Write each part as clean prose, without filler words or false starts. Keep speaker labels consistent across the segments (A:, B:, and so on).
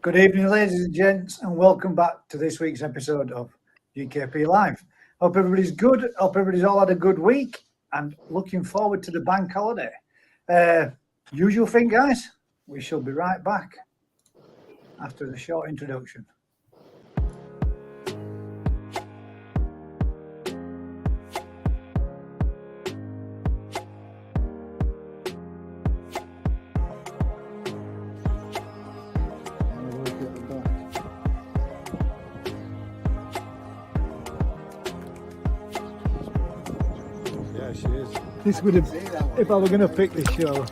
A: Good evening, ladies and gents, and welcome back to this week's episode of GKP Live. Hope everybody's good. Hope everybody's all had a good week and looking forward to the bank holiday. Usual thing, guys, we shall be right back after the short introduction. This would have, if I were going to pick this show, I'm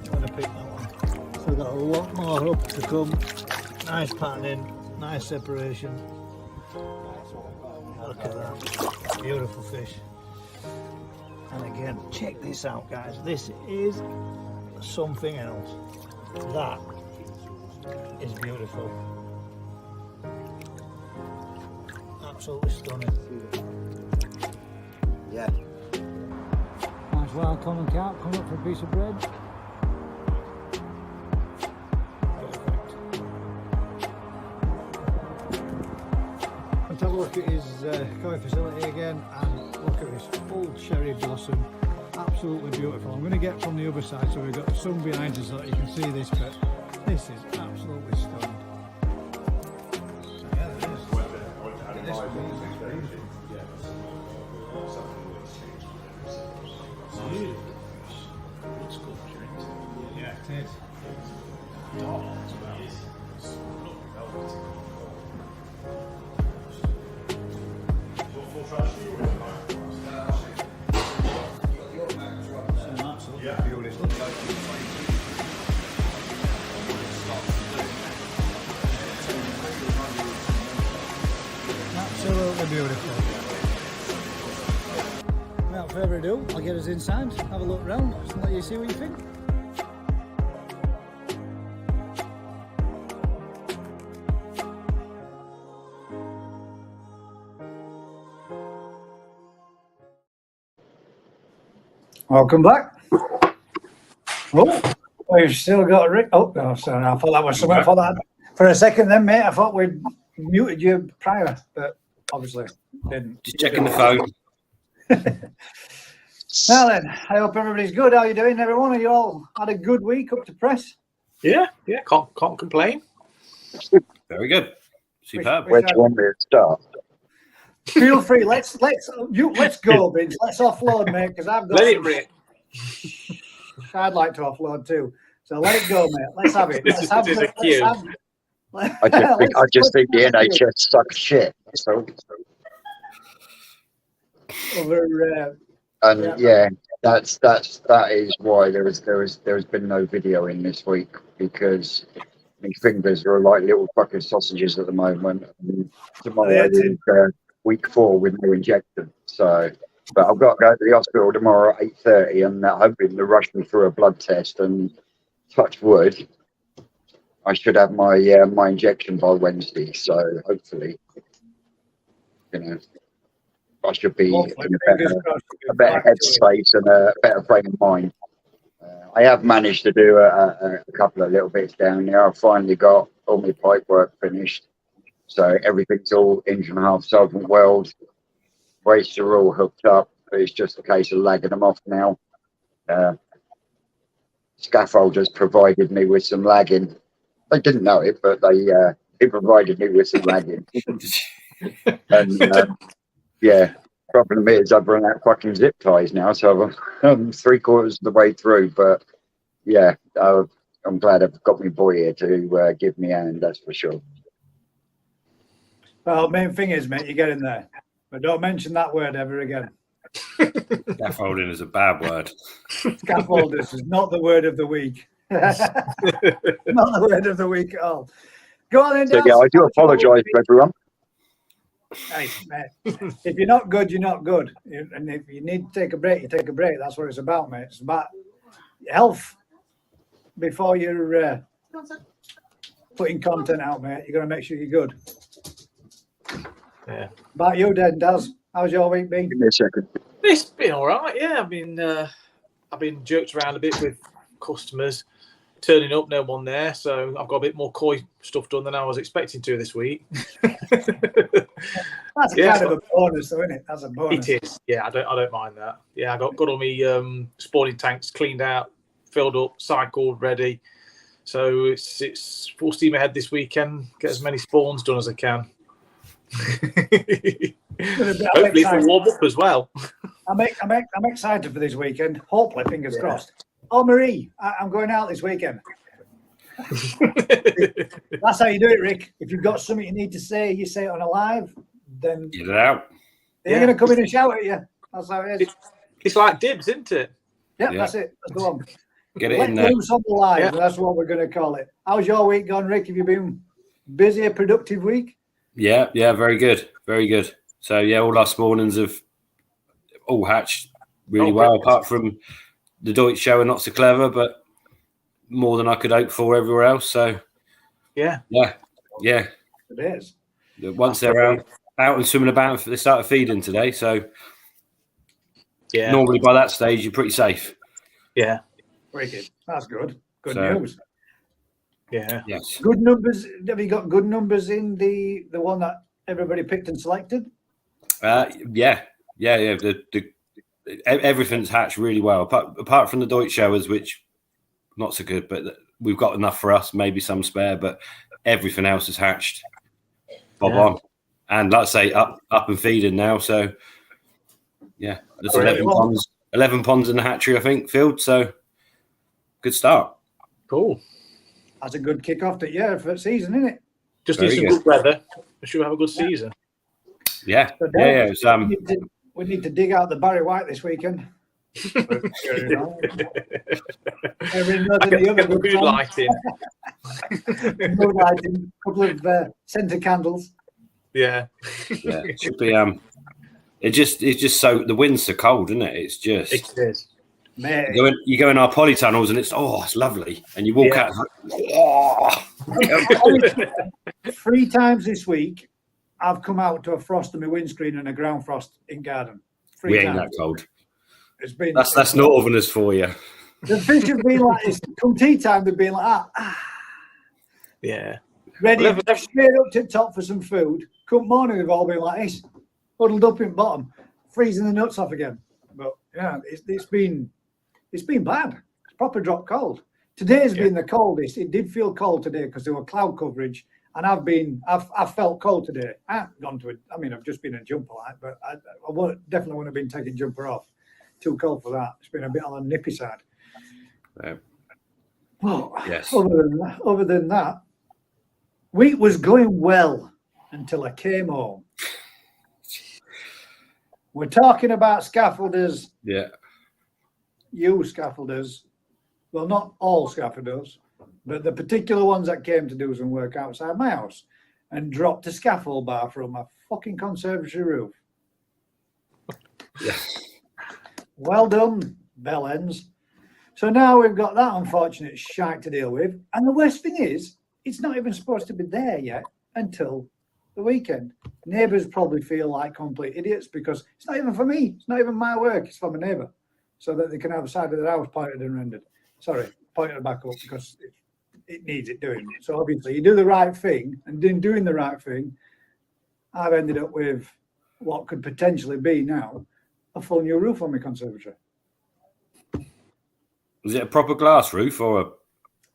A: going to pick that one. So we've got a lot more up to come. Nice patterning, nice separation. Look at that, beautiful fish. And again, check this out, guys. This is something else. That is beautiful. Absolutely stunning.
B: Yeah.
A: Nice wild common carp coming up for a piece of bread. Perfect. Let's have a look at his koi facility again and look at this full cherry blossom. Absolutely beautiful. I'm going to get from the other side so we've got the sun behind us so that you can see this, but this is absolutely stunning. Yeah, it is. Look at this one. Yeah, it is. Absolutely beautiful. Without further ado, I'll get us inside, have a look around, and let you see what you think. Welcome back. Oh, we've still got a oh, sorry, I thought that was something for that. For a second then, mate, I thought we'd muted you prior, but obviously didn't.
C: Just checking the phone.
A: Now then, I hope everybody's good. How are you doing, everyone? Are you all had a good week up to press?
C: Yeah, can't complain. Very good. Superb.
B: Where do you want me to start?
A: Feel free. Let's go, Vince. Let's offload, mate, because I've got.
C: Let it rip.
A: I'd like to offload too. So let it go, mate. Let's have it. Let's have
C: a cue.
B: I just think the NHS sucks shit. So. And yeah, that is why there has been no video in this week, because my fingers are like little fucking sausages at the moment. And tomorrow is week 4 with no injection. So, but I've got to go to the hospital tomorrow at 8:30, and they're hoping to rush me through a blood test. And touch wood, I should have my my injection by Wednesday. So hopefully, I should be in a better headspace and a better frame of mind. I have managed to do a couple of little bits down there. I've finally got all my pipe work finished. So everything's all engine half solvent weld. Weights are all hooked up. It's just a case of lagging them off now. Scaffolders provided me with some lagging. They didn't know it, but they provided me with some lagging. And yeah, problem is I've run out fucking zip ties now, so I'm 3/4 of the way through. But yeah, I'm glad I've got my boy here to give me a hand, that's for sure.
A: Well, main thing is, mate, you get in there, but don't mention that word ever again.
C: Scaffolding is a bad word.
A: Scaffolders is not the word of the week. Not the word of the week at all. Go on in,
B: so yeah, I do apologise to everyone.
A: Hey, mate, if you're not good, you're not good. And if you need to take a break, you take a break. That's what it's about, mate. It's about health before you're putting content out, mate. You've got to make sure you're good.
D: Yeah.
A: About you, Daz. How's your week been?
B: Give me a second.
D: It's been all right. Yeah, I've been jerked around a bit with customers. turning up, no one there. So I've got a bit more koi stuff done than I was expecting to this week.
A: That's kind of a bonus, though, isn't it? That's a bonus.
D: It is. Yeah, I don't mind that. Yeah, I got all my spawning tanks cleaned out, filled up, cycled, ready. So it's full steam ahead this weekend. Get as many spawns done as I can. Hopefully for warm up as well.
A: I'm excited for this weekend. Hopefully, fingers crossed. Oh, Marie, I'm going out this weekend. That's how you do it, Rick. If you've got something you need to say, you say it on a live, then
C: Get it out.
A: they're going to come in and shout at you. That's how it is.
D: It's like dibs, isn't it?
A: Yeah, that's it. That's the one.
C: Get it
A: Let
C: in there.
A: loose on the live. That's what we're going to call it. How's your week gone, Rick? Have you been busy, a productive week?
C: Yeah, very good. Very good. So, yeah, all our spawnings have all hatched really well, apart from the Deutsch show are not so clever, but more than I could hope for everywhere else. So, yeah.
A: It is.
C: Once they're out and swimming about, they started feeding today. So, normally by that stage, you're pretty safe.
D: Yeah.
A: Wicked. That's good. Good
C: So,
A: news.
D: Yeah.
C: Yes.
A: Good numbers. Have you got good numbers in the one that everybody picked and selected?
C: Yeah. Everything's hatched really well, apart from the Deutsch showers, which not so good, but we've got enough for us, maybe some spare, but everything else is hatched bob on. And like I say, up and feeding now. So yeah, there's 11 ponds in the hatchery, I think, filled. So good start.
D: Cool.
A: That's a good kick-off to for the season, isn't it?
D: Just need some good weather. We should have a good season.
C: Yeah.
A: So
C: It's,
A: we need to dig out the Barry White this weekend.
D: Mood lighting.
A: A couple of centre candles.
D: Yeah.
C: It should be. It's just so the wind's so cold, isn't it? It's just.
D: It is.
A: Mate.
C: You go in our polytunnels and it's lovely, and you walk out.
A: Like, 3 times this week, I've come out to a frost on my windscreen and a ground frost in garden. 3
C: We
A: times.
C: ain't that cold.
A: It's been
C: That's northerners for you.
A: The fish have been like this. Come tea time, they've been like that.
D: Yeah.
A: Ready straight up to the top for some food. Come morning, they've all been like this, huddled up in bottom, freezing the nuts off again. But yeah, it's been bad. It's proper drop cold. Today's been the coldest. It did feel cold today because there were cloud coverage, and I've felt cold today. I haven't gone to it. I mean, I've just been in jumper light, but I definitely wouldn't have been taking jumper off. Too cold for that. It's been a bit on the nippy side. Well,
C: yes.
A: Other than that, week was going well until I came home. We're talking about scaffolders.
C: Yeah.
A: You scaffolders. Well, not all scaffolders, but the particular ones that came to do some work outside my house and dropped a scaffold bar from a fucking conservatory roof.
C: Yeah.
A: Well done, bell ends. So now we've got that unfortunate shite to deal with. And the worst thing is, it's not even supposed to be there yet until the weekend. Neighbours probably feel like complete idiots because it's not even for me. It's not even my work. It's for my neighbour. So that they can have a side of their house pointed and rendered. Sorry, pointed it back up because it needs it doing. So obviously you do the right thing, and in doing the right thing, I've ended up with what could potentially be now a full new roof on my conservatory.
C: Was it a proper glass roof or a...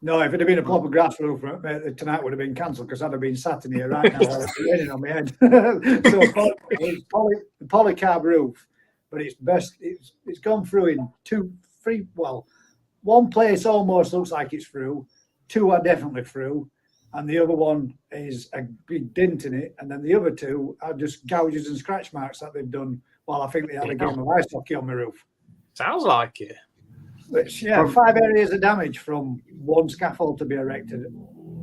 A: No, if it had been a proper grass roof, tonight would have been cancelled because I'd have been sat in here right now while it's raining on my head. So it's polycarb roof, but it's best. It's gone through in 2, 3. Well, one place almost looks like it's through. 2 are definitely through, and the other one is a big dent in it. And then the other 2 are just gouges and scratch marks that they've done while I think they had a game of ice hockey on my roof.
D: Sounds like it.
A: Which, 5 areas of damage from one scaffold to be erected.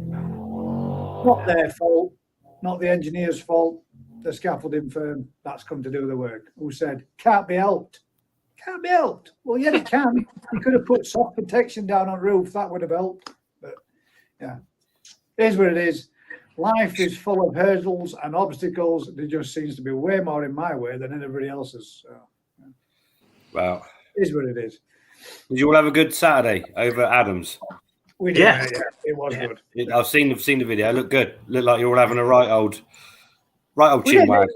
A: Not their fault, not the engineer's fault, the scaffolding firm that's come to do the work, who said, can't be helped. Can't be helped. Well, yeah, it can. You could have put soft protection down on roof, that would have helped. But yeah, it is what it is. Life is full of hurdles and obstacles. There just seems to be way more in my way than anybody else's. So, yeah.
C: Wow.
A: It is what it is.
C: Did you all have a good Saturday over at Adams?
A: We did,
D: Yeah.
A: yeah. It was good.
C: I've seen the video. It looked good. Looked like you're all having a right old
A: We
C: chin
A: did.
C: wag.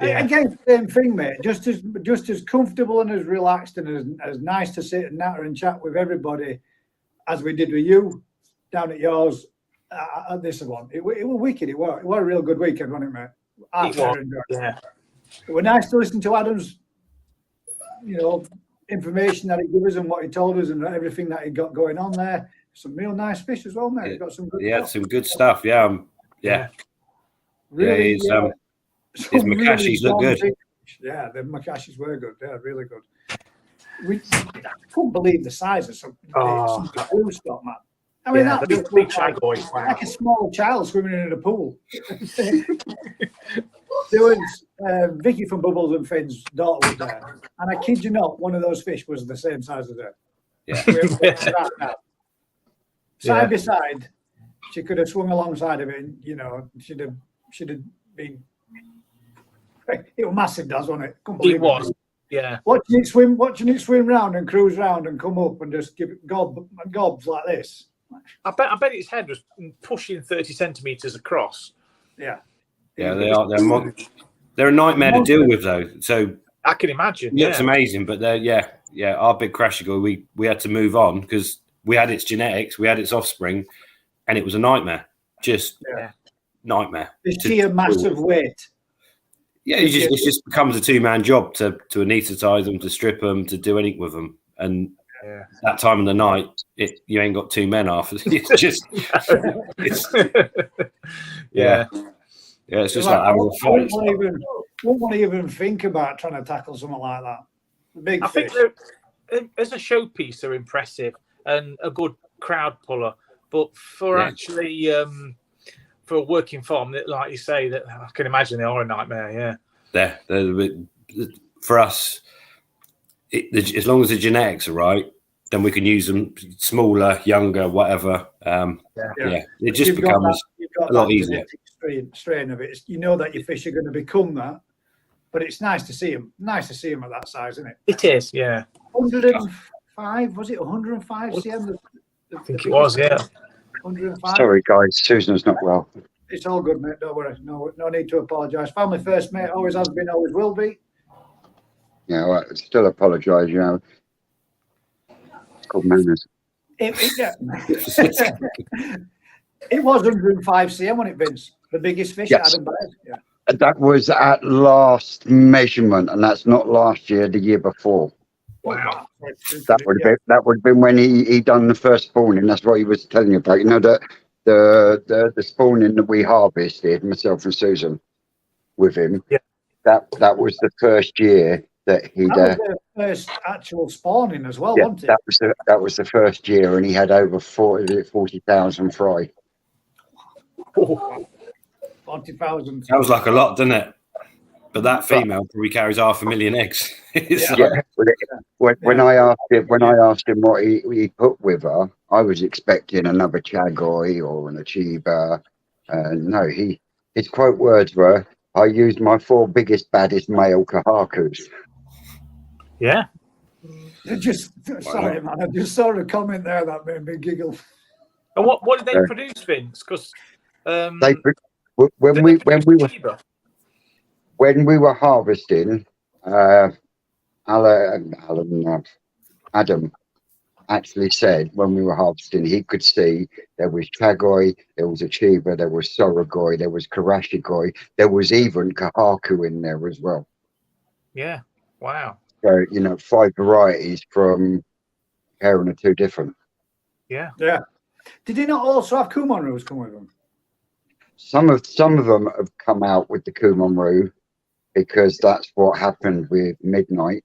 D: Yeah.
A: Again, same thing, mate. Just as comfortable and as relaxed and as nice to sit and natter and chat with everybody as we did with you down at yours at this one. It was wicked. It was a real good weekend, wasn't it, mate?
D: It was. Yeah.
A: It was nice to listen to Adam's, information that he gave us and what he told us and everything that he got going on there. Some real nice fish as well, mate. He got some good stuff.
C: Some good stuff. Yeah.
A: Really,
C: his Makashis look good.
A: Yeah, the Makashis were good. Yeah, really good. I couldn't believe the size of some blue stock, man. I mean, that
D: big chagoy.
A: Like a small child swimming in a pool. There was Vicky from Bubbles and Finn's daughter was there, and I kid you not, one of those fish was the same size as her.
C: Yeah.
A: Side by side, she could have swung alongside of it. And, she'd have been. It was massive, wasn't it?
D: It was. Yeah.
A: Watching it swim round and cruise round and come up and just give it gobs like this.
D: I bet its head was pushing 30 centimeters across.
A: Yeah.
C: Yeah, they are. They're a nightmare to deal with, though. So
D: I can imagine.
C: It looks amazing, but they're our big Crashigal, we had to move on because we had its genetics, we had its offspring, and it was a nightmare. Just nightmare.
A: The sheer massive weight.
C: Yeah, it just becomes a two-man job to anaesthetize them, to strip them, to do anything with them, and that time of the night, you ain't got two men after. It's just, it's just like having a fight.
A: Wouldn't want to even think about trying to tackle something like that. Big
D: I
A: fish.
D: think as a showpiece, they're impressive and a good crowd puller. But for actually, for a working farm, like you say, that I can imagine they are a nightmare. Yeah.
C: For us, as long as the genetics are right, then we can use them smaller, younger, whatever. It just becomes a lot easier.
A: Strain of it. You know that your fish are going to become that, but it's nice to see them. Nice to see them at that size, isn't it?
D: It is, yeah.
A: 105, was it 105 cm?
D: I think it was, yeah.
A: 105.
B: Sorry, guys. Susan's not well.
A: It's all good, mate. Don't worry. No need to apologise. Family first, mate. Always has been, always will be.
B: Yeah, well, I still apologise. It's called manners.
A: It was 105 cm, wasn't it, Vince? The biggest fish
B: Yes.
A: Adam Baird. Yeah.
B: That was at last measurement, and that's not last year, the year before.
D: Wow.
B: That would have been when he done the first spawning. That's what he was telling you about. That the spawning that we harvested, myself and Susan, with him.
A: Yeah.
B: That was the first year that he'd.
A: That was the first actual spawning as well, wasn't it?
B: That was the first year, and he had over 40,000 fry.
A: 40,000.
C: Sounds like a lot, doesn't it? But that female probably carries 500,000 eggs.
B: When I asked him what he put with her, I was expecting another chagoy or an achiever. No, his quote words were, "I used my 4 biggest, baddest male kahakus."
D: Yeah.
A: Sorry, man. I just saw a comment there that made me giggle.
D: And what did they produce, Vince? Because
B: when we were harvesting, Adam actually said when we were harvesting, he could see there was chagoy, there was achiever, there was sorogoi, there was karashigoi, there was even kahaku in there as well.
D: Yeah. Wow.
B: So 5 varieties from pairing the 2 different.
D: Yeah.
A: Yeah. Did he not also have Kumon roos come with him?
B: Some of them have come out with the Kumon roo because that's what happened with Midnight.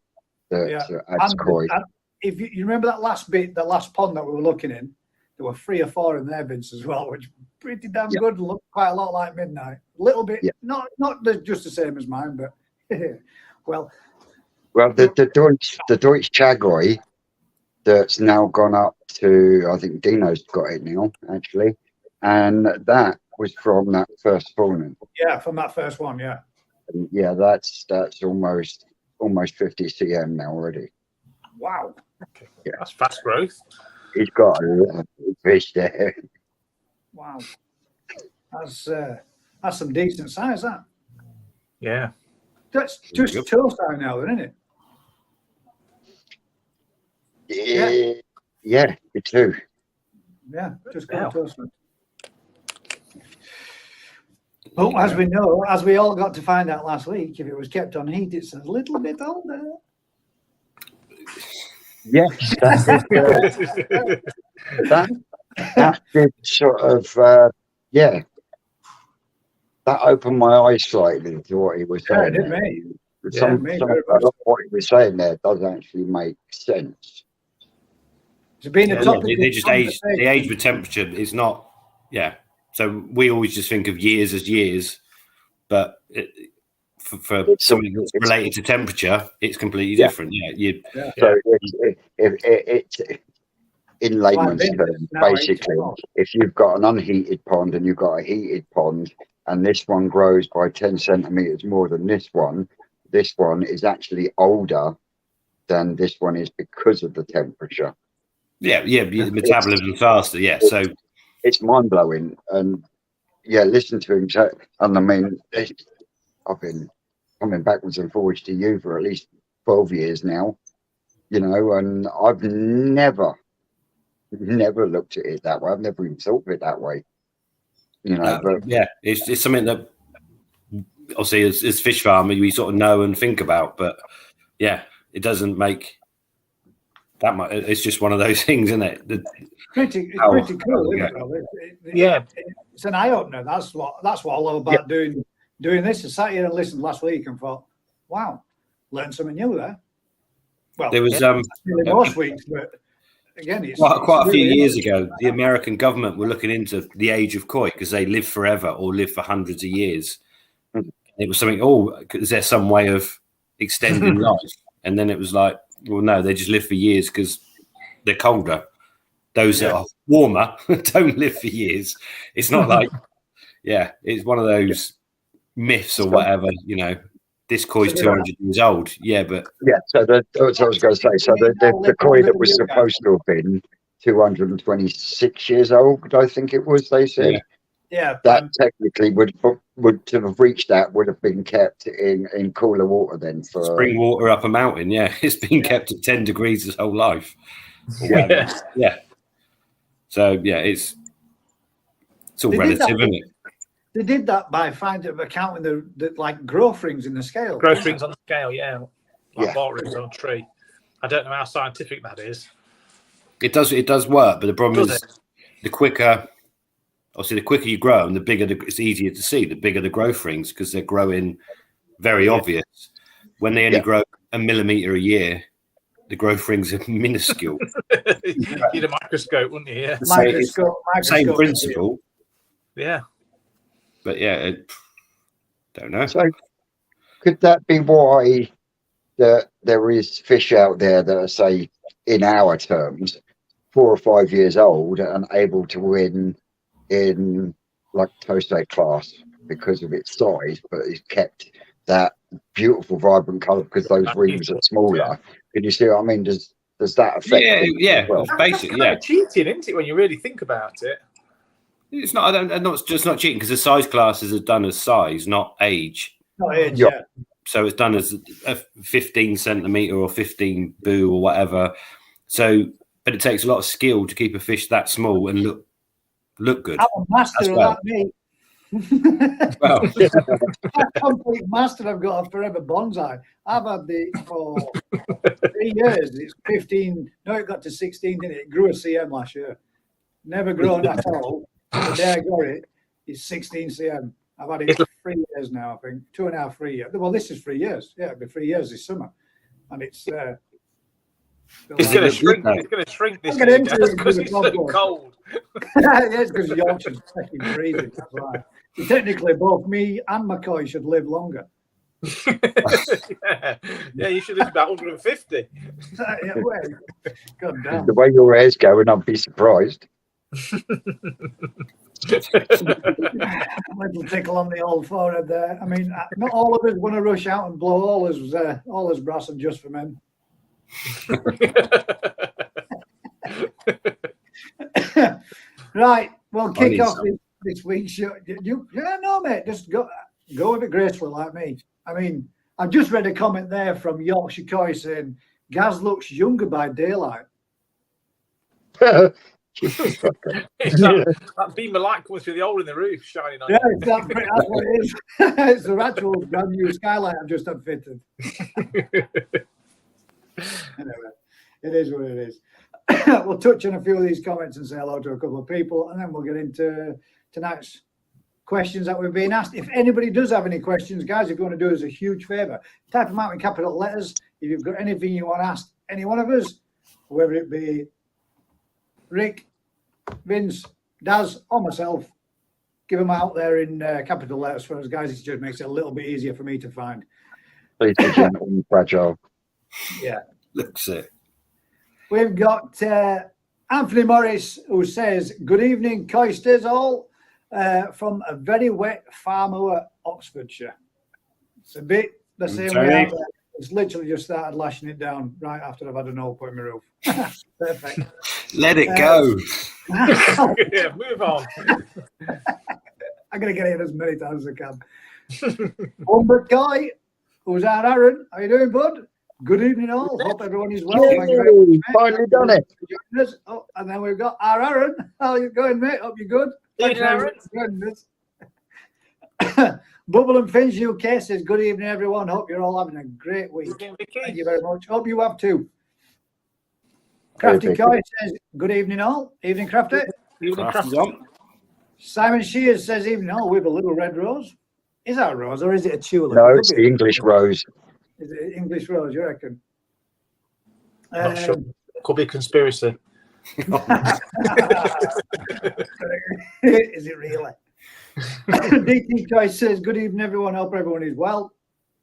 B: Adds koi.
A: If you remember that last pond that we were looking in, there were 3 or 4 in there, Vince, as well, which pretty damn good and looked quite a lot like Midnight. A little bit, not just the same as mine, but well,
B: the Deutsch chagoy that's now gone up to, I think Dino's got it now, actually, and that was from that first spawning.
A: Yeah, from that first one, yeah.
B: And that's almost 50 cm now already.
A: Wow.
D: Okay. Yeah. That's fast growth.
B: He's got a fish there.
A: Wow. That's some decent size, that.
D: Yeah.
A: That's just
C: Yep.
A: toe size now, isn't it?
B: Yeah, me too.
A: Yeah, just
D: Wow.
A: got toe size. But as we know, as we all got to find out last week, if it was kept on heat, it's a little bit older.
B: Yes, that did sort of, that opened my eyes slightly to what he was
A: Yeah, it
B: saying.
A: did me.
B: Some
A: me
B: of
A: very much.
B: what he was saying there does actually make sense.
A: It's been a topic.
C: They just age. The age with temperature is not. Yeah. So we always just think of years as years, but for something that's related to temperature, it's completely different. Yeah.
B: So it's in layman's terms, basically, if you've got an unheated pond and you've got a heated pond, and this one grows by 10 centimeters more than this one is actually older than this one is because of the temperature.
C: Yeah. The metabolism faster. Yeah. So
B: it's mind blowing, and listen to him. And I mean, I've been coming backwards and forwards to you for at least 12 years now, and I've never looked at it that way. I've never even thought of it that way, but
C: it's something that obviously as fish farmer we sort of know and think about, but it doesn't make that much. It's just one of those things, isn't it? It's pretty
A: cool, isn't it? It's an eye opener. That's what I love about doing this. I sat here and listened last week and thought, wow, learned something new there. Well,
C: there was
A: most weeks, but again, it's
C: quite a few years ago. The American government were looking into the age of koi because they live forever or live for hundreds of years. It was something. Is there some way of extending life? And then it was like, well, no, they just live for years because they're colder. Those that are warmer don't live for years. It's not like, it's one of those myths or whatever. This koi is 200 years old. Yeah, but
B: So that's what I was going to say. So the koi that was supposed to have been 226 years old, I think it was. They said, that technically would to have reached that would have been kept in cooler water then for
C: spring water up a mountain. Yeah, it's been kept at 10 degrees his whole life. Yeah. So it's all relative, isn't it?
A: They did that by counting the like growth rings in the scale.
D: Growth rings on the scale, like bark rings on a tree. I don't know how scientific that is.
C: It does work, but the problem is the quicker you grow, and the bigger it's easier to see. The bigger the growth rings because they're growing very obvious. When they only grow a millimeter a year, the growth rings are minuscule.
D: You'd a microscope, wouldn't you? Yeah.
C: Same principle.
D: Yeah.
C: But don't know.
B: So could that be why there is fish out there that are, say, in our terms, 4 or 5 years old and able to win in like toasted class because of its size, but it's kept that beautiful, vibrant colour because those rings are smaller. Can you see what I mean? Does that affect?
C: Well, basically,
D: kind of cheating, isn't it? When you really think about it,
C: it's not. It's just not cheating because the size classes are done as size, not age.
A: Not age,
C: So it's done as a 15 centimeter or 15 boo or whatever. So, but it takes a lot of skill to keep a fish that small and look good.
A: I'm a master of that, mate.
C: Well,
A: a complete master. I've got a forever bonsai. I've had it for 3 years. It's 15. No, it got to 16, didn't it? It grew a cm last year. Never grown at all. The day I got it, it's 16 cm. I've had it for 3 years now, I think. 2.5, 3 years. Well, this is 3 years. Yeah, it'll be 3 years this summer. And it's
D: it's going to shrink. It's going to shrink this year because it's so cold.
A: It's because Yorkshire's fucking freezing. That's why. So technically, both me and McCoy should live longer.
D: Yeah, you should live about 150.
A: God damn.
B: The way your hair's going, I'd be surprised.
A: Little tickle on the old forehead there. I mean, not all of us want to rush out and blow all his brass and just for men. Right, we'll kick
C: need
A: off
C: some.
A: this week's show. No, mate, just go with it gracefully like me. I mean, I've just read a comment there from Yorkshire Coy saying, Gaz looks younger by daylight.
B: Jesus, fucker.
D: It's that beam of light coming through the hole in the roof shining on
A: Yeah,
D: you.
A: that's what it is. It's the actual brand new skylight I've just had fitted. Anyway, it is what it is. We'll touch on a few of these comments and say hello to a couple of people, and then we'll get into tonight's questions that we've been asked. If anybody does have any questions, guys, if you want to do us a huge favour, type them out in capital letters. If you've got anything you want to ask any one of us, whether it be Rick, Vince, Daz, or myself, give them out there in capital letters for us, guys. It just makes it a little bit easier for me to find.
B: Please be gentle and fragile.
A: Yeah.
C: Looks it.
A: We've got Anthony Morris, who says, good evening, Coysters all, from a very wet farmer, Oxfordshire. It's a bit the same way out there. It's literally just started lashing it down right after I've had an hole put in my roof. Perfect.
C: Let it go.
D: Yeah, move on.
A: I'm going to get it as many times as I can. Humbert Guy, who's our Aaron. How you doing, bud? Good evening, all. Hope everyone is well.
B: Yay,
A: Thank you very much, mate.
B: finally done it.
A: Oh, and then we've got our Aaron. How you going, mate? Hope you're good. Thanks
D: Evening,
A: very much for joining us. Bubble and Finch UK says, good evening, everyone. Hope you're all having a great week. Thank you very much. Hope you have too. Crafty Coy says, good evening, all. Evening, Crafty.
D: Evening,
C: Crafty's
D: Crafty.
C: on.
A: Simon Shears says, evening, all. We have a little red rose. Is that a rose or is it a tulip?
B: No,
A: It could
B: it's
A: be
B: the English rose.
A: Is it English rose, you reckon?
D: Not sure. Could be a conspiracy.
A: Is it really? DT Coy says, good evening, everyone. Hope everyone is well.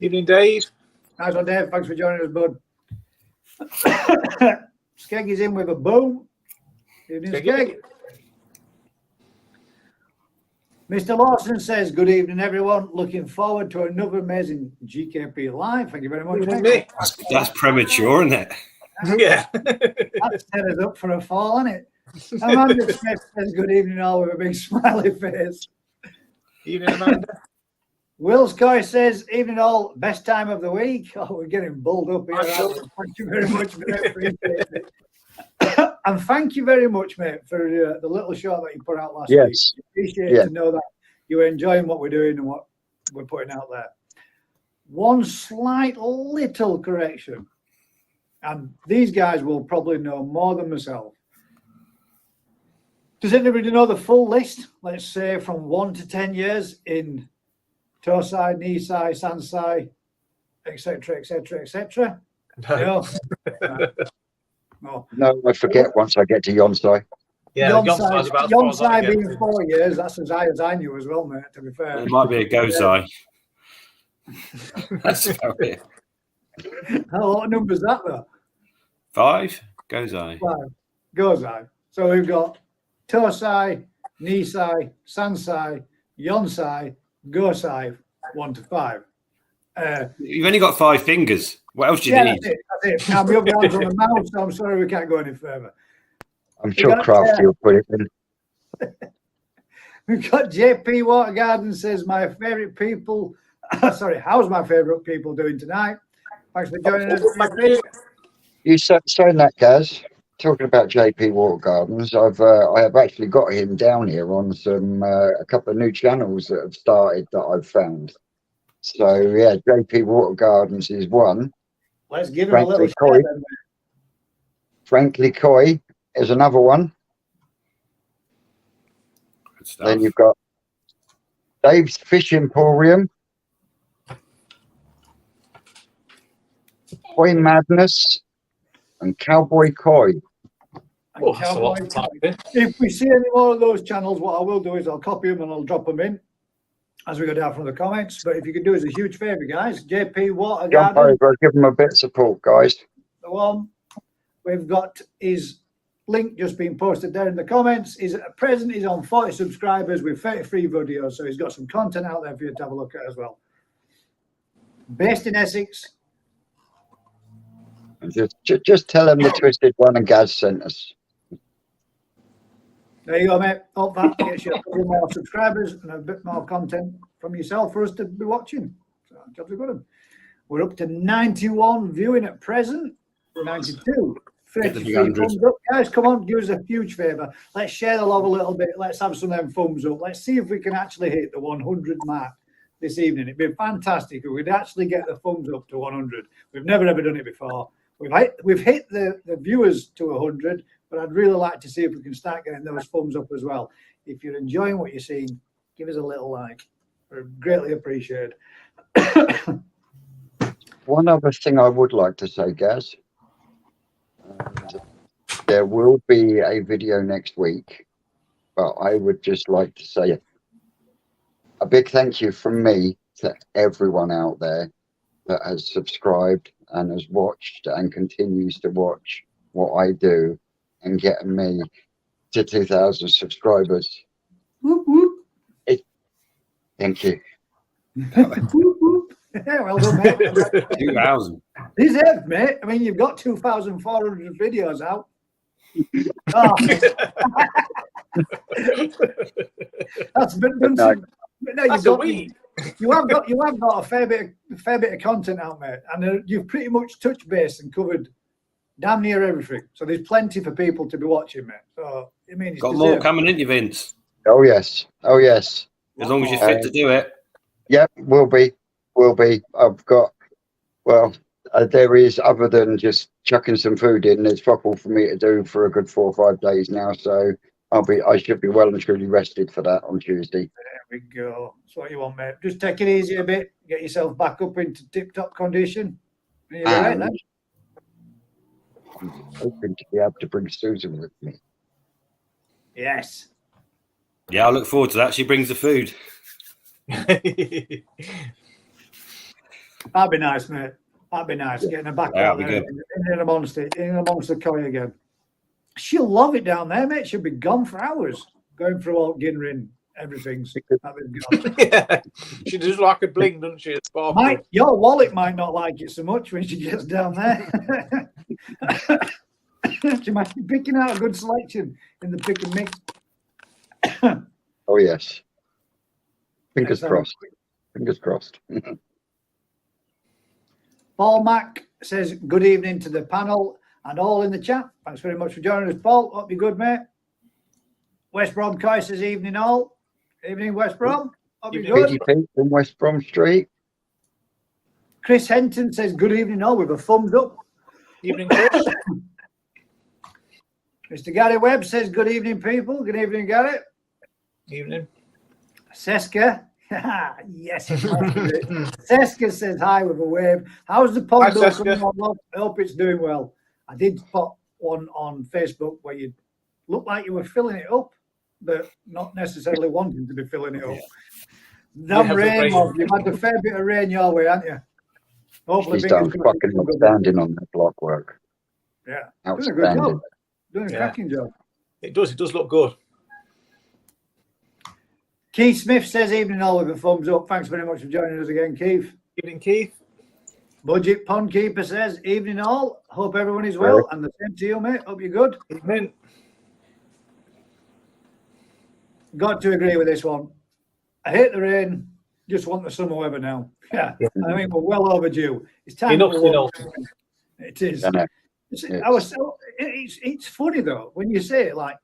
D: Evening, Dave.
A: Nice one, Dave. Thanks for joining us, bud. Skeg is in with a boom. Evening, Skeg. Mr. Lawson says, good evening, everyone. Looking forward to another amazing GKP Live. Thank you very much.
D: Nick.
C: That's premature, isn't it?
D: Yeah.
A: That's set us up for a fall, isn't it? Amanda Smith says, good evening, all, with a big smiley face.
D: Evening, Amanda.
A: Will Sky says, evening, all, best time of the week. Oh, we're getting bulled up here. Thank you very much, mate. Appreciate it. And thank you very much, mate, for the little show that you put out last week. Appreciate it to know that you're enjoying what we're doing and what we're putting out there. One slight little correction, and these guys will probably know more than myself. Does anybody know the full list? Let's say from 1 to 10 years in toe side, knee side, sand side, etc., etc., etc. No.
B: No, I forget once I get to Yonsai.
D: Yeah,
A: Yonsai being 4 years, that's as high as I knew as well, mate, to be fair.
C: It might be a Gozai. That's about it.
A: How lot of numbers that though?
C: 5 Gozai.
A: 5 Gozai. So we've got Tosai, Nisai, Sansai, Yonsai, Gosai, 1 to 5.
C: You've only got 5 fingers. What else do you need?
A: That's it. Now, my other hand's on the mouse, so I'm sorry we can't go any further.
B: I'm sure Crafty will put it in.
A: We've got JP Watergarden says, my favourite people, sorry, how's my favourite people doing tonight? Thanks for joining us.
B: You saying that, Gaz? Talking about JP Watergardens, I have actually got him down here on some a couple of new channels that have started that I've found. So yeah, JP Watergardens is one.
A: Let's give him a little share then.
B: Frankly Coy is another one. Then you've got Dave's Fish Emporium, Koi Madness, and Cowboy Koi.
D: Oh, that's a lot of time.
A: If we see any more of those channels, what I will do is I'll copy them and I'll drop them in as we go down from the comments. But if you could do us a huge favour, guys, JP Watergarden.
B: Jump over, give them a bit of support, guys.
A: The one we've got his link just being posted there in the comments. Is at present he's on 40 subscribers with 33 videos, so he's got some content out there for you to have a look at as well. Based in Essex.
B: And just tell them the Twisted One and Gaz sent us.
A: There you go, mate. Hope that gets you a couple more subscribers and a bit more content from yourself for us to be watching. So, jobs are good. We're up to 91 viewing at present. 92. 53 thumbs up. Guys, come on, do us a huge favour. Let's share the love a little bit. Let's have some of them thumbs up. Let's see if we can actually hit the 100 mark this evening. It'd be fantastic if we'd actually get the thumbs up to 100. We've never ever done it before. We've hit the viewers to 100, but I'd really like to see if we can start getting those thumbs up as well. If you're enjoying what you're seeing, give us a little like. We're greatly appreciated.
B: One other thing I would like to say, Gaz, there will be a video next week, but I would just like to say a big thank you from me to everyone out there that has subscribed and has watched and continues to watch what I do and getting me to 2,000 subscribers.
A: Whoop, whoop.
B: Thank you.
A: Whoop, whoop. Yeah, well done, mate.
C: 2,000.
A: Deserved, mate. I mean, you've got 2,400 videos out. Oh. That's been done.
B: No.
A: No, you have got a fair bit of content out, mate, and you've pretty much touched base and covered damn near everything. So there's plenty for people to be watching, mate. So I mean, it's
C: Got
A: deserved.
C: more coming, in you, Vince?
B: Oh yes.
C: As long as you're fit to do it.
B: Yep, will be. I've got, there is, other than just chucking some food in, there's fuck all for me to do for a good 4 or 5 days now. So I should be well and truly rested for that on Tuesday.
A: There we go. That's what you want, mate. Just take it easy a bit. Get yourself back up into tip-top condition. And you'll be right then.
B: I'm hoping to be able to bring Susan with me.
A: Yes.
C: Yeah, I look forward to that. She brings the food.
A: That'd be nice, mate. That'd be nice. Getting her back out there in amongst the koi again. She'll love it down there, mate. She'll be gone for hours, going through all Ginrin, everything.
D: Yeah. She does like a bling, doesn't she?
A: Your wallet might not like it so much when she gets down there. She might be picking out a good selection in the pick and mix.
B: Oh yes. Fingers crossed. Fingers crossed.
A: Paul Mack says, good evening to the panel and all in the chat. Thanks very much for joining us, Paul. Hope you're good, mate. West Brom Kai says, evening all. Evening, West Brom. Hope you're good.
B: PDP from West Brom Street.
A: Chris Henton says, good evening all with a thumbs up.
D: Evening, Chris.
A: Mr. Gary Webb says, good evening, people. Good evening, Gary.
D: Evening.
A: Seska. Yes. Seska says hi with a wave. How's the pod coming on, love? I hope it's doing well. I did put one on Facebook where you looked like you were filling it up, but not necessarily wanting to be filling it up. Damn rain, love. You've had a fair bit of rain your way, haven't you? Hopefully,
B: he's done fucking outstanding on that block work.
A: Yeah.
B: Outstanding.
A: Doing a cracking job.
D: It does look good.
A: Keith Smith says, evening all with a thumbs up. Thanks very much for joining us again, Keith.
D: Evening, Keith.
A: Budget Pond Keeper says, evening all. Hope everyone is well. And the same to you, mate. Hope you're good.
D: Evening.
A: Got to agree with this one. I hate the rain. Just want the summer weather now. Yeah. I mean, we're well overdue. It's time.
D: Enough.
A: It is. It's funny, though, when you say it, like,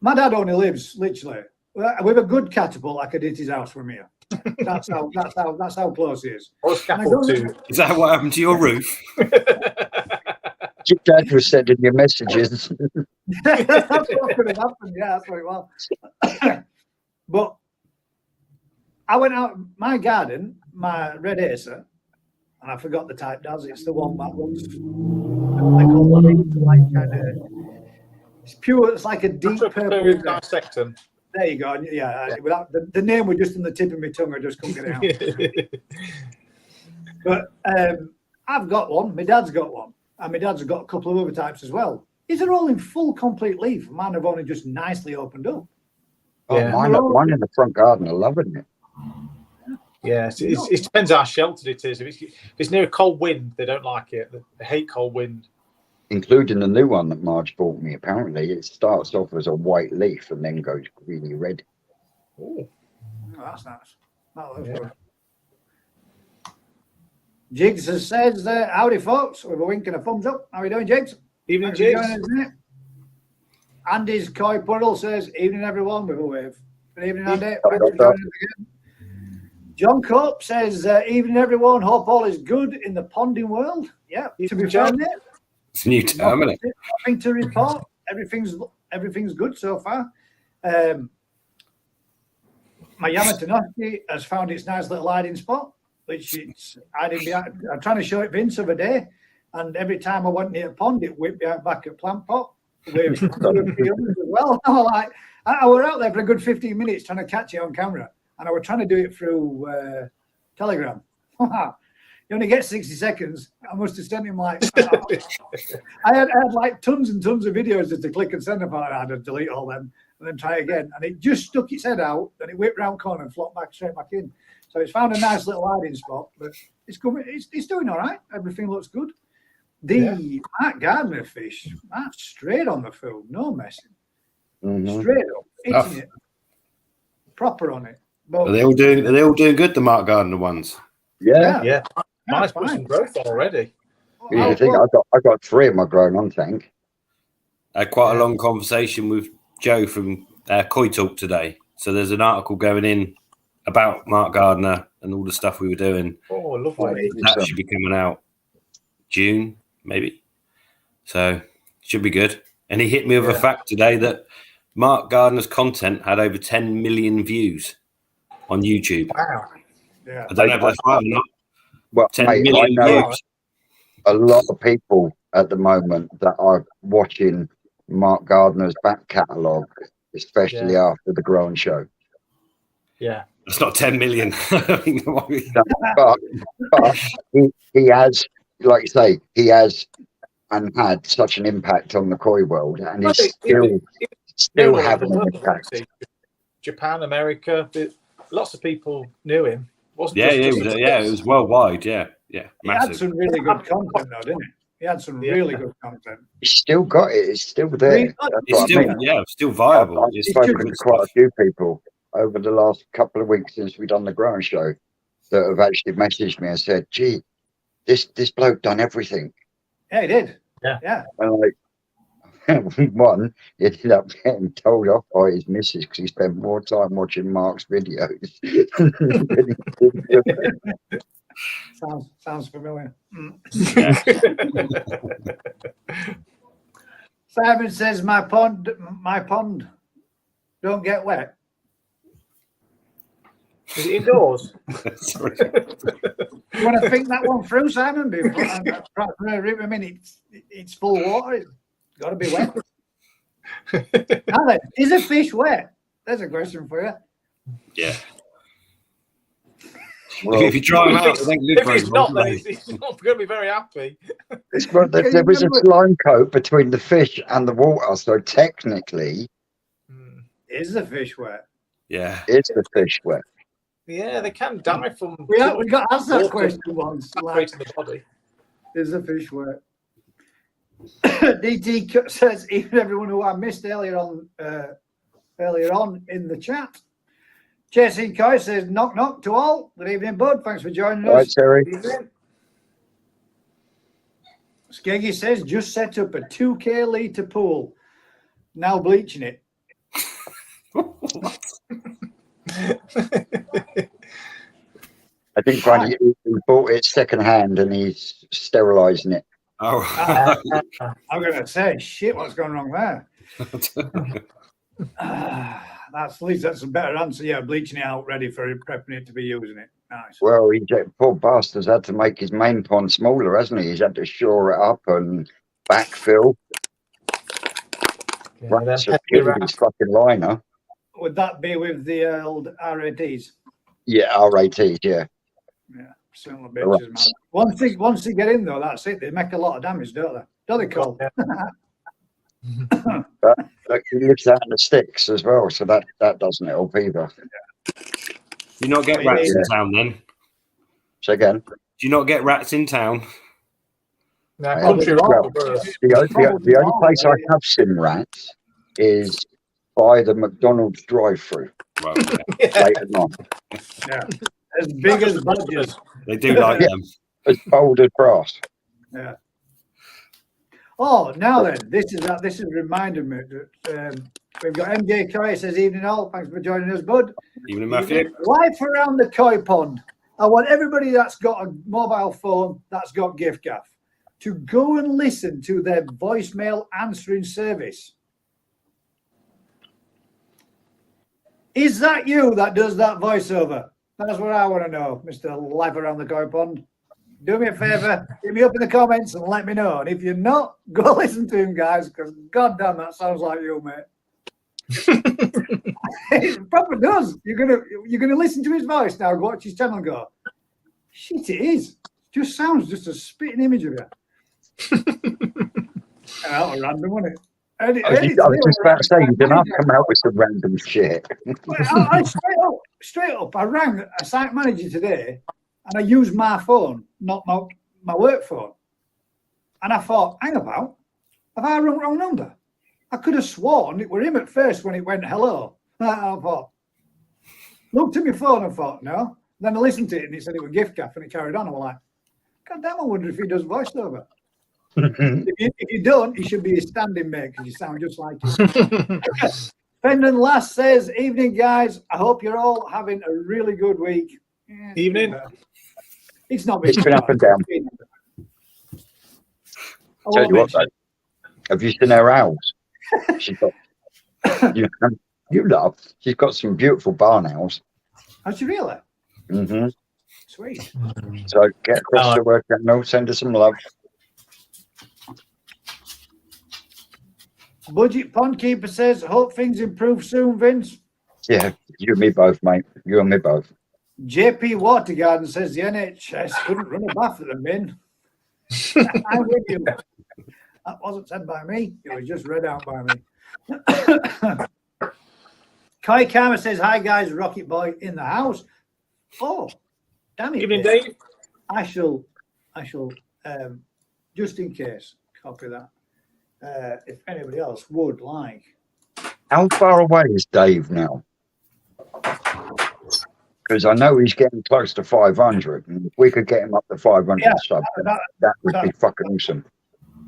A: my dad only lives literally with a good catapult. I could hit his house from here. That's how close he is.
C: Is that what happened to your roof?
B: Your dad was sending you messages.
A: That's what could have happened. Yeah, that's what it was. But I went out my garden, my red Acer, and I forgot the type. Does it's the one that looks like kind of. It's pure. It's like a deep purple.
D: Dissecting.
A: There you go. Yeah, without the name was just on the tip of my tongue. I just couldn't get it out. But I've got one. My dad's got one, and my dad's got a couple of other types as well. These are all in full, complete leaf. Mine have only just nicely opened up.
B: Yeah. Mine in the front garden are loving it.
D: Yeah, it depends how sheltered it is. If it's near a cold wind, they don't like it. They hate cold wind.
B: including the new one that Marge bought me. Apparently, it starts off as a white leaf and then goes really red.
D: Oh,
A: that's nice. That looks
D: Yeah.
A: good. Jigs says, howdy folks, with a wink and a thumbs up. How are you doing, Jigs?
D: evening,
A: Thanks for
D: Jigs.
A: joining us, mate. Andy's Koi Puddle says, evening everyone, with a wave. Good evening, Andy. Thanks for joining us again. John Cope says, evening everyone, hope all is good in the ponding world. Yeah, to be fair, mate,
C: It's a new term, isn't it?
A: nothing to report. Everything's good so far. My Yamatonoski has found its nice little hiding spot, which it's hiding behind. I'm trying to show it Vince the other day, and every time I went near a pond, it whipped behind back at plant pot with a few others as well. I were out there for a good 15 minutes trying to catch it on camera, and I was trying to do it through Telegram. You only get 60 seconds. I must have sent him like I had like tons and tons of videos just to click and send them. I had to delete all them and then try again. And it just stuck its head out, and it whipped round corner and flopped back straight back in. So it's found a nice little hiding spot, but it's coming. It's doing all right. Everything looks good. The Mark Gardner fish, that's straight on the film, no messing.
B: Mm-hmm.
A: Straight up, hitting it, proper on it. But
C: Are they all doing good, the Mark Gardner ones?
B: Yeah.
D: Yeah, nice,
A: fine.
D: put some growth on already.
B: I think I got 3 of my grown on tank.
C: I had quite a long conversation with Joe from Koi Talk today. So there's an article going in about Mark Gardner and all the stuff we were doing.
D: Oh, lovely.
C: That should be coming out June, maybe. So should be good. And he hit me with a fact today that Mark Gardner's content had over 10 million views on YouTube.
D: Wow.
A: Yeah.
C: I don't know if that's right or not.
B: Well,
C: 10
B: mate, I
C: million
B: know
C: views.
B: a lot of people at the moment that are watching Mark Gardner's back catalogue, especially after the Grown Show.
D: Yeah.
C: It's not 10 million.
B: But he has, like you say, he has and had such an impact on the koi world, and he's still having an impact.
D: Japan, America, lots of people knew him.
C: It was worldwide. Yeah,
A: He had
C: massive.
A: some really good content, though, didn't he? He had some really good content.
B: He's still got it. It's still there.
C: It's still viable.
B: I've spoken to quite a few people over the last couple of weeks since we've done the Grown Show that have actually messaged me and said, "Gee, this bloke done everything."
A: Yeah, he did.
D: Yeah.
B: And like, one, he ended up getting told off by his missus because he spent more time watching Mark's videos.
A: Sounds familiar.
C: Yeah.
A: Simon says, my pond don't get wet.
D: Is it indoors?
C: Sorry.
A: You want to think that one through, Simon? I mean, it's full of water. It's got to be wet. Now then, is a fish wet? There's a question for you.
C: Yeah.
B: Well,
C: if you try him out, I think
D: If it's not, then he's not going to be very happy.
B: there was a slime coat between the fish and the water, so technically,
A: is the fish wet?
C: Yeah.
B: Is the fish wet?
D: Yeah, they can die from.
A: We got asked that question once. Like,
D: the body.
A: is the fish wet? DT says, even everyone who I missed earlier on in the chat. Chasing Koi says, knock knock to all. Good evening, bud. Thanks for joining us.
B: All right, Terry.
A: Skeggy says, just set up a 2K litre pool. Now bleaching it.
B: I think Franny, he bought it second hand and he's sterilising it.
C: Oh.
A: I'm going to say, shit, what's going wrong there? At least that's a better answer. Yeah, bleaching it out, ready for it, prepping it to be using it. Nice.
B: Well, poor bastard's had to make his main pond smaller, hasn't he? He's had to shore it up and backfill. Right, so his fucking liner.
A: Would that be with the old RATs?
B: Yeah, RATs, yeah.
A: Yeah, certainly bitches, man. Once they get in, though, that's it. They make a lot of damage, don't they? Don't they, Cole?
B: But he lives out in the sticks as well, so that doesn't help either.
C: Do you not get rats in town then?
B: So again,
C: Do you not get rats in town?
D: Now, country
B: Well,
D: rock.
B: the only place I have seen rats is by the McDonald's drive-through
C: Well,
B: late at night.
A: Yeah. As big as badgers.
C: they do like them.
B: As bold as brass.
A: Yeah. Oh, now then, this is reminded me that we've got MJ Coy says, evening all, thanks for joining us, bud.
C: Evening, Matthew.
A: Life around the koi pond. I want everybody that's got a mobile phone that's got gift gaff to go and listen to their voicemail answering service. Is that you that does that voiceover? That's what I want to know, Mr. Life Around the Koi Pond. Do me a favor, hit me up in the comments and let me know. And if you're not, go listen to him, guys, because goddamn, that sounds like you, mate. It probably does. You're gonna listen to his voice now, watch his channel and go, shit, it is. Just sounds just a spitting image of you. That was random, wasn't it?
B: I was just about to say, you didn't have to come out with some random shit.
A: I straight up, I rang a site manager today and I used my phone, not my work phone. And I thought, hang about, have I rung the wrong number? I could have sworn it were him at first when it went hello. I thought, looked at my phone and thought, no. Then I listened to it and it said it was gift gaff and it carried on. I was like, God damn, I wonder if he does voiceover. If you don't, you should be a standing mate because you sound just like him. Fendon Lass says, evening, guys. I hope you're all having a really good week. Yeah,
D: Evening.
A: It's not
B: Been up and down. Tell you what, though, have you seen her owls? She's got, you love, she's got some beautiful barn owls.
A: Has she really?
B: Mm-hmm.
A: Sweet.
B: So get across the work, Anno, send her some love.
A: Budget Pond Keeper says, hope things improve soon, Vince.
B: Yeah, you and me both, mate. You and me both.
A: JP Watergarden says the NHS couldn't run a bath at the min. I'm with you. That wasn't said by me. It was just read out by me. Kai Karma says, hi, guys. Rocket Boy in the house. Oh, damn it.
D: Evening, Dave.
A: I shall, just in case, copy that. If anybody else would like.
B: How far away is Dave now? Because I know he's getting close to 500, and if we could get him up to 500 subs, that would be fucking awesome.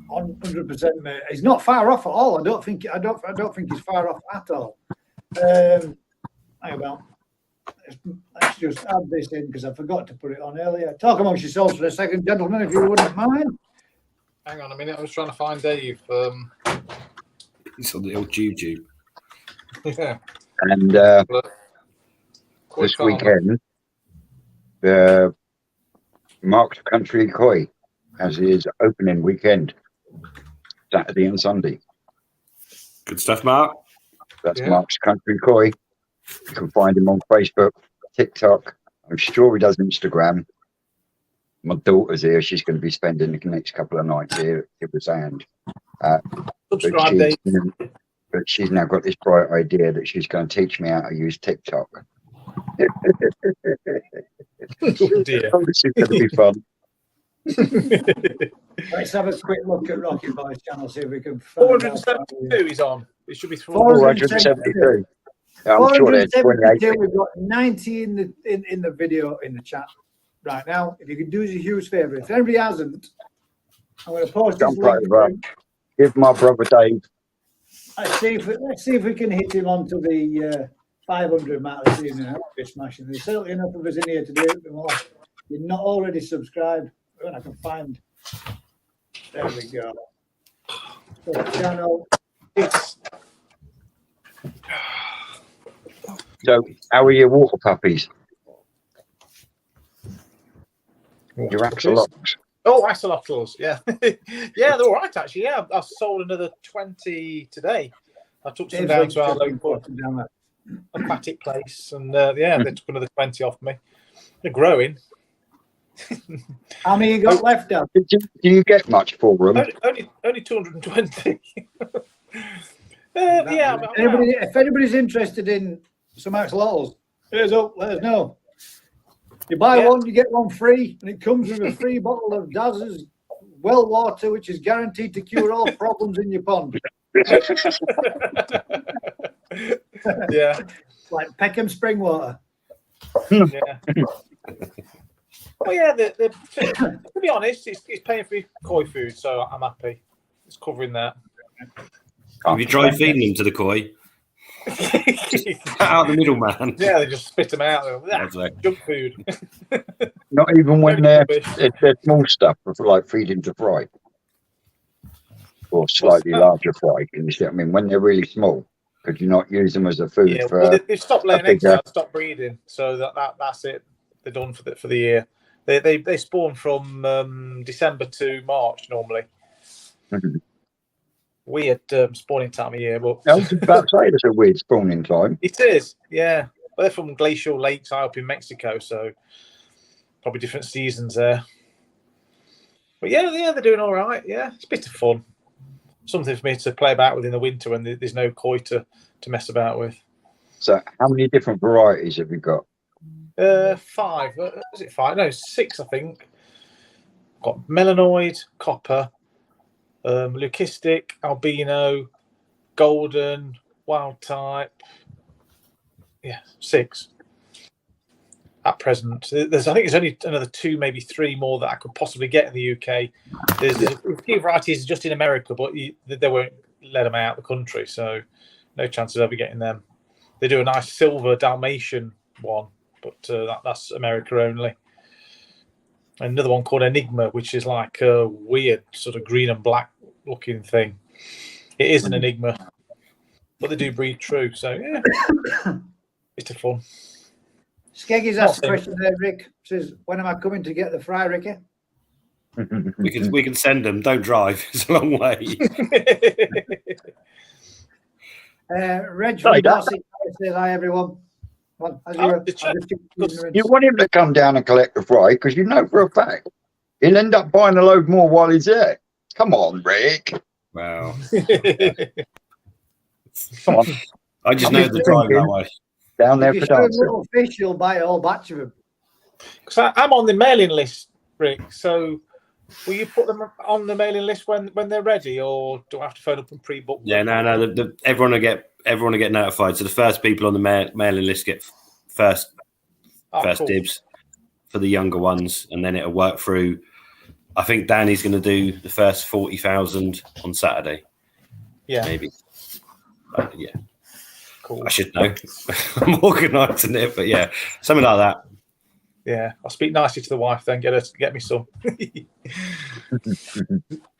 A: 100%, mate. He's not far off at all. I don't think he's far off at all. Hang about. Let's just add this in because I forgot to put it on earlier. Talk amongst yourselves for a second, gentlemen, if you wouldn't mind.
D: Hang on a minute. I was trying to find Dave.
C: He's on the old YouTube.
D: Yeah.
B: And this weekend, Mark's Country Koi has his opening weekend, Saturday and Sunday.
C: Good stuff, Mark.
B: That's Mark's Country Koi. You can find him on Facebook, TikTok. I'm sure he does Instagram. My daughter's here. She's going to be spending the next couple of nights here at the Sand.
D: Subscribe, Dave.
B: But she's now got this bright idea that she's going to teach me how to use TikTok.
D: Oh, dear.
B: This is going to be fun.
A: Let's have a quick look at Rocky Boy's channel, see if we can find
D: 472 he's on. It should be
B: 472. I'm sure there's 28.
A: We've got 90 in the video in the chat right now. If you could do us a huge favour, if anybody hasn't, I'm going to post this link.
B: Give my brother Dave.
A: Let's see if we can hit him onto the 500 mark this evening. I won't be smashing. There's certainly enough of us in here to do it. If you're not already subscribed, when I can find. There we go. So the channel.
B: So, how are your water puppies? Your axolotls.
D: Oh, axolotls, yeah. Yeah, they're all right, actually. Yeah, I've sold another 20 today. I took some down to our local aquatic place, and they took another 20 off me. They're growing.
A: How many you got left out?
B: Do you get much for them?
D: Only 220.
A: If anybody's interested in some axolotls, let us know. You buy one, you get one free, and it comes with a free bottle of Daz's well water, which is guaranteed to cure all problems in your pond.
D: Yeah.
A: Like Peckham spring water.
D: Yeah. Well, yeah, to be honest, it's paying for koi food, so I'm happy. It's covering that.
C: Have you tried feeding them to the koi? Cut out the middleman.
D: Yeah, they just spit them out.
C: That's right.
D: Junk food.
B: Not even when they're small stuff, like feeding to fry. Or slightly larger fry. Can you see what I mean? When they're really small, could you not use them as a food
D: Yeah,
B: for?
D: well, they've stopped laying eggs out, stopped breeding, so that's it. They're done for the year. They spawn from December to March normally.
B: Mm-hmm.
D: Weird spawning time of year, but
B: I was about to say it's a weird spawning time.
D: it is. Yeah, but they're from glacial lakes high up in Mexico, so probably different seasons there. But yeah, they're doing all right. Yeah, it's a bit of fun. Something for me to play about with in the winter when there's no koi to mess about with.
B: So, how many different varieties have you got?
D: 5. Is it 5? No, 6, I think. Got melanoid, copper, leucistic, albino, golden, wild type. Yeah, 6 at present. I think there's only another 2, maybe 3 more that I could possibly get in the UK. There's a few varieties just in America, but they won't let them out of the country, so no chance of ever getting them. They do a nice silver Dalmatian one, but that's America only. Another one called Enigma, which is like a weird sort of green and black looking thing. It is an Enigma, but they do breed true, so yeah, it's fun.
A: Skeggy's asked a question there, Rick. Says, when am I coming to get the fry, Ricky?
C: We can send them. Don't drive. It's a long way.
A: Reg from Dorset says, hi, everyone. Well,
B: You want him to come down and collect the fry because you know for a fact he'll end up buying a load more while he's there. Come on, Rick.
C: Wow.
B: Come on.
C: I just know the drive that way.
B: Down there
A: if
B: for
A: you show a
B: dancing.
A: little fish, you'll buy a whole batch of them.
D: Because I'm on the mailing list, Rick. So will you put them on the mailing list when they're ready, or do I have to phone up and pre-book them?
C: Yeah, no. Everyone will get notified. So the first people on the mailing list get first
D: Cool.
C: dibs for the younger ones, and then it'll work through. I think Danny's going to do the first 40,000 on Saturday.
D: Yeah,
C: maybe. Yeah.
D: Cool.
C: I should know. I'm organising it, but yeah, something like that.
D: Yeah, I'll speak nicely to the wife then. Get me some.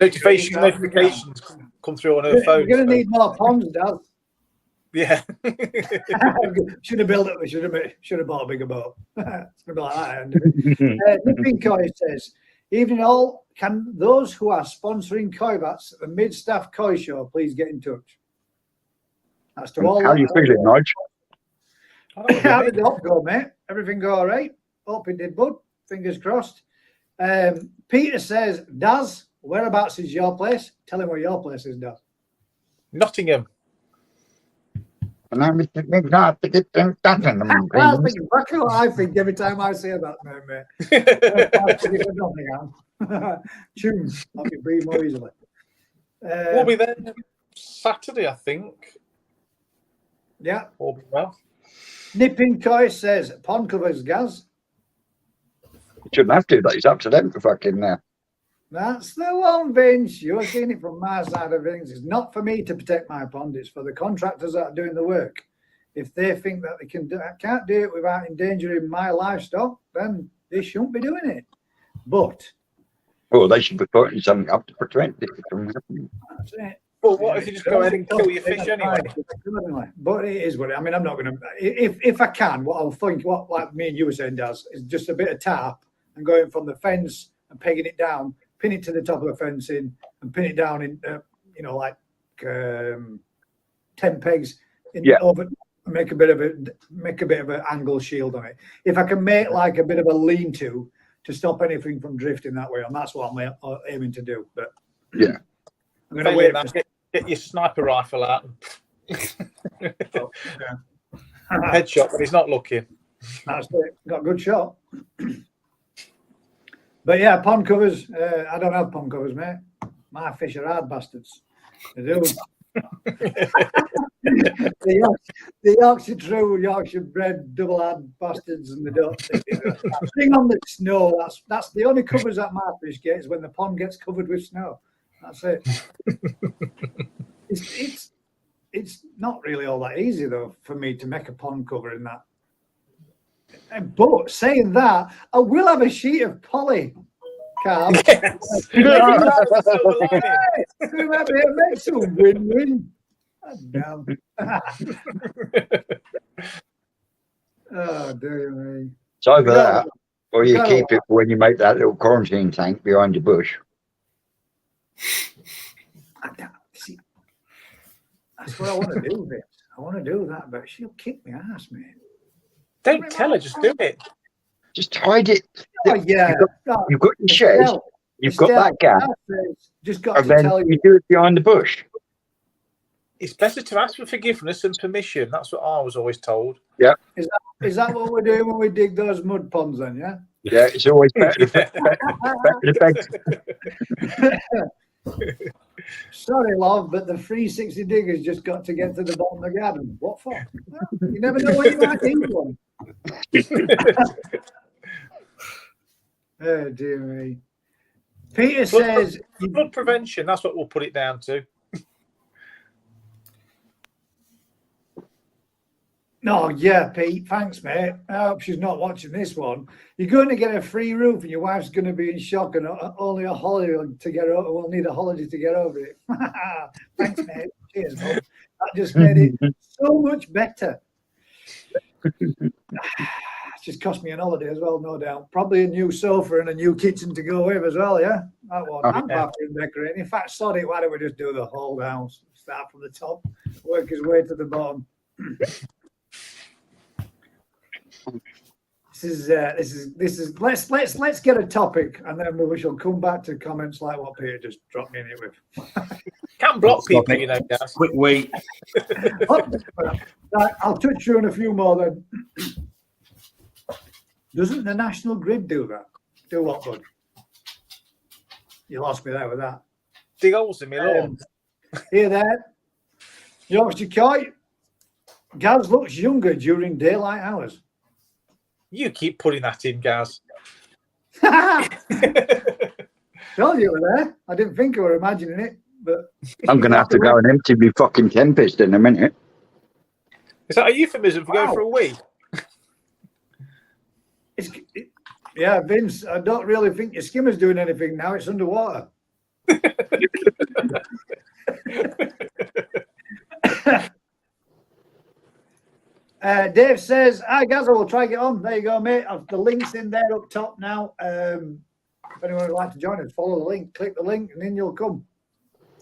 D: Notifications come through on her phone.
A: We're going to need more ponds, Dad.
D: Yeah.
A: Should have bought a bigger boat. It's going to be like that. Nipping Koi says, evening all, can those who are sponsoring koi bats at the Mid-Staff Koi Show please get in touch? That's to all.
B: How are you feeling, Nige?
A: How did the hop go, mate? Everything go all right? Hope it did, bud. Fingers crossed. Peter says, Daz, whereabouts is your place? Tell him where your place is, Daz.
D: Nottingham.
B: And
A: That's exactly what I think every time I say that, mate. Tunes. I'll be breathe more easily.
D: We'll be there Saturday, I think.
A: Yeah.
D: All be well.
A: Nipping Koi says, pond covers, Gaz.
B: You shouldn't have to, but it's up to them for fucking now.
A: That's the one, Vince. You're seeing it from my side of things. It's not for me to protect my pond. It's for the contractors that are doing the work. If they think that they can't do it without endangering my livestock, then they shouldn't be doing it. But
B: well, they should be putting something up to prevent it from happening.
A: That's it.
D: Well, what if you just go ahead and kill your fish anyway?
A: But it is what I mean. I'm not going to. If I can, what I'll think, what like me and you were saying, does is just a bit of tarp and going from the fence and pegging it down, pin it to the top of the fencing, and pin it down in, like 10 pegs over. Make a bit of an angle shield on it. If I can make like a bit of a lean-to stop anything from drifting that way, and that's what I'm aiming to do. But
B: yeah,
D: I'm going to wait. Get your sniper rifle out. Headshot when he's not looking.
A: That's it. Got a good shot. But yeah, pond covers. I don't have pond covers, mate. My fish are hard bastards. They do. the Yorkshire True, Yorkshire bred, double hard bastards, and they don't. Thing on the snow. That's the only covers that my fish get is when the pond gets covered with snow. That's it. It's not really all that easy though for me to make a pond cover in that. But saying that, I will have a sheet of poly. Carl.
D: Yes.
A: Make some win-win. Damn. Oh, dear me.
B: It's either that, or you keep it for when you make that little quarantine tank behind your bush.
A: See, that's what I want to do, Vince. I want to do that, but she'll kick me ass, mate.
D: Don't tell her, just do it.
B: Just hide it.
A: Oh, yeah.
B: You've got your shed. You've got that gap.
A: Just got
B: And
A: to
B: then
A: tell
B: you do it behind the bush.
D: It's better to ask for forgiveness and permission. That's what I was always told.
B: Yeah.
A: Is that what we're doing when we dig those mud ponds then, yeah?
B: Yeah, it's always better to beg.
A: Sorry, love, but the 360 diggers just got to get to the bottom of the garden. What for? Well, you never know when you might need one. Oh, dear me. Peter says...
D: Flood prevention, that's what we'll put it down to.
A: No, yeah, Pete, thanks, mate. I hope she's not watching this one. You're going to get a free roof and your wife's going to be in shock and only a holiday to get over. We'll need a holiday to get over it. Thanks, mate. Cheers, Bob. That just made it so much better. It's just cost me an holiday as well, no doubt. Probably a new sofa and a new kitchen to go with as well, yeah? That one. And bathroom decorating. In fact, sorry, why don't we just do the whole house? Start from the top, work his way to the bottom. This is. Let's get a topic, and then we shall come back to comments like what Peter just dropped me in it with.
D: Can't block people, you know, guys.
C: Quick wait.
A: Right, I'll touch you on a few more then. Doesn't the National Grid do that? Do what, bud? You lost me there with that.
D: Dig holes in my lawn.
A: Here there. Yorkshire Koi. Gaz looks younger during daylight hours.
D: You keep putting that in, Gaz.
A: Told you were there. I didn't think you were imagining it, but
B: I'm going to have to go and empty my fucking Tempest in a minute.
D: Is that a euphemism for going for a wee?
A: Yeah, Vince, I don't really think your skimmer's doing anything now. It's underwater. Dave says, hi, Gazza, we'll try to get on. There you go, mate. The link's in there up top now. If anyone would like to join us, follow the link, click the link, and then you'll come.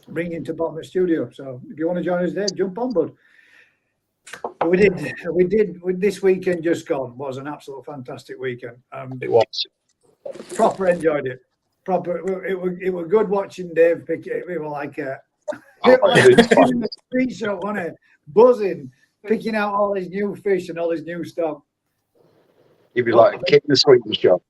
A: Bring you into bottom of the studio. So if you want to join us there, jump on, bud. We did. This weekend just gone was an absolute fantastic weekend.
D: It was.
A: Proper enjoyed it. It was good watching Dave pick it. We were like in the street shop, wasn't it? Buzzing, picking out all his new fish and all his new stuff.
B: You'd be like a kid in the sweetie shop.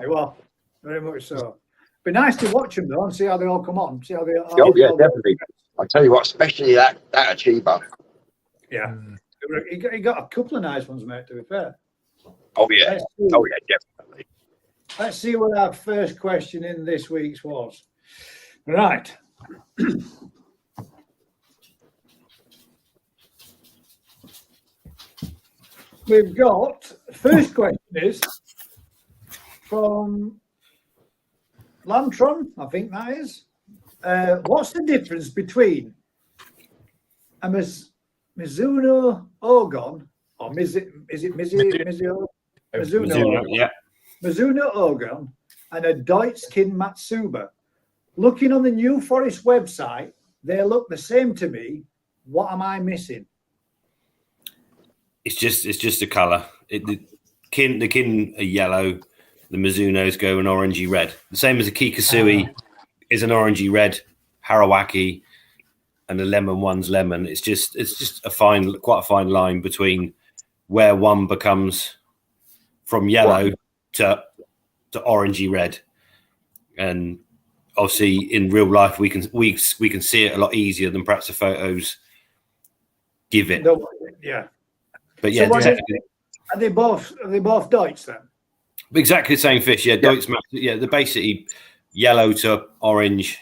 A: It was very much so. Be nice to watch them though and see how they all come on. See how they.
B: Oh yeah, definitely. I'll tell you what, especially that achiever.
A: Yeah, he got a couple of nice ones, mate. To be fair.
B: Oh yeah, definitely.
A: Let's see what our first question in this week's was. Right. We've got, first question is from Lantron, I think that is. What's the difference between a Mizuno Ogon, or Mizuno?
C: Yeah.
A: Mizuno Ogon and a Deutschkin Matsuba. Looking on the New Forest website, they look the same to me. What am I missing?
C: It's just a colour. The kin are yellow. The Mizunos go an orangey red. The same as a Kikasui is an orangey red. Harawaki and the lemon one's lemon. It's just quite a fine line between where one becomes from yellow to to orangey red, and obviously in real life we can see it a lot easier than perhaps the photos give it.
A: Yeah.
C: But yeah,
A: So are they both Deutsch then?
C: exactly the same fish. Yeah, Deutsch. Yeah, they're basically yellow to orange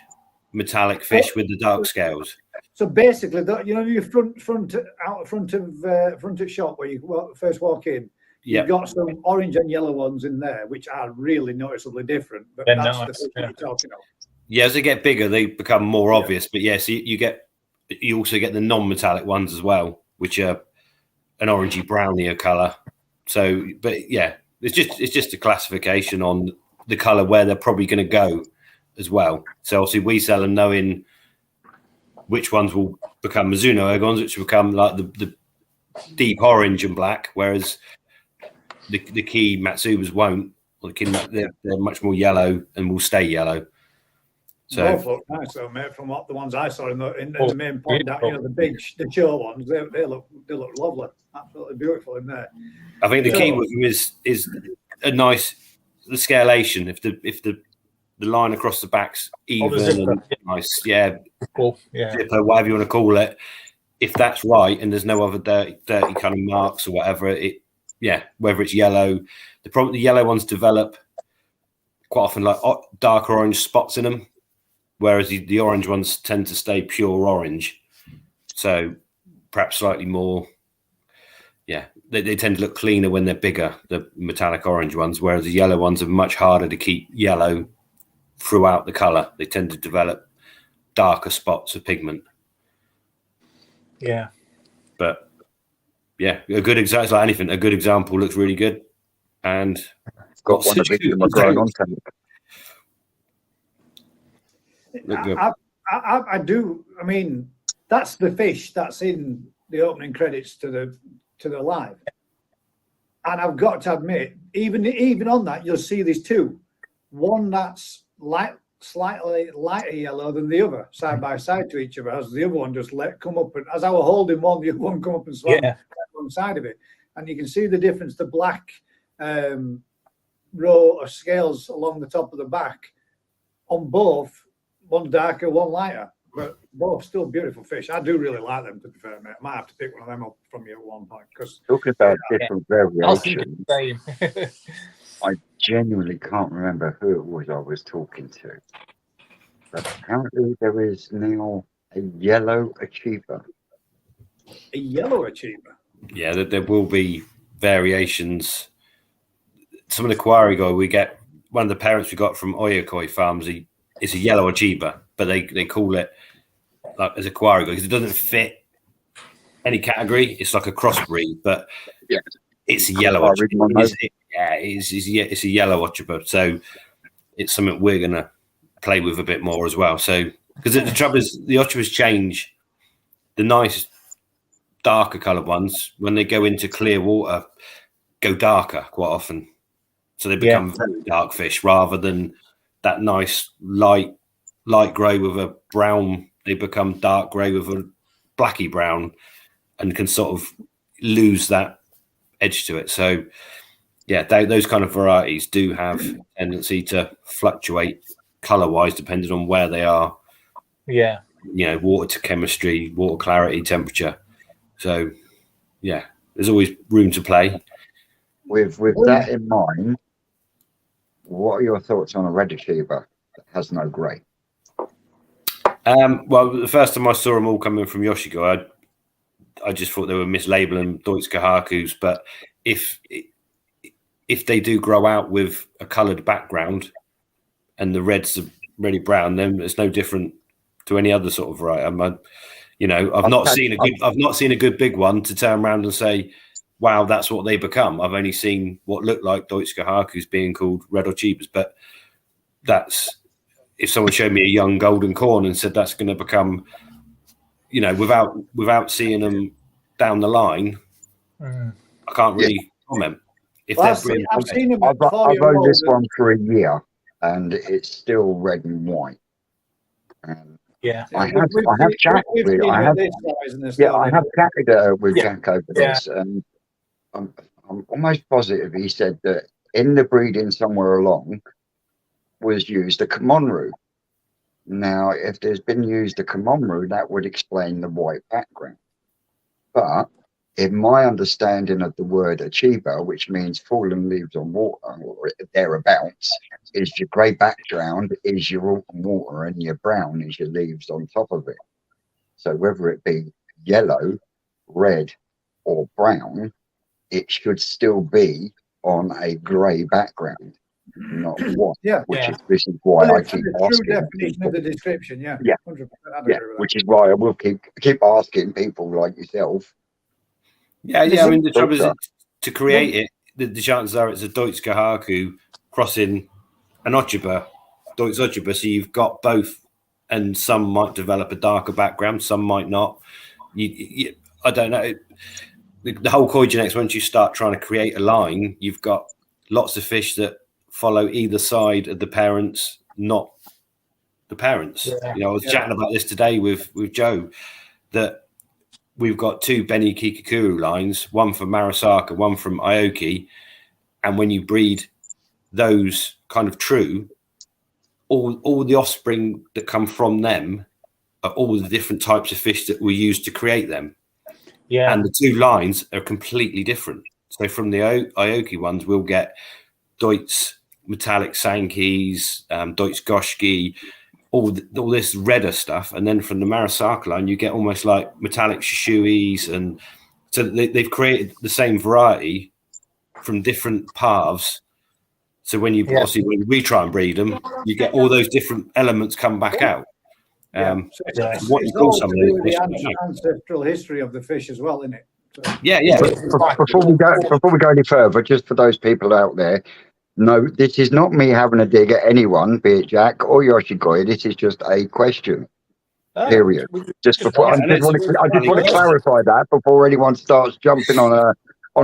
C: metallic fish with the dark scales.
A: So basically, your front of shop where you first walk in, you've got some orange and yellow ones in there, which are really noticeably different. But that's nice. The fish you're talking about. Yeah,
C: as they get bigger, they become more obvious. But yes, you also get the non-metallic ones as well, which are an orangey brownier color. So, but yeah, it's just a classification on the color where they're probably going to go as well. So obviously we sell them knowing which ones will become Mizuno Ergons, which will become like the deep orange and black, whereas the key Matsubas won't. Or they're much more yellow and will stay yellow. So
A: both look nice though, mate. From what the ones I saw in the main point, the show ones, they look lovely, absolutely beautiful in there.
C: I think the key with them is a nice the scalation. If the line across the back's even and nice,
D: cool.
C: Zipper, whatever you want to call it. If that's right, and there's no other dirty kind of marks or whatever, whether it's yellow, the yellow ones develop quite often like darker orange spots in them. Whereas the orange ones tend to stay pure orange. So perhaps slightly more, they tend to look cleaner when they're bigger, the metallic orange ones, whereas the yellow ones are much harder to keep yellow throughout the colour. They tend to develop darker spots of pigment.
D: Yeah.
C: But, a good example, it's like anything, a good example looks really good. And
B: it's got one of the growing on tank.
A: I do. I mean, that's the fish that's in the opening credits to the live, and I've got to admit, even on that, you'll see these two. One that's slightly lighter yellow than the other, side by side to each other, as the other one just come up, and as I was holding one, the other one come up and swam alongside of it, and you can see the difference. The black row of scales along the top of the back on both. One darker, one lighter, but both still beautiful fish. I do really like them, to be fair, mate. I might have to pick one of them up from you at one point. Because
B: talking about different variations, I genuinely can't remember who it was I was talking to. But apparently there is now a yellow achiever.
A: A yellow achiever?
C: Yeah, there will be variations. Some of the quarry guy we get, one of the parents we got from Oyakoi Farms, it's a yellow achiever, but they call it like as a quarry because it doesn't fit any category. It's like a crossbreed, but it's a yellow achiever. It's a yellow achiever, so it's something we're gonna play with a bit more as well. So because the trouble is the achievers change. The nice darker coloured ones when they go into clear water go darker quite often, so they become very dark fish rather than that nice light grey with a brown. They become dark grey with a blacky brown and can sort of lose that edge to it. So those kind of varieties do have a tendency to fluctuate colour wise depending on where they are. Water to chemistry, water clarity, temperature. So there's always room to play.
B: With that in mind, what are your thoughts on a red achiever that has no grey?
C: Well, the first time I saw them all coming from Yoshiko, I just thought they were mislabeling Deutsche Hakus. But if they do grow out with a coloured background and the reds are really brown, then it's no different to any other sort of variety. I've not seen a good big one to turn around and say, wow, that's what they become. I've only seen what looked like Deutsche Hakus being called red achievers, but that's if someone showed me a young golden corn and said that's going to become, without seeing them down the line, I can't really comment.
A: I've seen them.
B: I've owned this one for a year, and it's still red and white. I have chatted with Jack over this, and I'm almost positive he said that in the breeding somewhere along was used a Comonru. Now, if there's been used a Comonru, that would explain the white background. But in my understanding of the word Achiba, which means fallen leaves on water or thereabouts, is your grey background is your autumn water and your brown is your leaves on top of it. So whether it be yellow, red, or brown, it should still be on a grey background, not white.
A: Yeah.
B: This is why I keep
A: the true
B: asking.
A: definition of the description, yeah.
B: Yeah.
A: 100%,
B: Yeah, which is why I will keep asking people like yourself.
C: Yeah. I mean, the trouble is to create it. The chances are it's a Deutsch Gahaku crossing an Ochiba, Deutsch Ochiba. So you've got both, and some might develop a darker background, some might not. I don't know. The whole koi genetics, once you start trying to create a line, you've got lots of fish that follow either side of the parents, not the parents. I was chatting about this today with Joe, that we've got two Beni Kikakuru lines, one from Marasaka, one from Aoki, and when you breed those kind of true, all the offspring that come from them are all the different types of fish that were used to create them. Yeah, and the two lines are completely different. So from the Aoki ones, we'll get Deutsch metallic Sankis, Deutsch Goshki, all this redder stuff, and then from the Marasaka line, you get almost like metallic Shishuis, and so they've created the same variety from different paths. So when you obviously when we try and breed them, you get all those different elements come back out.
A: What you call some of the ancestral history of the fish as well, isn't it? So.
C: Yeah.
B: Before we go any further, just for those people out there, no, this is not me having a dig at anyone, be it Jack or Yoshikoi. This is just a question. Period. Just before I just want to clarify that before anyone starts jumping on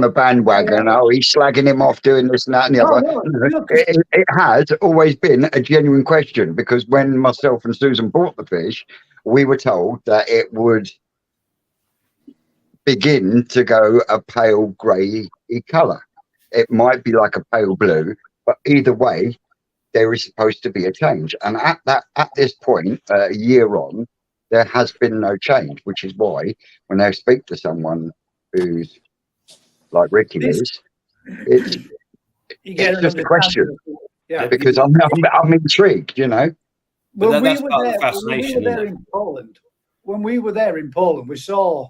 B: a bandwagon. Oh, he's slagging him off doing this and that and the other. No. It has always been a genuine question, because when myself and Susan bought the fish, we were told that it would begin to go a pale grey colour. It might be like a pale blue, but either way, there is supposed to be a change. And at this point, a year on, there has been no change, which is why when I speak to someone who's like Ricky is, it's just a question. Yeah, because I'm intrigued, you know.
A: When we were there in Poland, we saw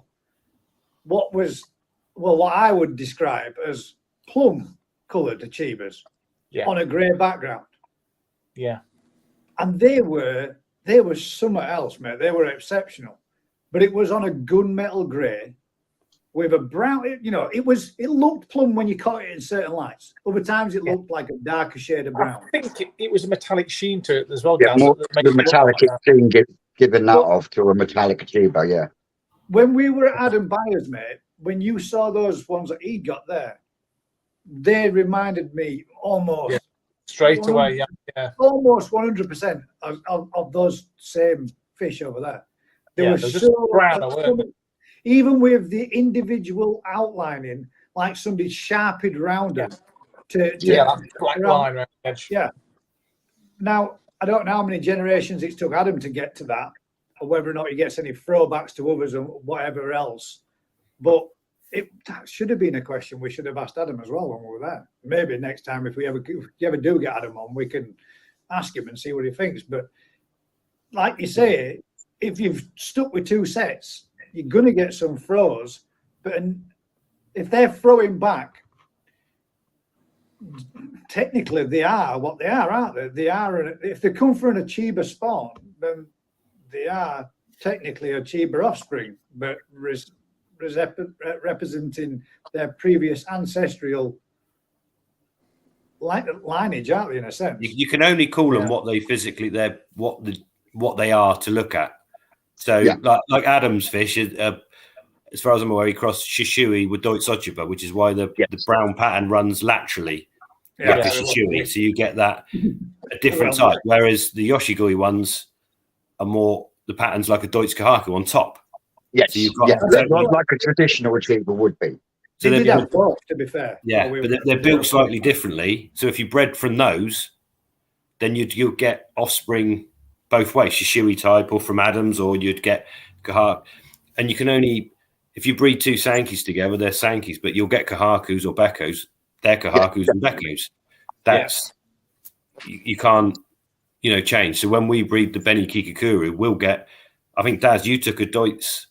A: what I would describe as plum-coloured Achibas on a grey background.
D: Yeah, and
A: they were somewhere else, mate. They were exceptional, but it was on a gunmetal grey with a brown. You know, it looked plum when you caught it in certain lights. Other times it looked like a darker shade of brown.
D: I think it was a metallic sheen to it as well.
B: Yeah, the metallic sheen giving that off to a metallic Achiba. Yeah.
A: When we were at Adam Byers, mate, when you saw those ones that he got there, they reminded me almost
D: straight away. Yeah,
A: almost 100% of those same fish over there. They were so brown, even with the individual outlining, like somebody sharpened round them.
D: That black line around the edge.
A: Yeah. Now, I don't know how many generations it took Adam to get to that, or whether or not he gets any throwbacks to others and whatever else. But that should have been a question we should have asked Adam as well when we were there. Maybe next time, if you ever do get Adam on, we can ask him and see what he thinks. But like you say, if you've stuck with two sets, you're going to get some throws. But if they're throwing back, technically they are what they are, aren't they? They are. If they come for an Achiba spawn, then they are technically Achiba offspring, but representing their previous ancestral lineage, aren't they? In a sense,
C: you can only call them what they physically what they are to look at. So, like Adam's fish, as far as I'm aware, he crossed Shishui with Deutsch Ochiba, which is why the brown pattern runs laterally like a Shishui. So you get that a different type. Whereas the Yoshigoi ones are more the patterns like a Deutsch Kahaku on top.
B: Yes, so you've got like a traditional Achiever would be.
A: So they did have both, to be fair.
C: Yeah, but they're built slightly differently. So if you bred from those, then you'll get offspring both ways, your Shoey type or from Adams, or you'd get Kahak. And you can only, if you breed two Sankeys together, they're Sankeys, but you'll get Kahakus or Beckos. They're Kahakus and Beckos. That's, you can't, change. So when we breed the Benny Kikakuru, we'll get, I think, Daz, you took a Deutz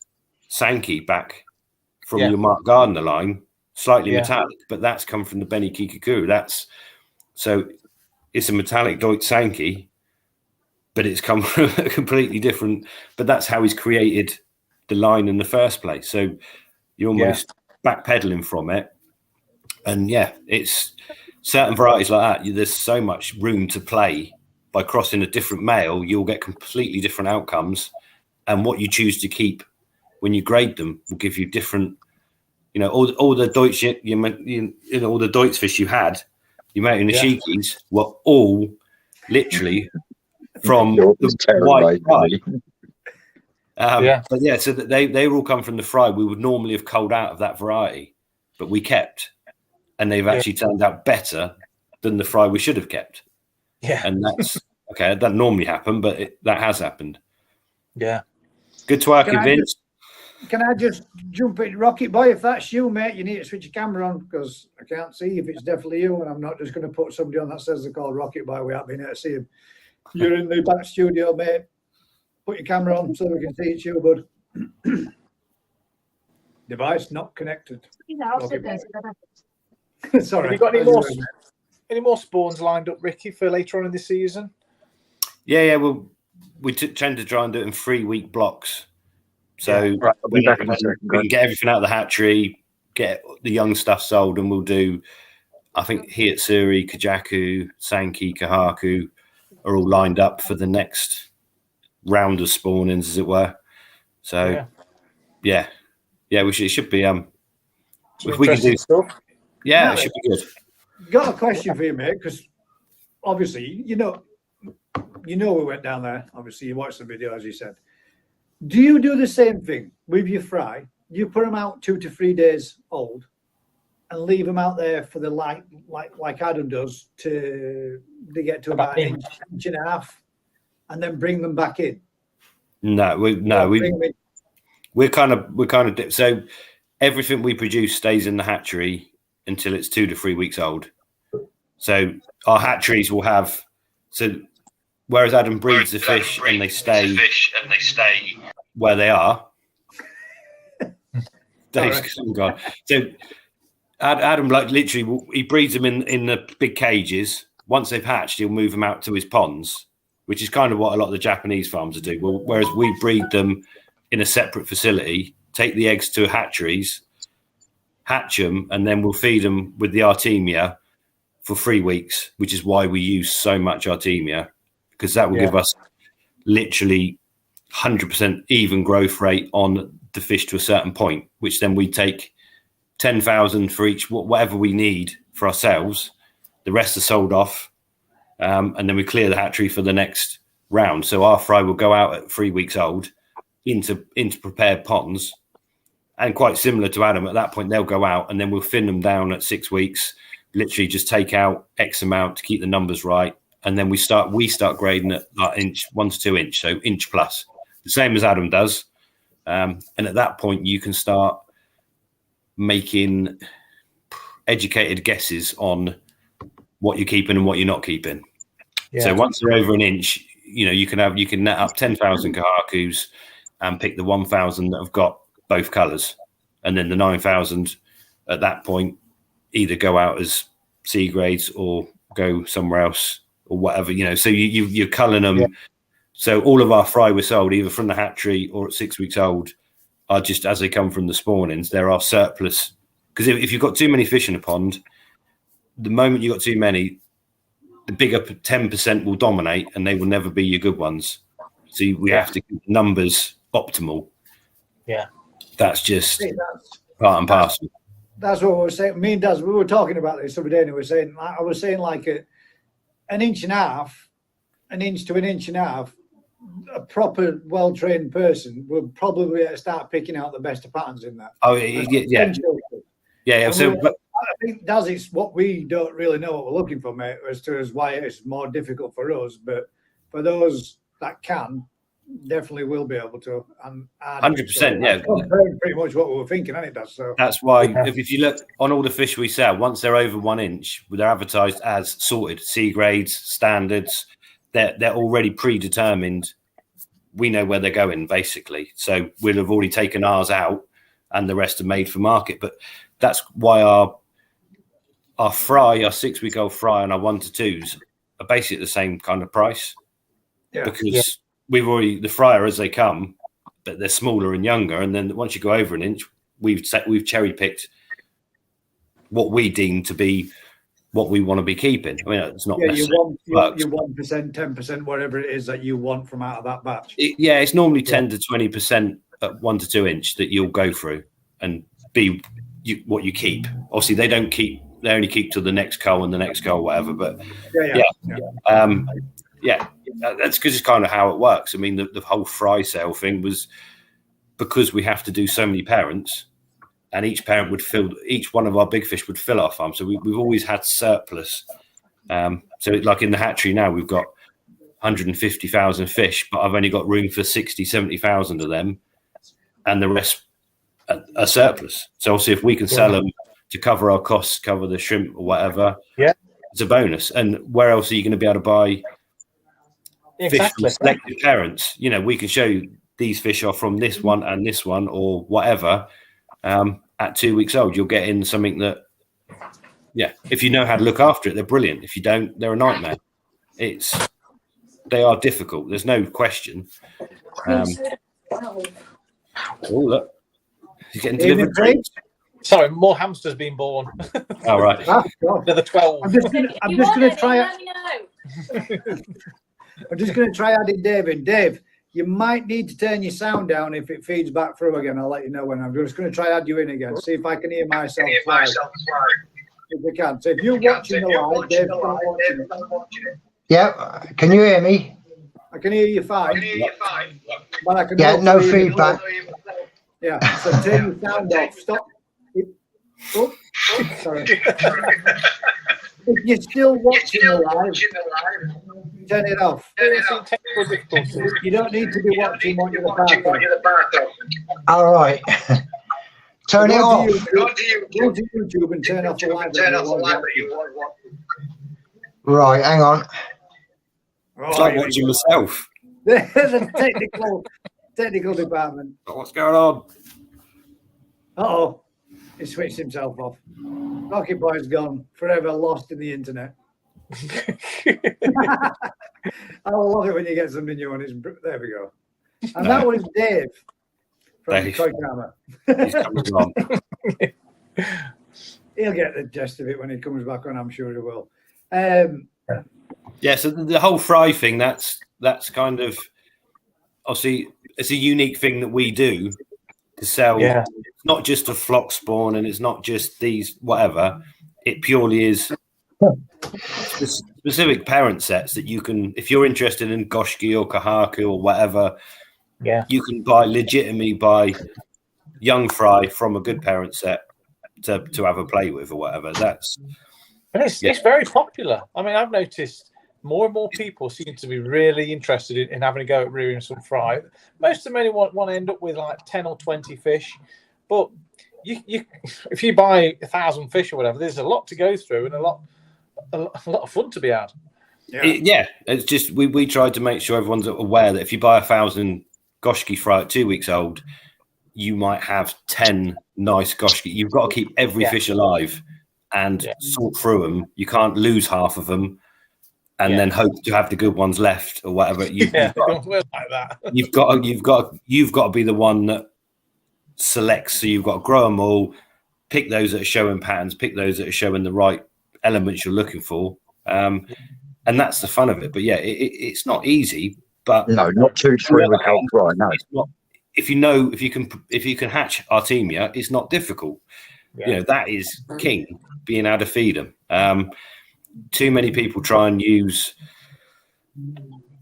C: Sankey back from your Mark Gardner line, slightly metallic, but that's come from the Benny Kikakuru. So it's a metallic Deutz Sankey, but it's come from a completely different, but that's how he's created the line in the first place. So you're almost backpedaling from it. And it's certain varieties like that. There's so much room to play. By crossing a different male, you'll get completely different outcomes. And what you choose to keep when you grade them will give you different, all the Deutsch, all the Deutsch fish you had, you made in the Sheikies were all literally from the white fry. But so that they all come from the fry we would normally have culled out of that variety, but we kept, and they've actually turned out better than the fry we should have kept. Yeah, and that's okay. That normally happen, but that has happened.
D: Yeah,
C: good to work, Vince.
A: Can I just jump in, Rocket Boy? If that's you, mate, you need to switch your camera on because I can't see if it's definitely you, and I'm not just going to put somebody on that says they're called Rocket Boy without being able to see him. You're in the back studio, mate. Put your camera on so we can see it's you, bud. Device not connected. Sorry.
D: Have you got any more spawns lined up, Ricky, for later on in the season?
C: Yeah. Well, we tend to try and do it in 3-week blocks. So we can get everything out of the hatchery, get the young stuff sold, and we'll do, I think, Hiatsuri, Kajaku, Sankey, Kahaku are all lined up for the next round of spawnings, as it were. So, it should be. If we can do
D: stuff.
C: Yeah, it should be good.
A: Got a question for you, mate, because obviously, we went down there. Obviously, you watched the video, as you said. Do you do the same thing with your fry? You put them out 2 to 3 days old and leave them out there for the light, like Adam does, to get to about an inch and a half, and then bring them back in? We're kind of
C: so everything we produce stays in the hatchery until it's 2 to 3 weeks old. So our hatcheries will have, whereas Adam breeds the fish and they stay where they are. Dave's gone. So Adam, literally, he breeds them in the big cages. Once they've hatched, he'll move them out to his ponds, which is kind of what a lot of the Japanese farms do. Well, whereas we breed them in a separate facility, take the eggs to hatcheries, hatch them, and then we'll feed them with the Artemia for 3 weeks, which is why we use so much Artemia, because that will give us literally 100% even growth rate on the fish to a certain point, which then we take 10,000 for each, whatever we need for ourselves. The rest are sold off, and then we clear the hatchery for the next round. So our fry will go out at 3 weeks old into prepared ponds, and quite similar to Adam, at that point they'll go out and then we'll thin them down at 6 weeks, literally just take out X amount to keep the numbers right, and then we start grading at 1 to 2 inch, so inch plus, the same as Adam does. And at that point you can start making educated guesses on what you're keeping and what you're not keeping. So once they're over an inch, you can net up 10,000 Kahakus and pick the 1,000 that have got both colours, and then the 9,000 at that point either go out as C grades or go somewhere else or whatever, so you're culling them. So all of our fry were sold either from the hatchery or at 6 weeks old are just as they come from the spawnings. There are surplus, because if you've got too many fish in a pond, the moment you've got too many, the bigger 10% will dominate and they will never be your good ones. So we have to keep numbers optimal. That's just part and parcel.
A: That's what we were saying. Me and Daz, we were talking about this the other day, and I was saying like an inch and a half, an inch to an inch and a half, a proper well-trained person would probably start picking out the best patterns in that.
C: Yeah. So, but
A: I think Daz, it's what we don't really know what we're looking for, mate, as to why it's more difficult for us. But for those that can, definitely will be able to. And
C: 100%, yeah.
A: Pretty much what we were thinking, isn't it, Daz? So
C: that's why if you look on all the fish we sell, once they're over 1 inch, they're advertised as sorted, C grades, standards. They're already predetermined. We know where they're going, basically. So we'll have already taken ours out, and the rest are made for market. But that's why our fry, our 6-week-old fry, and our 1 to 2s are basically the same kind of price.
A: Yeah.
C: Because we've already the fryer as they come, but they're smaller and younger. And then once you go over 1 inch, we've cherry picked what we deem to be what we want to be keeping. I mean, it's not necessarily
A: your 1%, 10%, whatever it is that you want from out of that batch.
C: It's normally 10 to 20% at 1 to 2 inch that you'll go through and be what you keep. Obviously, they don't keep; they only keep till the next cull and the next cull, whatever. But that's because it's kind of how it works. I mean, the whole fry sale thing was because we have to do so many parents. And each parent would fill, each one of our big fish would fill our farm. So we've always had surplus. So like in the hatchery now, we've got 150,000 fish, but I've only got room for 60, 70,000 of them. And the rest are surplus. So obviously if we can sell them to cover our costs, cover the shrimp or whatever, it's a bonus. And where else are you going to be able to buy fish from selected parents? You know, we can show you these fish are from this one and this one or whatever. At 2 weeks old, you'll get in something that, if you know how to look after it, they're brilliant. If you don't, they're a nightmare. They are difficult. There's no question. Oh, look, he's getting delivered drinks.
D: Sorry, more hamsters being born.
C: All right.
D: Another 12.
A: I'm just going to try. I'm just going to try adding Dave in. Dave, you might need to turn your sound down if it feeds back through again. I'll let you know when. I'm just going to try add you in again. See if I can hear myself. If we can. So if you're watching the live, Dave's watching it.
E: Yeah. Can you hear me?
A: I can hear you fine. But I can
E: no feedback.
A: Yeah. So turn your sound off. Stop. Oh, sorry. If you're still watching the live, turn it off. You don't need to be watching what you're about to.
E: All right. Turn it off.
A: Go to YouTube and turn off the live.
E: Right, hang on.
C: It's like watching myself.
A: There's a technical department.
C: What's going on?
A: Uh-oh. He switched himself off. Rocky Boy's gone, forever lost in the internet. I love it when you get something new on his. There we go. And that was Dave from Koi Karma.
C: He's coming on.
A: He'll get the gist of it when he comes back on, I'm sure he will.
C: So the whole fry thing, that's kind of, obviously, it's a unique thing that we do to sell. It's not just a flock spawn and it's not just these whatever. It purely is specific parent sets that you can, if you're interested in Goshki or Kahaku or whatever, you can legitimately buy young fry from a good parent set to have a play with or whatever.
D: It's very popular. I mean, I've noticed more and more people seem to be really interested in having a go at rearing some fry. Most of them only want to end up with like 10 or 20 fish, but you if you buy 1,000 fish or whatever, there's a lot to go through and a lot of fun to be had.
C: It's just we tried to make sure everyone's aware that if you buy 1,000 Goshki fry at 2 weeks old, you might have 10 nice Goshki. You've got to keep every fish alive and sort through them. You can't lose half of them and then hope to have the good ones left or whatever. You've got to be the one that selects. So you've got to grow them all, pick those that are showing patterns, pick those that are showing the right elements you're looking for. And that's the fun of it. But it's not easy. But
B: no, not 2-3 week old fry. No,
C: it's not. If you can hatch Artemia, it's not difficult. You know, that is king, being able to feed them. Too many people try and use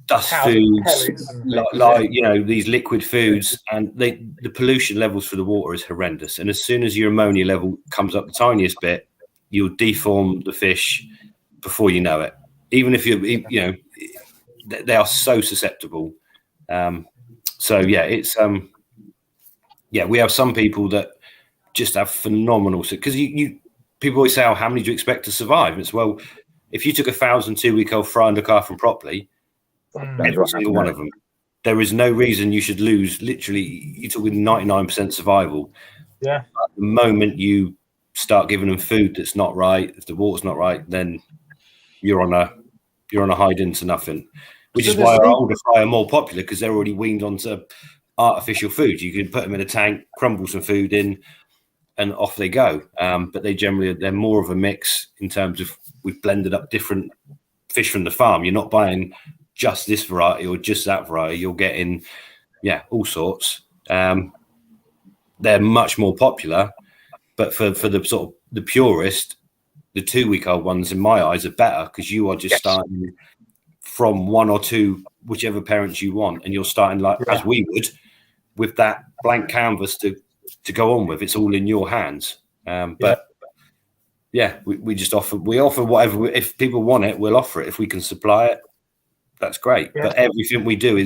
C: dust
D: Cows
C: foods,
D: pellets and things,
C: like these liquid foods, and the pollution levels for the water is horrendous. And as soon as your ammonia level comes up the tiniest bit, you'll deform the fish before you know it. Even if they are so susceptible. So yeah, it's we have some people that just have phenomenal, because people always say, "Oh, how many do you expect to survive?" And it's, well, if you took 1,000 2-week-old fry and look after them properly, every single one of them, there is no reason you should lose. Literally, you're talking 99% survival.
D: Yeah.
C: At the moment you start giving them food that's not right, if the water's not right, then you're on a hide into nothing. Which is why our older fry are more popular, because they're already weaned onto artificial food. You can put them in a tank, crumble some food in, and off they go. But they're more of a mix in terms of, we've blended up different fish from the farm. You're not buying just this variety or just that variety. You're getting, all sorts. They're much more popular, but for the sort of the purist, the 2-week-old ones, in my eyes, are better, because you are just starting from 1 or 2, whichever parents you want, and you're starting as we would, with that blank canvas to go on with. It's all in your hands. We just offer whatever. If people want it, we'll offer it. If we can supply it, that's great. But everything we do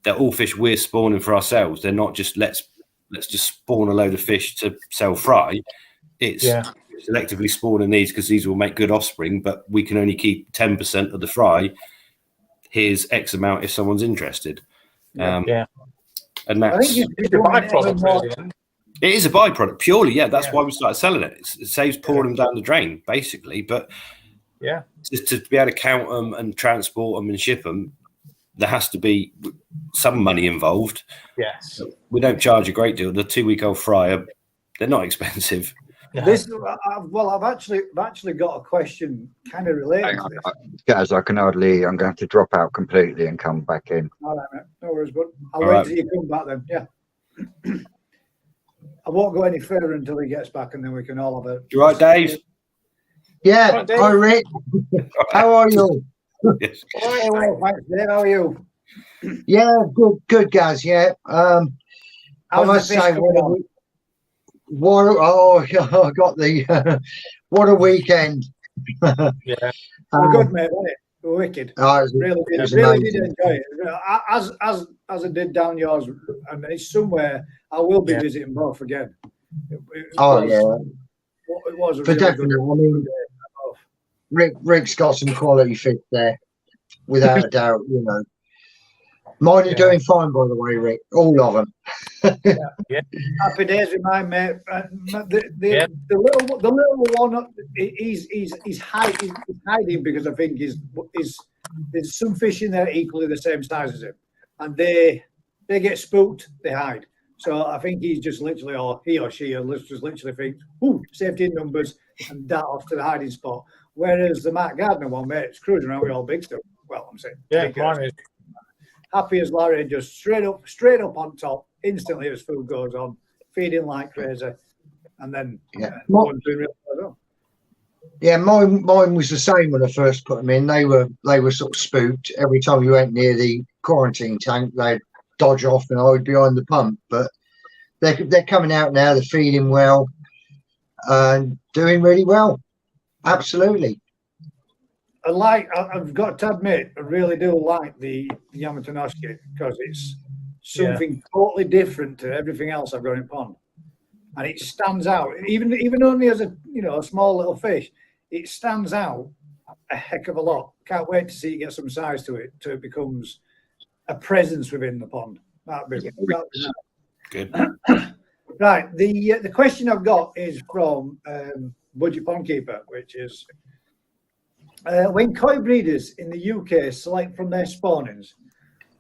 C: they're all fish we're spawning for ourselves. They're not just let's just spawn a load of fish to sell fry. It's selectively spawning these because these will make good offspring, but we can only keep 10% of the fry. Here's X amount if someone's interested. And that's,
A: I think
D: it's a byproduct, really.
C: it is a byproduct purely. That's why we started selling it. It saves pouring them down the drain, basically. But just to be able to count them and transport them and ship them, there has to be some money involved.
D: Yes,
C: we don't charge a great deal. The 2-week-old fry, they're not expensive.
A: I've actually got a question kind of related to this.
B: Guys, I'm going to have to drop out completely and come back in.
A: All right, mate. No worries, but I'll wait till you come back then. Yeah. I won't go any further until he gets back, and then we can all have a...
C: You right, Dave?
E: Yeah.
D: Right, Dave?
E: Hi, Rick. How are you?
C: Yes.
A: Well, thanks, Dave. How are you?
E: Yeah, good, guys. Yeah. I must say, I got the what a weekend.
A: We're good, mate. Wasn't it? We're wicked. Really did enjoy it. As I did down yours, and it's somewhere I will be visiting both again. It was a
E: for
A: really
E: definitely.
A: good
E: I mean, Rick's got some quality fish there, without a doubt. Mine are doing fine, by the way, Rick. All of them.
A: Happy days with my mate. The little one, he's hiding because I think there's some fish in there equally the same size as him, and they get spooked, they hide. So I think he's just literally, or he or she, just literally thinks, "Ooh, safety in numbers," and dart off to the hiding spot. Whereas the Mark Gardner one, mate, it's cruising around with all big stuff. Well, I'm saying,
D: mine is.
A: Happy as Larry, just straight up on top, instantly as food goes on, feeding like crazy, and then doing really well.
E: Yeah, mine was the same when I first put them in. They were sort of spooked. Every time you went near the quarantine tank, they'd dodge off, and I would behind the pump. But they're coming out now. They're feeding well and doing really well. Absolutely.
A: I've got to admit, I really do like the Yamatonosuke, because it's something totally different to everything else I've got in pond, and it stands out. Even only as a small little fish, it stands out a heck of a lot. Can't wait to see it get some size to it, till it becomes a presence within the pond. That'd be nice.
C: Good.
A: Right. The question I've got is from Budget Pond Keeper, which is, when koi breeders in the UK select from their spawnings,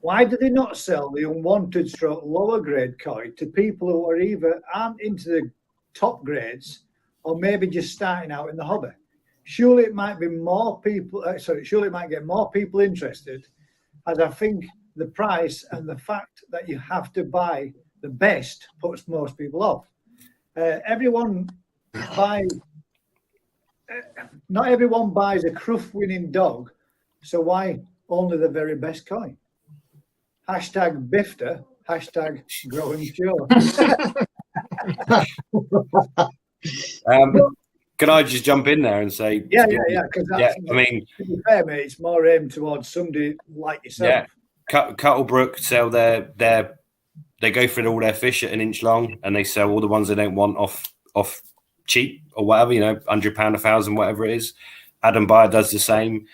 A: why do they not sell the unwanted lower grade koi to people who are either aren't into the top grades or maybe just starting out in the hobby? Surely it might be more people. Surely it might get more people interested, as I think the price and the fact that you have to buy the best puts most people off. Not everyone buys a Cruff winning dog, so why only the very best koi. Hashtag Bifter, hashtag growing sure.
C: Can I just jump in there and say,
A: Yeah. Because
C: I mean,
A: to be fair, mate, it's more aimed towards somebody like yourself.
C: yeah, Cuttlebrook sell they go for all their fish at an inch long, and they sell all the ones they don't want off cheap or whatever, £100, 1,000, whatever it is. Adam Bayer does the same.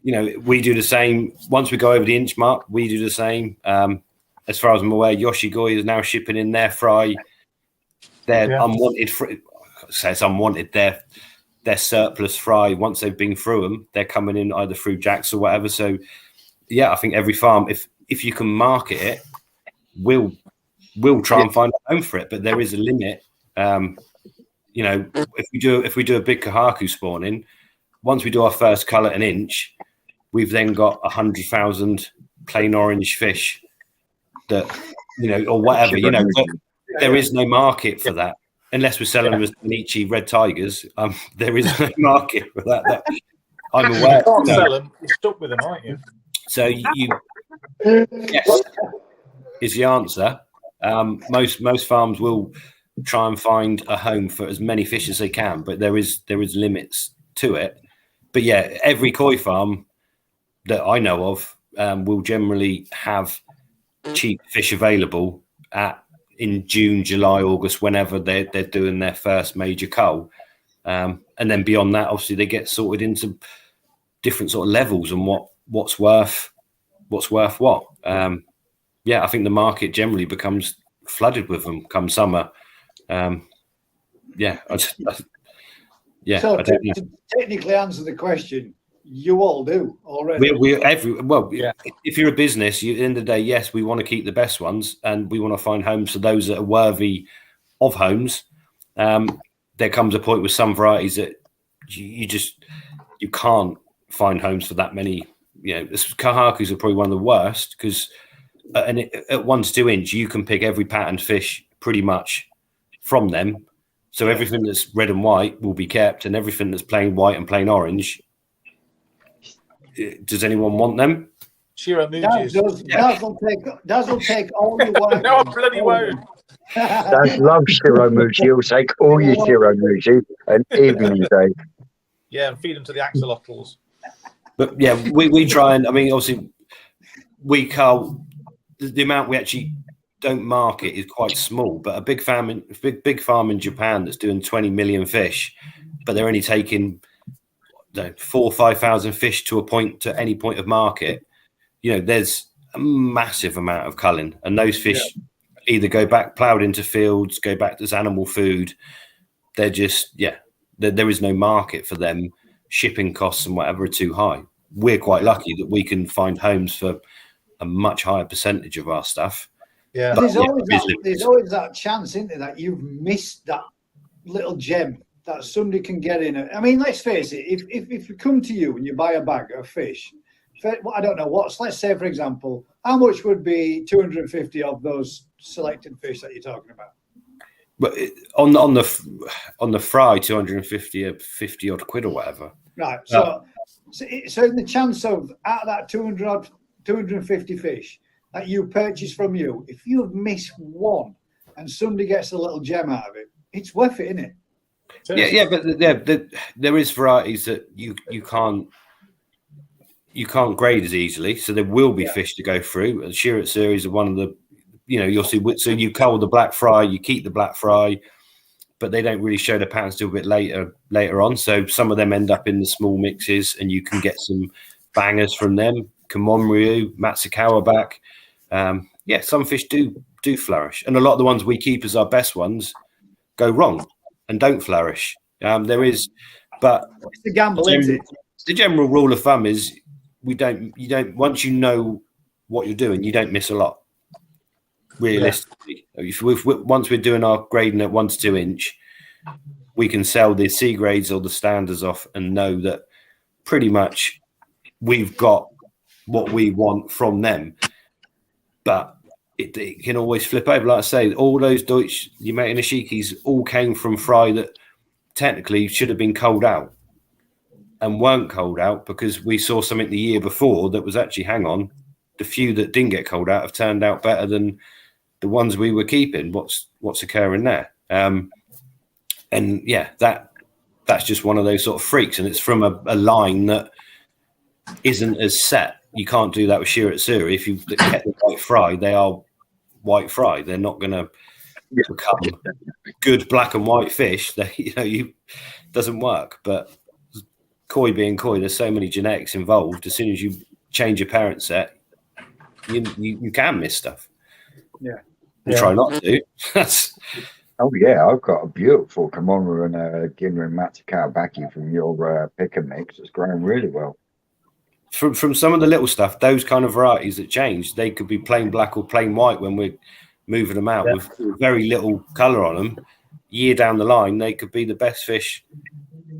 C: We do the same. Once we go over the inch mark, we do the same. As far as I'm aware, Yoshigoi is now shipping in their fry. Their unwanted, it's unwanted. Their surplus fry. Once they've been through them, they're coming in either through jacks or whatever. So, yeah, I think every farm, if you can market it, will try and find a home for it. But there is a limit. If we do a big kahaku spawning, once we do our first cull at an inch, we've then got 100,000 plain orange fish that, or whatever, there is no market for that unless we're selling them as Bonichi red tigers. There is no market for that. I'm aware.
D: You can't sell them. You're stuck with them, aren't you?
C: So yes, is the answer. Most farms will try and find a home for as many fish as they can, but there is limits to it. But yeah, every koi farm that I know of will generally have cheap fish available in June, July, August, whenever they're doing their first major cull. And then beyond that, obviously they get sorted into different sort of levels and what's worth what. I think the market generally becomes flooded with them come summer. I don't know.
A: To technically answer the question, you all do already.
C: If you're a business, at the end of the day, yes, we want to keep the best ones and we want to find homes for those that are worthy of homes. There comes a point with some varieties that you can't find homes for that many. Kahakus are probably one of the worst because at 1 to 2 inch, you can pick every patterned fish pretty much from them. So everything that's red and white will be kept, and everything that's plain white and plain orange. Does anyone want them?
D: Shiramujis.
A: Dazz'll take all your white.
D: No, I bloody won't.
B: Dad loves Shiromuji. He'll take all your Shiromuji and even you day.
D: Yeah, and feed them to the axolotls.
C: But yeah, we try and, obviously, we cull the amount we actually don't market is quite small. But a big farm in Japan that's doing 20 million fish, but they're only taking 4,000 or 5,000 fish to any point of market. There's a massive amount of culling, and those fish either go back ploughed into fields, go back as animal food. They're just there is no market for them. Shipping costs and whatever are too high. We're quite lucky that we can find homes for a much higher percentage of our stuff.
A: Yeah, there's always that chance, isn't there, that you've missed that little gem that somebody can get in. Let's face it. If you come to you and you buy a bag of fish, I don't know let's say, for example, how much would be 250 of those selected fish that you're talking about?
C: But on the fry, 250 50 odd quid or whatever.
A: Right. So in the chance of out of that 250 fish that you purchase from you, if you have missed one and somebody gets a little gem out of it, it's worth it, isn't it?
C: But there is varieties that you can't grade as easily, so there will be fish to go through. And Shirat series are one of the, you'll see. So you cull the black fry, you keep the black fry, but they don't really show the patterns till a bit later on. So some of them end up in the small mixes, and you can get some bangers from them. Kamonryu, Matsukawa back. Some fish do flourish, and a lot of the ones we keep as our best ones go wrong and don't flourish. There is, but
A: it's a gamble, isn't it?
C: The general rule of thumb is you don't once you know what you're doing, you don't miss a lot. Realistically, once we're doing our grading at 1 to 2 inch, we can sell the C grades or the standards off and know that pretty much we've got what we want from them. But it can always flip over. Like I say, all those Deutsch Yamete Nishikis all came from fry that technically should have been culled out. and weren't culled out because we saw something the year before that was actually, hang on, the few that didn't get culled out have turned out better than the ones we were keeping. What's occurring there? And yeah, that's just one of those sort of freaks, and it's from a line that isn't as set. You can't do that with Shearer at Surrey. If you get the white fry, they are white fry. They're not going to become good black and white fish. They, doesn't work. But koi being koi, there's so many genetics involved. As soon as you change your parent set, you can miss stuff.
A: Yeah.
C: Try not to.
B: Oh yeah, I've got a beautiful Kimura and a Ginra and Matsukawa Baki from your pick and mix. It's growing really well.
C: From some of the little stuff, those kind of varieties that change, they could be plain black or plain white when we're moving them out with very little colour on them. Year down the line, they could be the best fish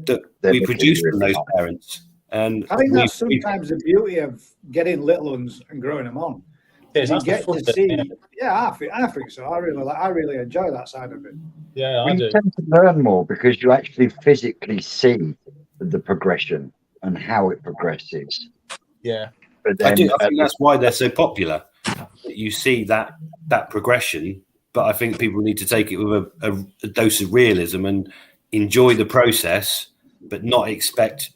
C: that we produce from those parents. And
A: I think that's sometimes the beauty of getting little ones and growing them on. You get to see, I think so. I really enjoy that side of it.
D: Yeah, I do.
B: You tend to learn more because you actually physically see the progression and how it progresses.
D: Yeah,
C: but then, I think that's why they're so popular. You see that progression, but I think people need to take it with a dose of realism and enjoy the process, but not expect.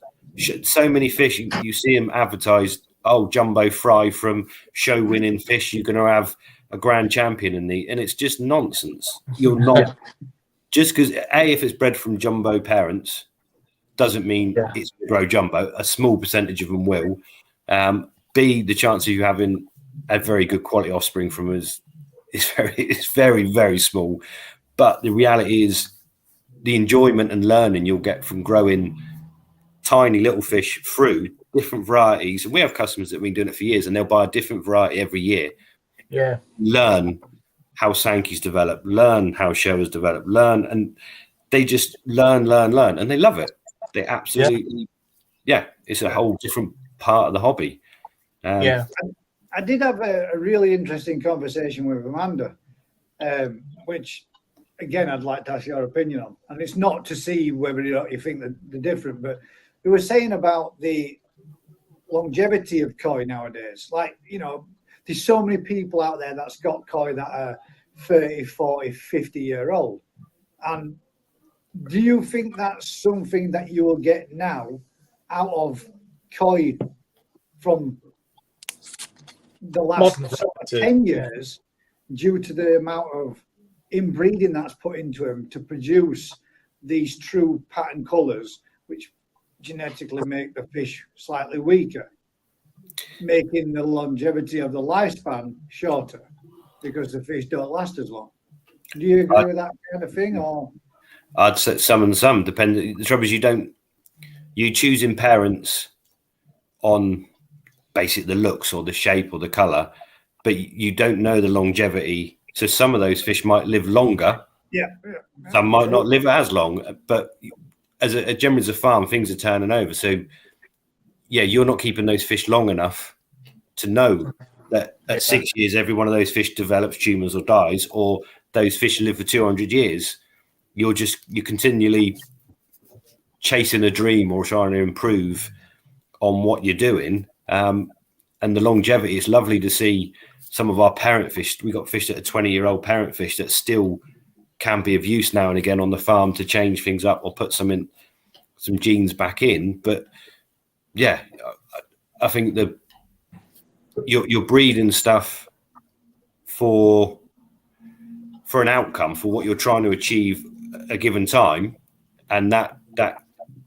C: So many fish, you see them advertised. Oh, jumbo fry from show winning fish. You're going to have a grand champion and it's just nonsense. You're not just because if it's bred from jumbo parents doesn't mean it's grow jumbo. A small percentage of them will. B, the chance of you having a very good quality offspring from us is very, very small. But the reality is the enjoyment and learning you'll get from growing tiny little fish through different varieties. And we have customers that have been doing it for years and they'll buy a different variety every year.
D: Yeah.
C: Learn how Sankey's develop, learn how Showa's develop, learn. And they just learn. And they love it. They absolutely, it's a whole different part of the hobby.
A: I did have a really interesting conversation with Amanda, which, again, I'd like to ask your opinion on. And it's not to see whether you think that they're different, but we were saying about the longevity of koi nowadays. Like, there's so many people out there that's got koi that are 30, 40, 50-year-old. And do you think that's something that you will get now out of koi from the last 10 years due to the amount of inbreeding that's put into them to produce these true pattern colours, which genetically make the fish slightly weaker, making the longevity of the lifespan shorter because the fish don't last as long? Do you agree with that kind of thing? Or
C: I'd say some and some, depending. The trouble is you choosing parents on basic the looks or the shape or the colour, but you don't know the longevity. So some of those fish might live longer. Some might not live as long, but generally as a farm, things are turning over. So you're not keeping those fish long enough to know that at 6 years, every one of those fish develops tumours or dies, or those fish live for 200 years. You're continually chasing a dream or trying to improve on what you're doing. And the longevity, it's lovely to see some of our parent fish. We got fish that are 20-year-old parent fish that still can be of use now and again on the farm to change things up or put some genes back in. But I think you're breeding stuff for an outcome, for what you're trying to achieve at a given time, and that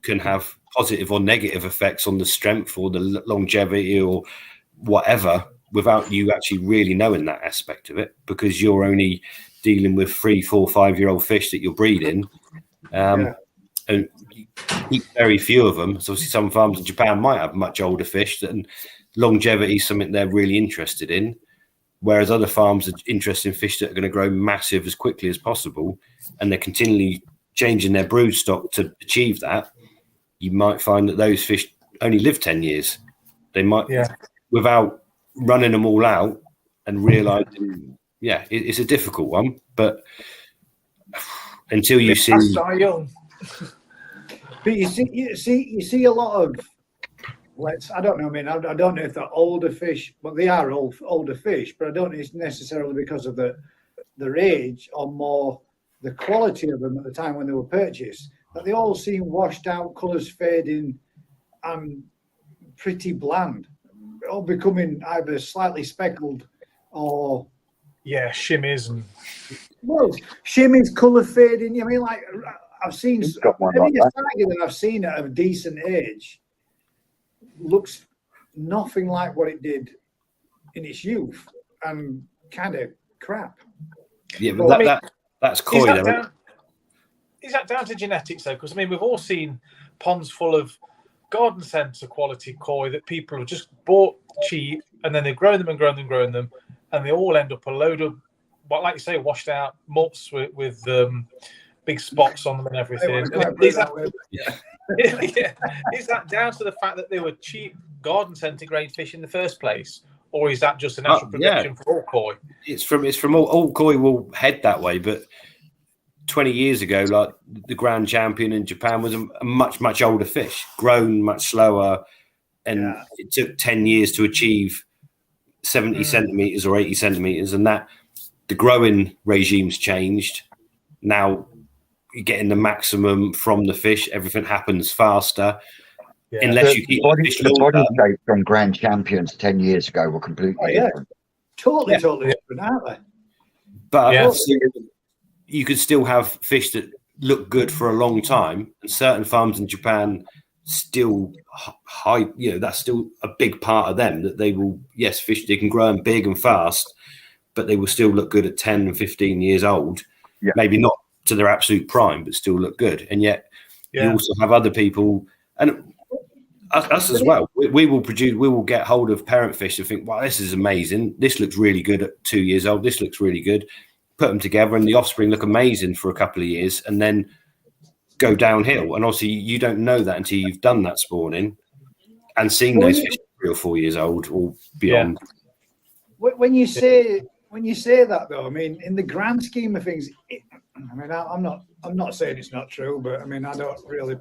C: can have positive or negative effects on the strength or the longevity or whatever without you actually really knowing that aspect of it, because you're only dealing with 3, 4, 5-year-old fish that you're breeding. And you keep very few of them. So obviously some farms in Japan might have much older fish, and longevity is something they're really interested in, whereas other farms are interested in fish that are going to grow massive as quickly as possible, and they're continually changing their brood stock to achieve that. You might find that those fish only live 10 years. They might, without running them all out and realizing, it's a difficult one. But until you see,
A: But you see a lot of I don't know. I mean, I don't know if they're older fish, but they are older fish. But I don't know it's necessarily because of their age or more the quality of them at the time when they were purchased. That they all seem washed out, colours fading, and pretty bland, all becoming either slightly speckled or
D: shimmies and
A: shimmies, colour fading. I mean, like I've seen every
B: that.
A: tiger that I've seen at a decent age looks nothing like what it did in its youth, and kind of crap.
C: Yeah, but that's koi.
D: Is that down to genetics though? Because I mean, we've all seen ponds full of garden centre quality koi that people have just bought cheap, and then they've grown them and grown them and grown them, and they all end up a load of, well, like you say, washed out mutts with big spots on them and everything. Is that down to the fact that they were cheap garden centre grade fish in the first place, or is that just a natural progression for all koi? It's
C: from all koi will head that way, but 20 years ago, like the grand champion in Japan was a much older fish, grown much slower, and it took 10 years to achieve 70 centimeters or 80 centimeters, and that the growing regime's changed. Now you're getting the maximum from the fish. Everything happens faster. Yeah. Unless you keep
B: the body shape from grand champions 10 years ago were completely different.
A: Totally different, aren't they?
C: But you could still have fish that look good for a long time, and certain farms in Japan still high. You know, that's still a big part of them, that they will fish. They can grow them big and fast, but they will still look good at 10 and 15 years old. Yeah. Maybe not to their absolute prime, but still look good. And yet you also have other people, and us as well. We will get hold of parent fish and think, wow, this is amazing. This looks really good at 2 years old. This looks really good. Put them together and the offspring look amazing for a couple of years and then go downhill. And obviously you don't know that until you've done that spawning and seen those fish 3 or 4 years old or beyond.
A: When you say that though, I mean, in the grand scheme of things, I'm not saying it's not true, but I mean, I don't really,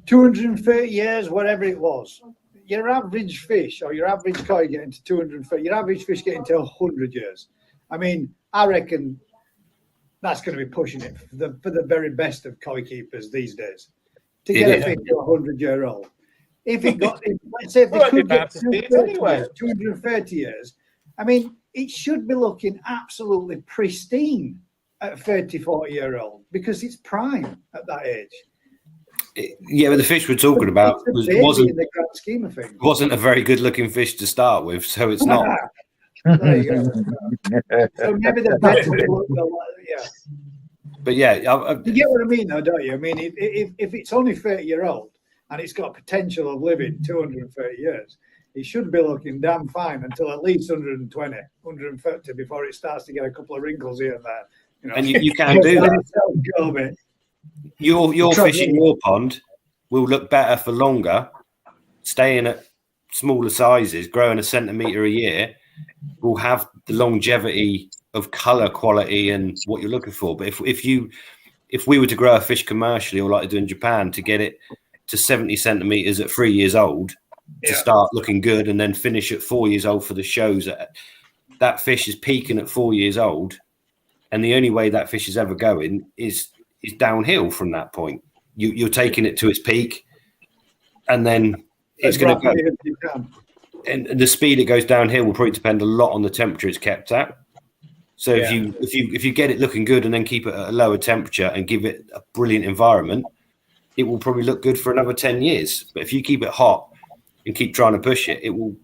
A: 230 years, whatever it was, your average fish or your average koi getting to 230, your average fish getting to 100 years. I mean, I reckon that's going to be pushing it for the very best of koi keepers these days to get a fish to 100-year-old. If it got, let's say, if it could get 230 years, I mean, it should be looking absolutely pristine at 30, 40-year-old because it's prime at that age.
C: Yeah, but the fish we're talking about wasn't
A: in the grand scheme of things.
C: Wasn't a very good-looking fish to start with, so it's not.
A: There you go. So maybe the better look, But
C: you
A: get what I mean, though, don't you? I mean, if it's only 30-year-old and it's got potential of living 230 years, it should be looking damn fine until at least 120, 130 before it starts to get a couple of wrinkles here and there. You know?
C: And you can do that. Your fish in your pond will look better for longer, staying at smaller sizes, growing a centimetre a year, will have the longevity of colour quality and what you're looking for. But if we were to grow a fish commercially, or like they do in Japan, to get it to 70 centimetres at 3 years old to start looking good and then finish at 4 years old for the shows, that fish is peaking at 4 years old. And the only way that fish is ever going is downhill from that point. You're taking it to its peak, and then it's going to go. And the speed it goes downhill will probably depend a lot on the temperature it's kept at. So if you get it looking good and then keep it at a lower temperature and give it a brilliant environment, it will probably look good for another 10 years. But if you keep it hot and keep trying to push it, it will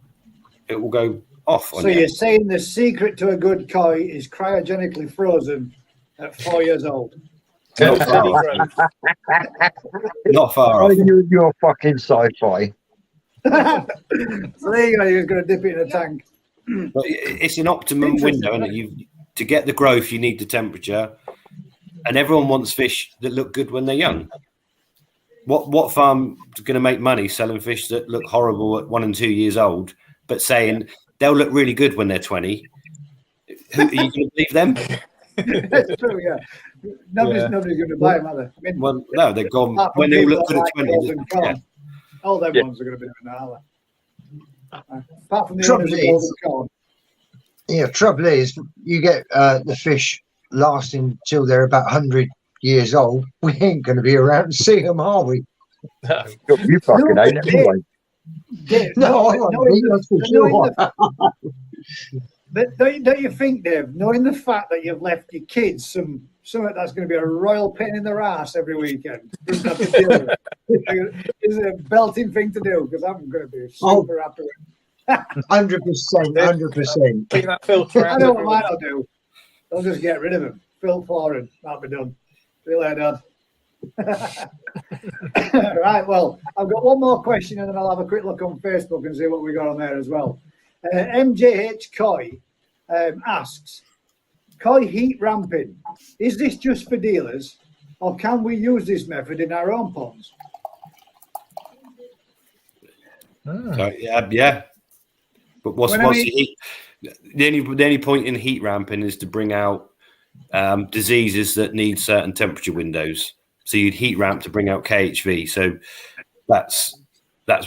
C: go off.
A: So you're saying the secret to a good koi is cryogenically frozen at 4 years old?
C: Not far off. Not far off.
B: You're fucking sci-fi.
A: So there you go. You're going to dip it in a tank.
C: But it's an optimum window, isn't it? To get the growth, you need the temperature, and everyone wants fish that look good when they're young. What farm is going to make money selling fish that look horrible at 1 and 2 years old, but saying they'll look really good when they're 20? Are you going to believe them?
A: That's true, yeah. Nobody's going to buy them, are they? I mean,
C: Well, no, they're gone.
A: apart from
C: When they all
A: people
C: look
A: that
C: good at
A: like
C: 20.
A: golden corn,
C: Yeah.
A: all them
B: Yeah.
A: ones are going to be doing that, are they? Apart from the
E: Trouble
A: owners of
E: is-
A: golden corn.
E: Yeah, trouble is, you get the fish lasting till they're about 100 years old. We ain't going to be around to see them, are we?
D: No.
B: You fucking
A: No,
B: ain't
A: but
B: anyway.
A: Dave,
E: No, I won't be, that's for sure.
A: But don't you think, Dave, knowing the fact that you've left your kids something that's going to be a royal pain in their ass every weekend, for them to have to deal with it, is a belting thing to do, because I'm going to be super happy with it.
E: 100%, 100%.
D: Clean that filter
A: I
D: out.
A: know what mine will do. I'll just get rid of them. Fill for and that'll be done. See you later, Dad. Right, well, I've got one more question and then I'll have a quick look on Facebook and see what we got on there as well. MJH Koi asks, Koi heat ramping, is this just for dealers or can we use this method in our own ponds?
C: So, yeah. But what's the heat? The only point in heat ramping is to bring out diseases that need certain temperature windows. So you'd heat ramp to bring out KHV. So that's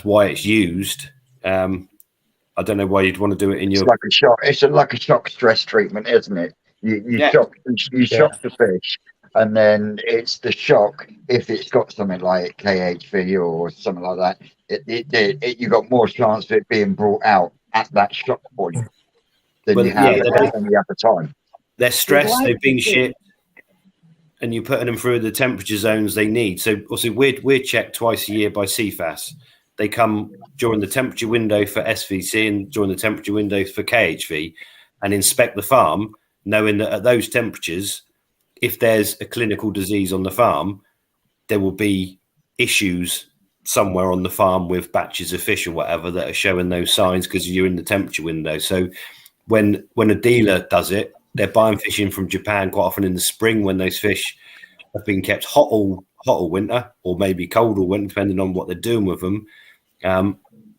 C: why it's used. I don't know why you'd want to do it in your.
B: It's like a shock. It's like a shock stress treatment, isn't it? You shock the fish, and then it's the shock. If it's got something like KHV or something like that, you got more chance of it being brought out at that shock point than you have any other time.
C: They're stressed. They've been shipped, and you're putting them through the temperature zones they need. So also we're checked twice a year by CFAS. They come during the temperature window for SVC and during the temperature window for KHV and inspect the farm, knowing that at those temperatures, if there's a clinical disease on the farm, there will be issues somewhere on the farm with batches of fish or whatever that are showing those signs because you're in the temperature window. So when a dealer does it, they're buying fish in from Japan quite often in the spring when those fish have been kept hot all winter or maybe cold all winter, depending on what they're doing with them.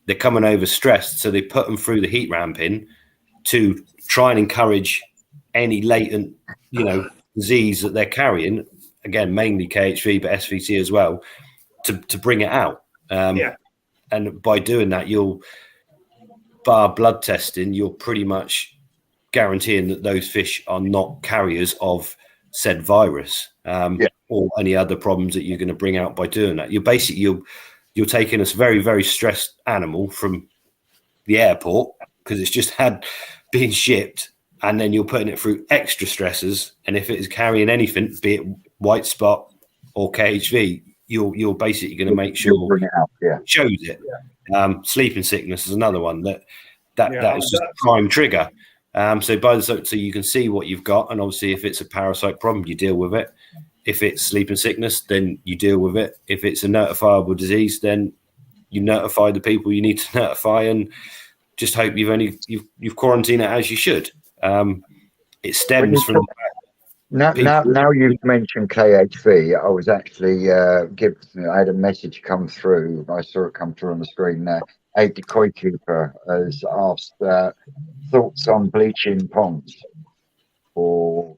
C: They're coming over stressed, so they put them through the heat ramping to try and encourage any latent, disease that they're carrying. Again, mainly KHV, but SVC as well, to bring it out. And by doing that, you'll bar blood testing. You're pretty much guaranteeing that those fish are not carriers of said virus or any other problems that you're going to bring out by doing that. You're taking a very, very stressed animal from the airport because it's just been shipped, and then you're putting it through extra stresses. And if it is carrying anything, be it white spot or KHV, you're basically going to make sure
B: bring it out.
C: It shows it. Sleeping sickness is another one that is just a prime trigger. So you can see what you've got, and obviously if it's a parasite problem, you deal with it. If it's sleeping sickness, then you deal with it. If it's a notifiable disease, then you notify the people you need to notify, and just hope you've quarantined it as you should. It stems from
B: now you've mentioned KHV. I was actually I had a message come through. I saw it come through on the screen there. A decoy keeper has asked thoughts on bleaching ponds or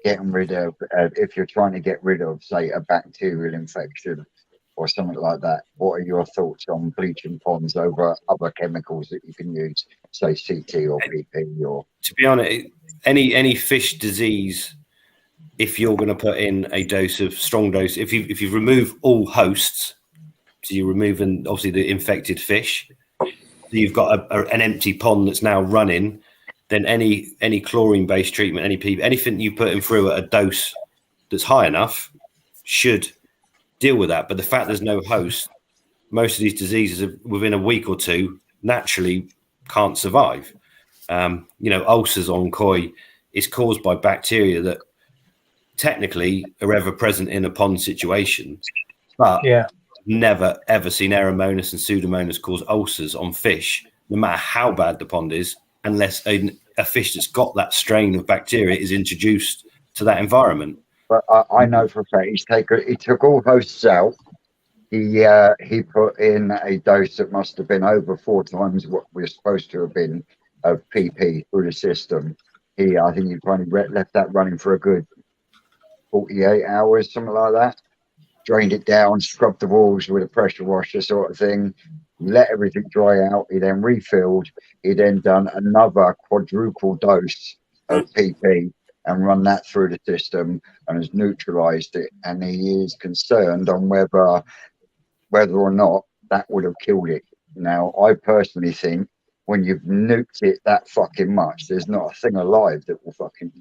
B: getting rid of if you're trying to get rid of, say, a bacterial infection or something like that. What are your thoughts on bleaching ponds over other chemicals that you can use, say CT or PP? Or
C: to be honest, any fish disease, if you're going to put in a strong dose, if you remove all hosts, so you're removing obviously the infected fish, so you've got an empty pond that's now running, then any chlorine-based treatment, anything you put in through at a dose that's high enough should deal with that. But the fact there's no host, most of these diseases within a week or two naturally can't survive. Ulcers on koi is caused by bacteria that technically are ever present in a pond situation, but never ever seen Aeromonas and Pseudomonas cause ulcers on fish, no matter how bad the pond is, unless a fish that's got that strain of bacteria is introduced to that environment.
B: But I know for a fact he took all hosts out. He put in a dose that must have been over 4 times what we're supposed to have been of PP through the system, I think he finally left that running for a good 48 hours, something like that. Drained it down, scrubbed the walls with a pressure washer sort of thing, let everything dry out. He then refilled. He then done another quadruple dose of PP and run that through the system and has neutralized it. And he is concerned on whether or not that would have killed it. Now, I personally think when you've nuked it that fucking much, there's not a thing alive that will fucking.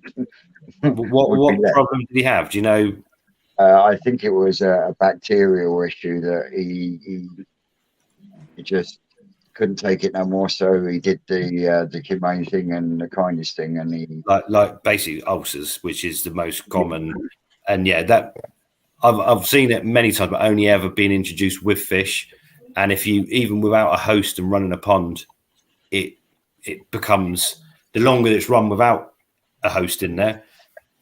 C: What problem did he have? Do you know?
B: I think it was a bacterial issue that he just couldn't take it no more. So he did the humane thing and the kindest thing, and he
C: like basically ulcers, which is the most common. And yeah, that I've seen it many times, but only ever been introduced with fish. And if you even without a host and running a pond, it becomes the longer it's run without a host in there,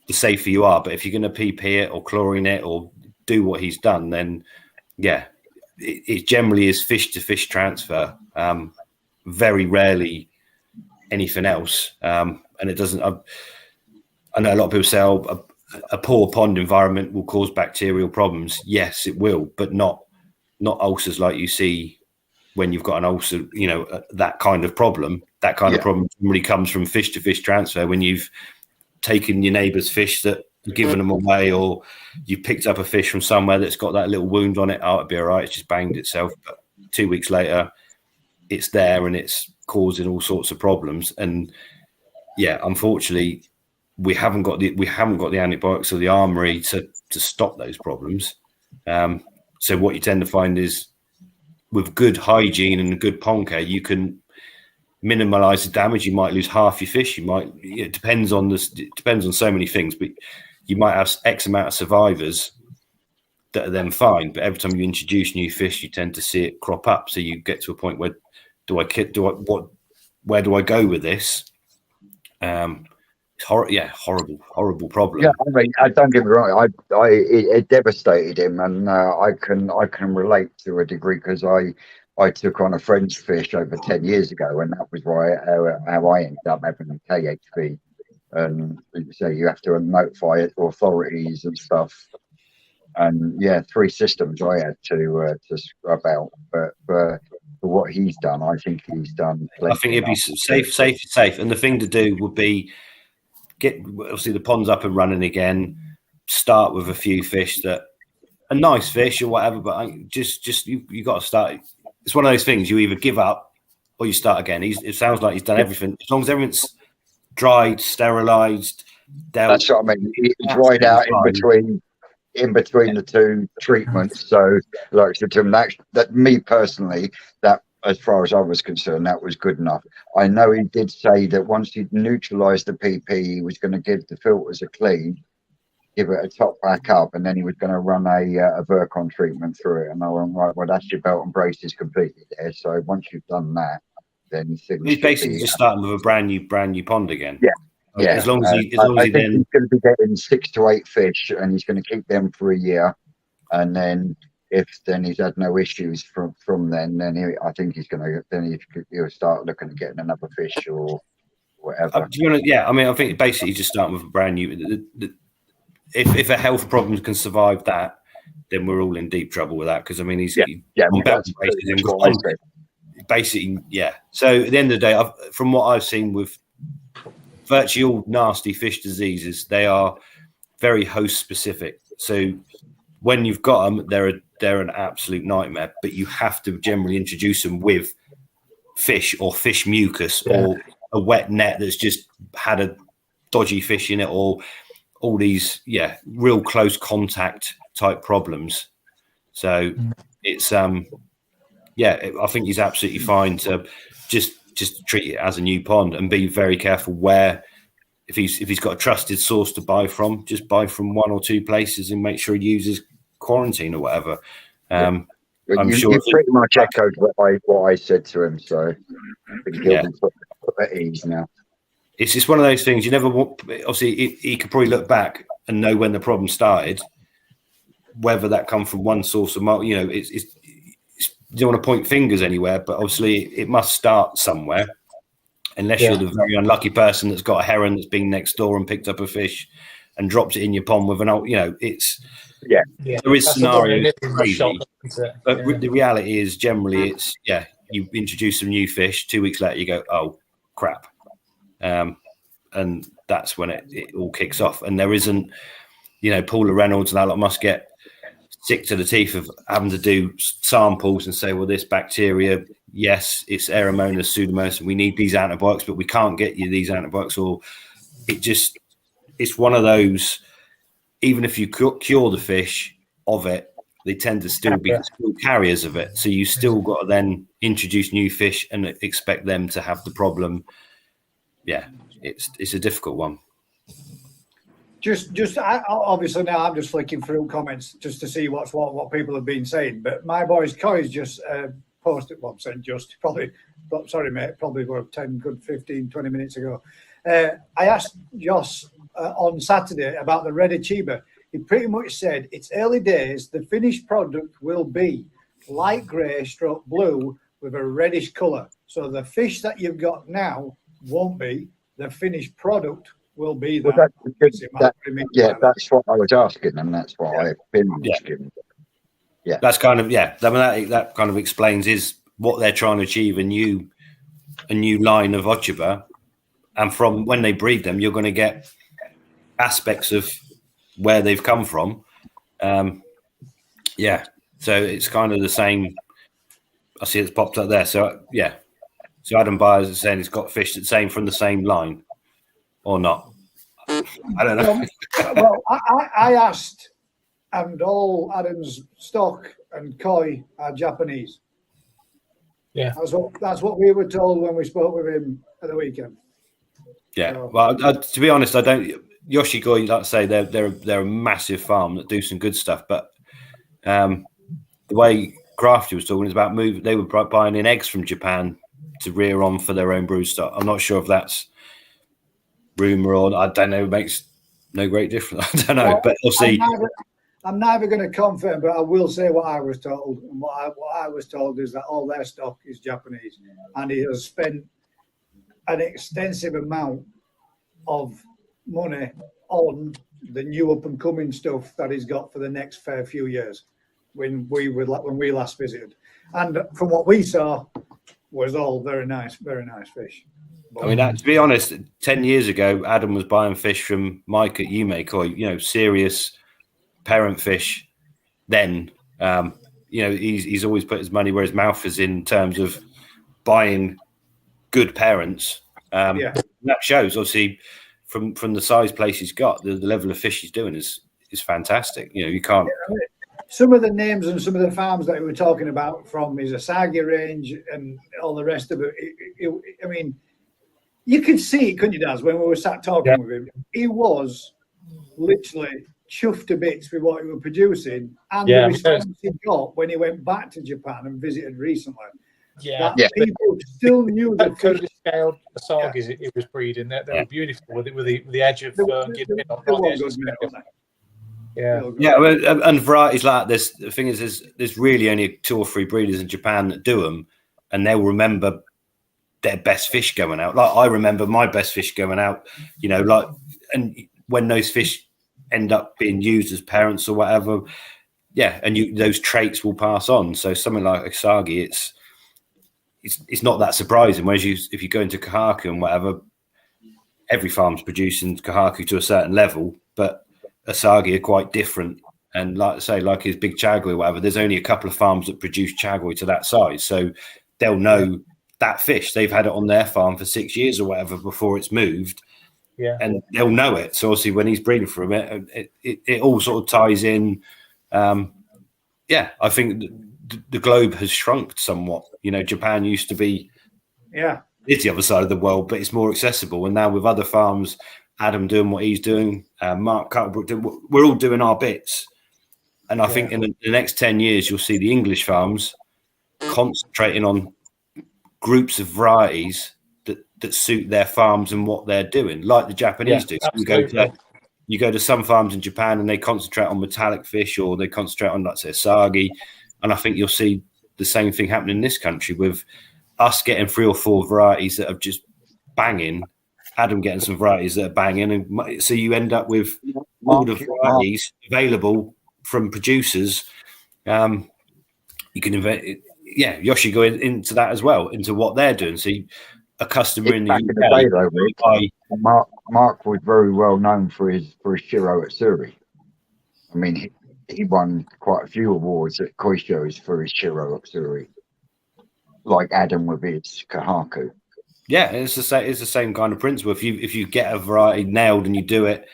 C: the safer you are. But if you're going to PP it or chlorine it or do what he's done, then yeah, it generally is fish to fish transfer. Very rarely anything else. And it doesn't. I know a lot of people say, "Oh, a poor pond environment will cause bacterial problems." Yes, it will, but not ulcers like you see when you've got an ulcer. You know, that kind of problem. That kind of problem really comes from fish to fish transfer when you've taken your neighbour's fish that given them away, or you picked up a fish from somewhere that's got that little wound on it. Oh, it'd be all right. It's just banged itself. But 2 weeks later, it's there and it's causing all sorts of problems. And yeah, unfortunately, we haven't got the antibiotics or the armory to stop those problems. So what you tend to find is with good hygiene and good pond care, you can minimize the damage. You might lose half your fish. It depends on so many things, but you might have X amount of survivors that are then fine. But every time you introduce new fish, you tend to see it crop up. So you get to a point where where do I go with this? It's horrible problem.
B: Yeah, I mean, don't get me wrong. It devastated him, and I can relate to a degree because I took on a friend's fish over 10 years ago, and that was how I ended up having a KHV. And so you have to notify authorities and stuff. And yeah, 3 systems I had to scrub out. But for what he's done, I think he's done.
C: I think it'd be safe. And the thing to do would be get obviously the pond's up and running again. Start with a few fish that are nice fish or whatever, but just you got to start. It's one of those things you either give up or you start again. It sounds like he's done everything. As long as everything's dried, sterilised,
B: that's what I mean. It dried out in between the 2 treatments. So, like to him, that me personally, that as far as I was concerned, that was good enough. I know he did say that once he'd neutralised the PP, he was going to give the filters a clean, give it a top back up, and then he was going to run a Virkon treatment through it. And I went, right, well, that's your belt and braces completely there. So once you've done that, then
C: he's basically just starting with a brand new pond again.
B: Yeah. Yeah,
C: as long as he
B: he's going to be getting 6 to 8 fish, and he's going to keep them for a year, and then if he's had no issues from then I think he's going to he'll start looking at getting another fish or whatever.
C: I mean, I think basically just starting with a brand new. If a health problem can survive that, then we're all in deep trouble with that because I mean basically. So at the end of the day, from what I've seen with virtually all nasty fish diseases, they are very host specific. So when you've got them, they're an absolute nightmare. But you have to generally introduce them with fish or fish mucus or a wet net that's just had a dodgy fish in it, or all these real close contact type problems. So it's I think he's absolutely fine to just treat it as a new pond and be very careful where if he's got a trusted source to buy from, just buy from 1 or 2 places and make sure he uses quarantine or whatever. I'm sure
B: you pretty much echoed what I said to him, so I think he'll be put at ease now.
C: It's just one of those things you never want. Obviously, he could probably look back and know when the problem started, whether that come from one source or you don't want to point fingers anywhere, but obviously it must start somewhere. unless you're the very unlucky person that's got a heron that's been next door and picked up a fish and dropped it in your pond with an old, it's
B: Yeah.
C: there is
D: That's
C: scenarios
D: a
C: crazy,
D: shock, isn't it?
C: but the reality is generally it's you introduce some new fish, 2 weeks later you go, oh crap, and that's when it all kicks off. And there isn't, Paula Reynolds and that lot must get sick to the teeth of having to do samples and say, well, this bacteria, yes, it's Aeromonas, Pseudomonas, and we need these antibiotics, but we can't get you these antibiotics. Or it's one of those, even if you cure the fish of it, they tend to still be carriers of it. So you still got to then introduce new fish and expect them to have the problem. Yeah, it's a difficult one.
A: Obviously now I'm just flicking through comments just to see what people have been saying. But my boys Coy's just posted. Well, I'm saying sorry mate, probably were 10, good 15, 20 minutes ago. I asked Joss on Saturday about the red achiever. He pretty much said it's early days. The finished product will be light grey stroke blue with a reddish colour. So the fish that you've got now won't be. The finished product will be that.
B: Well, that's what I was asking, and that's what I've been asking. Yeah,
C: that's kind of that kind of explains is what they're trying to achieve, a new line of Ochuba, and from when they breed them, you're going to get aspects of where they've come from. So it's kind of the same. I see it's popped up there. So so Adam Byers is saying he's got fish that's same from the same line, or not. I don't know.
A: Well, I asked, and all Adam's stock and koi are Japanese.
D: Yeah,
A: that's what we were told when we spoke with him at the weekend.
C: Yeah, so, well, to be honest, I don't. Yoshigoi, like I say, they're a massive farm that do some good stuff, but the way Crafty was talking is about they were buying in eggs from Japan to rear on for their own brood stock. I'm not sure if that's rumor or I don't know. It makes no great difference. I don't know, but we'll see.
A: I'm never going to confirm, but I will say what I was told. And what I was told is that all their stock is Japanese, and he has spent an extensive amount of money on the new up and coming stuff that he's got for the next fair few years. When we last visited, and from what we saw, was all very nice fish.
C: I mean, to be honest, 10 years ago, Adam was buying fish from Mike at Umekoi, serious parent fish. Then, he's always put his money where his mouth is in terms of buying good parents. That shows, obviously, from the size place he's got, the level of fish he's doing is fantastic. You can't.
A: Some of the names and some of the farms that we were talking about from his Asagi range and all the rest of it, I mean, you could see it, couldn't you, Daz, when we were sat talking with him? He was literally chuffed to bits with what he was producing and the response he got when he went back to Japan and visited recently. People still knew the
D: fish. Scaled Asagis it was breeding. They were beautiful with the edge of getting on right the edge.
C: And varieties like that. The thing is, there's really only 2 or 3 breeders in Japan that do them, and they'll remember their best fish going out. Like I remember my best fish going out, and when those fish end up being used as parents or whatever, and those traits will pass on. So something like Asagi, it's not that surprising. Whereas if you go into Kahaku and whatever, every farm's producing Kahaku to a certain level, but Asagi are quite different, and like I say, like his big Chagoi or whatever, there's only a couple of farms that produce Chagoi to that size, so they'll know that fish. They've had it on their farm for 6 years or whatever before it's moved, and they'll know it. So obviously, when he's breeding from it all sort of ties in. I think the globe has shrunk somewhat. Japan used to be, it's the other side of the world, but it's more accessible, and now with other farms. Adam doing what he's doing, Mark Cuttlebrook we're all doing our bits. And I think in the next 10 years, you'll see the English farms concentrating on groups of varieties that suit their farms and what they're doing, like the Japanese do. So you go to some farms in Japan and they concentrate on metallic fish, or they concentrate on, let's say, Asagi. And I think you'll see the same thing happen in this country with us getting 3 or 4 varieties that have just banging, Adam getting some varieties that are banging, and so you end up with all the varieties available from producers. You can Yoshi go into that as well, into what they're doing. So a customer in the
B: back
C: UK,
B: in the day, though, Rick, Mark was very well known for his Shiro at Surrey. I mean, he won quite a few awards at koi shows for his Shiro at Surrey, like Adam with his Kahaku.
C: Yeah, it's the same kind of principle. If you get a variety nailed and you do it,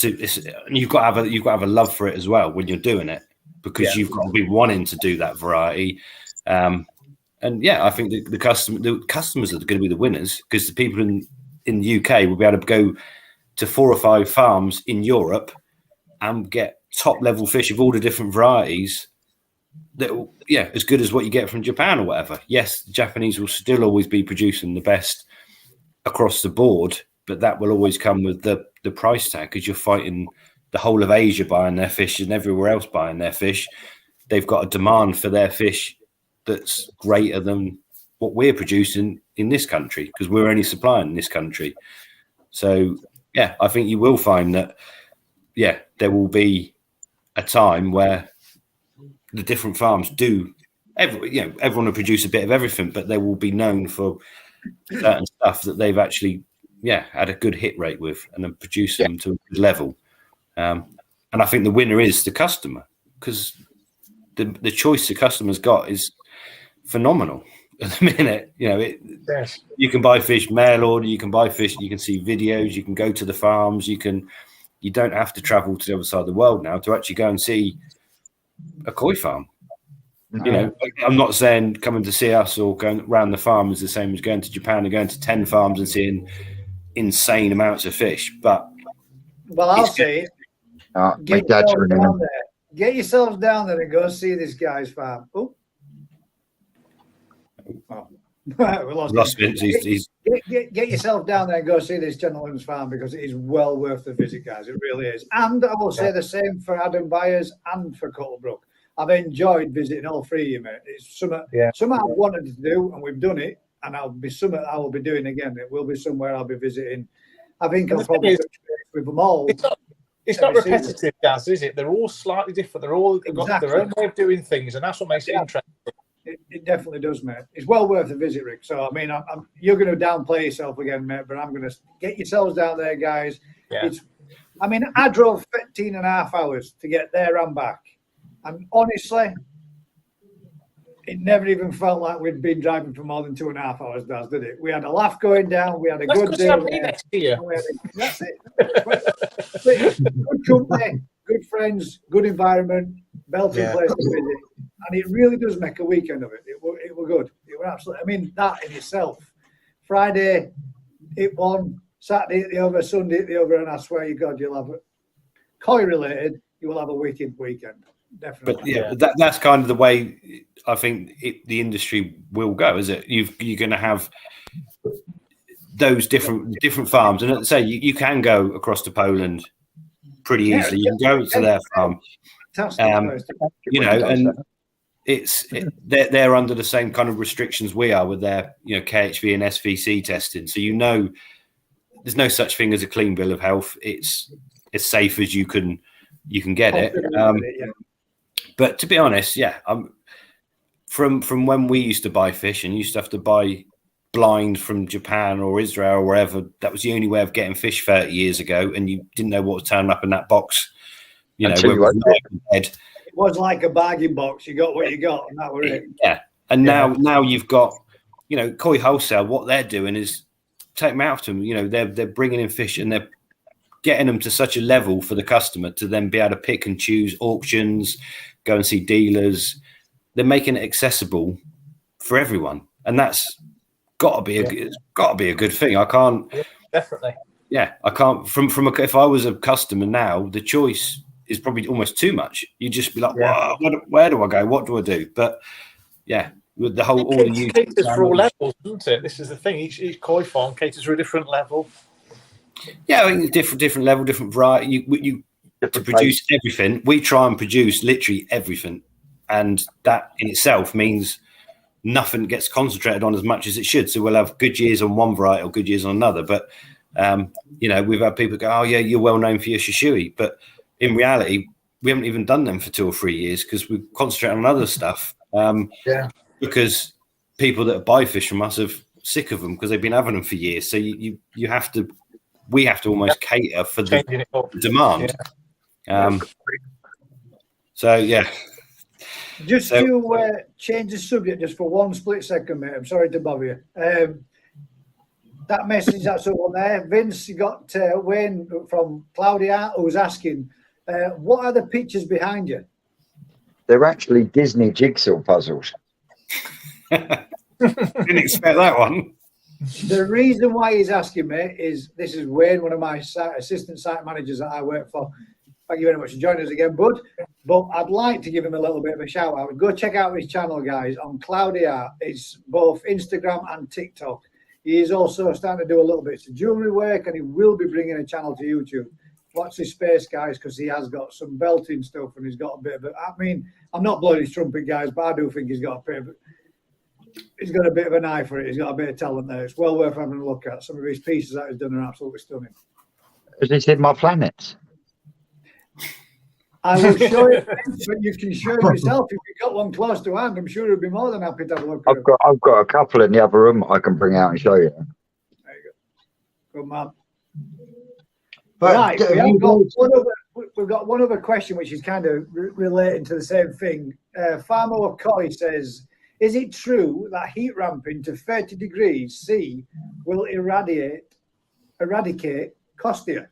C: you've got to have a love for it as well when you're doing it, because you've got to be wanting to do that variety. And yeah, I think the customers are going to be the winners, because the people in the UK will be able to go to 4 or 5 farms in Europe and get top level fish of all the different varieties that, as good as what you get from Japan or whatever. Yes, the Japanese will still always be producing the best across the board, but that will always come with the price tag, because you're fighting the whole of Asia buying their fish and everywhere else buying their fish. They've got a demand for their fish that's greater than what we're producing in this country, because we're only supplying in this country. So yeah, I think you will find that there will be a time where the different farms do everyone will produce a bit of everything, but they will be known for certain stuff that they've actually had a good hit rate with, and then produce them to a good level. And I think the winner is the customer, because the choice the customer's got is phenomenal at the minute. You can buy fish mail order, you can buy fish, you can see videos, you can go to the farms, you don't have to travel to the other side of the world now to actually go and see a koi farm. I'm not saying coming to see us or going around the farm is the same as going to Japan and going to 10 farms and seeing insane amounts of fish, but
A: I'll say get yourselves down there and go see this guy's farm. We lost Vince. Get yourself down there and go see this gentleman's farm, because it is well worth the visit, guys. It really is. And I will say the same for Adam Byers and for Cuttlebrook. I've enjoyed visiting all 3 of you, mate. It's something I've wanted to do, and we've done it. And I will be doing again. It will be somewhere I'll be visiting. I think I'll probably touch base with them all.
D: It's not repetitive, guys, is it? They're all slightly different. They're all got their own way of doing things, and that's what makes it interesting.
A: It definitely does, mate. It's well worth a visit, Rick. So, I mean, you're going to downplay yourself again, mate, but I'm going to get yourselves down there, guys. Yeah. I drove 15 and a half hours to get there and back. And honestly, it never even felt like we'd been driving for more than 2.5 hours, did it? We had a laugh going down. We had a good day.
D: Next year.
A: That's it. Good company, good friends, good environment, belting place to visit. And it really does make a weekend of it. It were good. It were absolutely. I mean, that in itself. Friday, it won. Saturday at the over, Sunday at the over, and I swear to God, you'll have koi related. You will have a wicked weekend. Definitely.
C: But that's kind of the way I think the industry will go. Is it? You're going to have those different farms, and say you can go across to Poland pretty easily. You can go to their farm, and they're under the same kind of restrictions we are with their KHV and SVC testing. So there's no such thing as a clean bill of health. It's as safe as you can get it. But to be honest, from when we used to buy fish and used to have to buy blind from Japan or Israel or wherever, that was the only way of getting fish 30 years ago, and you didn't know what was turning up in that box. It
A: was like a bargain box. You got what you got, and that was it.
C: Yeah, and now you've got, Koi Wholesale. What they're doing is take them out to them. They're bringing in fish and they're getting them to such a level for the customer to then be able to pick and choose auctions, go and see dealers. They're making it accessible for everyone, and that's got to be a good thing. I can't
D: definitely.
C: Yeah, I can't. If I was a customer now, the choice is probably almost too much. You just be like, where do I go? What do I do? But with the whole
D: it caters for all levels, doesn't it? This is the thing. Each koi farm caters for a different level.
C: Yeah, I think different level, different variety. You to produce everything. We try and produce literally everything, and that in itself means nothing gets concentrated on as much as it should. So we'll have good years on one variety or good years on another. But we've had people go, "Oh yeah, you're well known for your shishui," but in reality, we haven't even done them for 2 or 3 years because we concentrate on other stuff. Because people that buy fish from us are sick of them because they've been having them for years. So we have to almost cater for the demand. So yeah.
A: Just to change the subject just for one split second, mate. I'm sorry to bother you. That message that's on there, Vince, you got Wayne from Claudia who's asking, what are the pictures behind you?
B: They're actually Disney jigsaw puzzles.
C: Didn't expect that one.
A: The reason why he's asking me is this is Wayne, one of my assistant site managers that I work for. Thank you very much for joining us again, bud. But I'd like to give him a little bit of a shout out. Go check out his channel, guys, on Claudia. It's both Instagram and TikTok. He is also starting to do a little bit of jewelry work, and he will be bringing a channel to YouTube. Watch his space, guys, because he has got some belting stuff, and he's got a bit of it. I mean, I'm not blowing his trumpet, guys, but I do think he's got a bit of an eye for it. He's got a bit of talent there. It's well worth having a look at. Some of his pieces that he's done are absolutely stunning.
B: Has he seen my planets?
A: I will show you, but you can show it yourself. If you've got one close to hand, I'm sure he'll be more than happy to have a look at it.
B: I've got a couple in the other room I can bring out and show you.
A: There you go. Good man.
E: But
A: Right, we've got one other question which is kind of relating to the same thing. Farmer O'Coy says, is it true that heat ramping to 30 degrees C will eradicate Costia?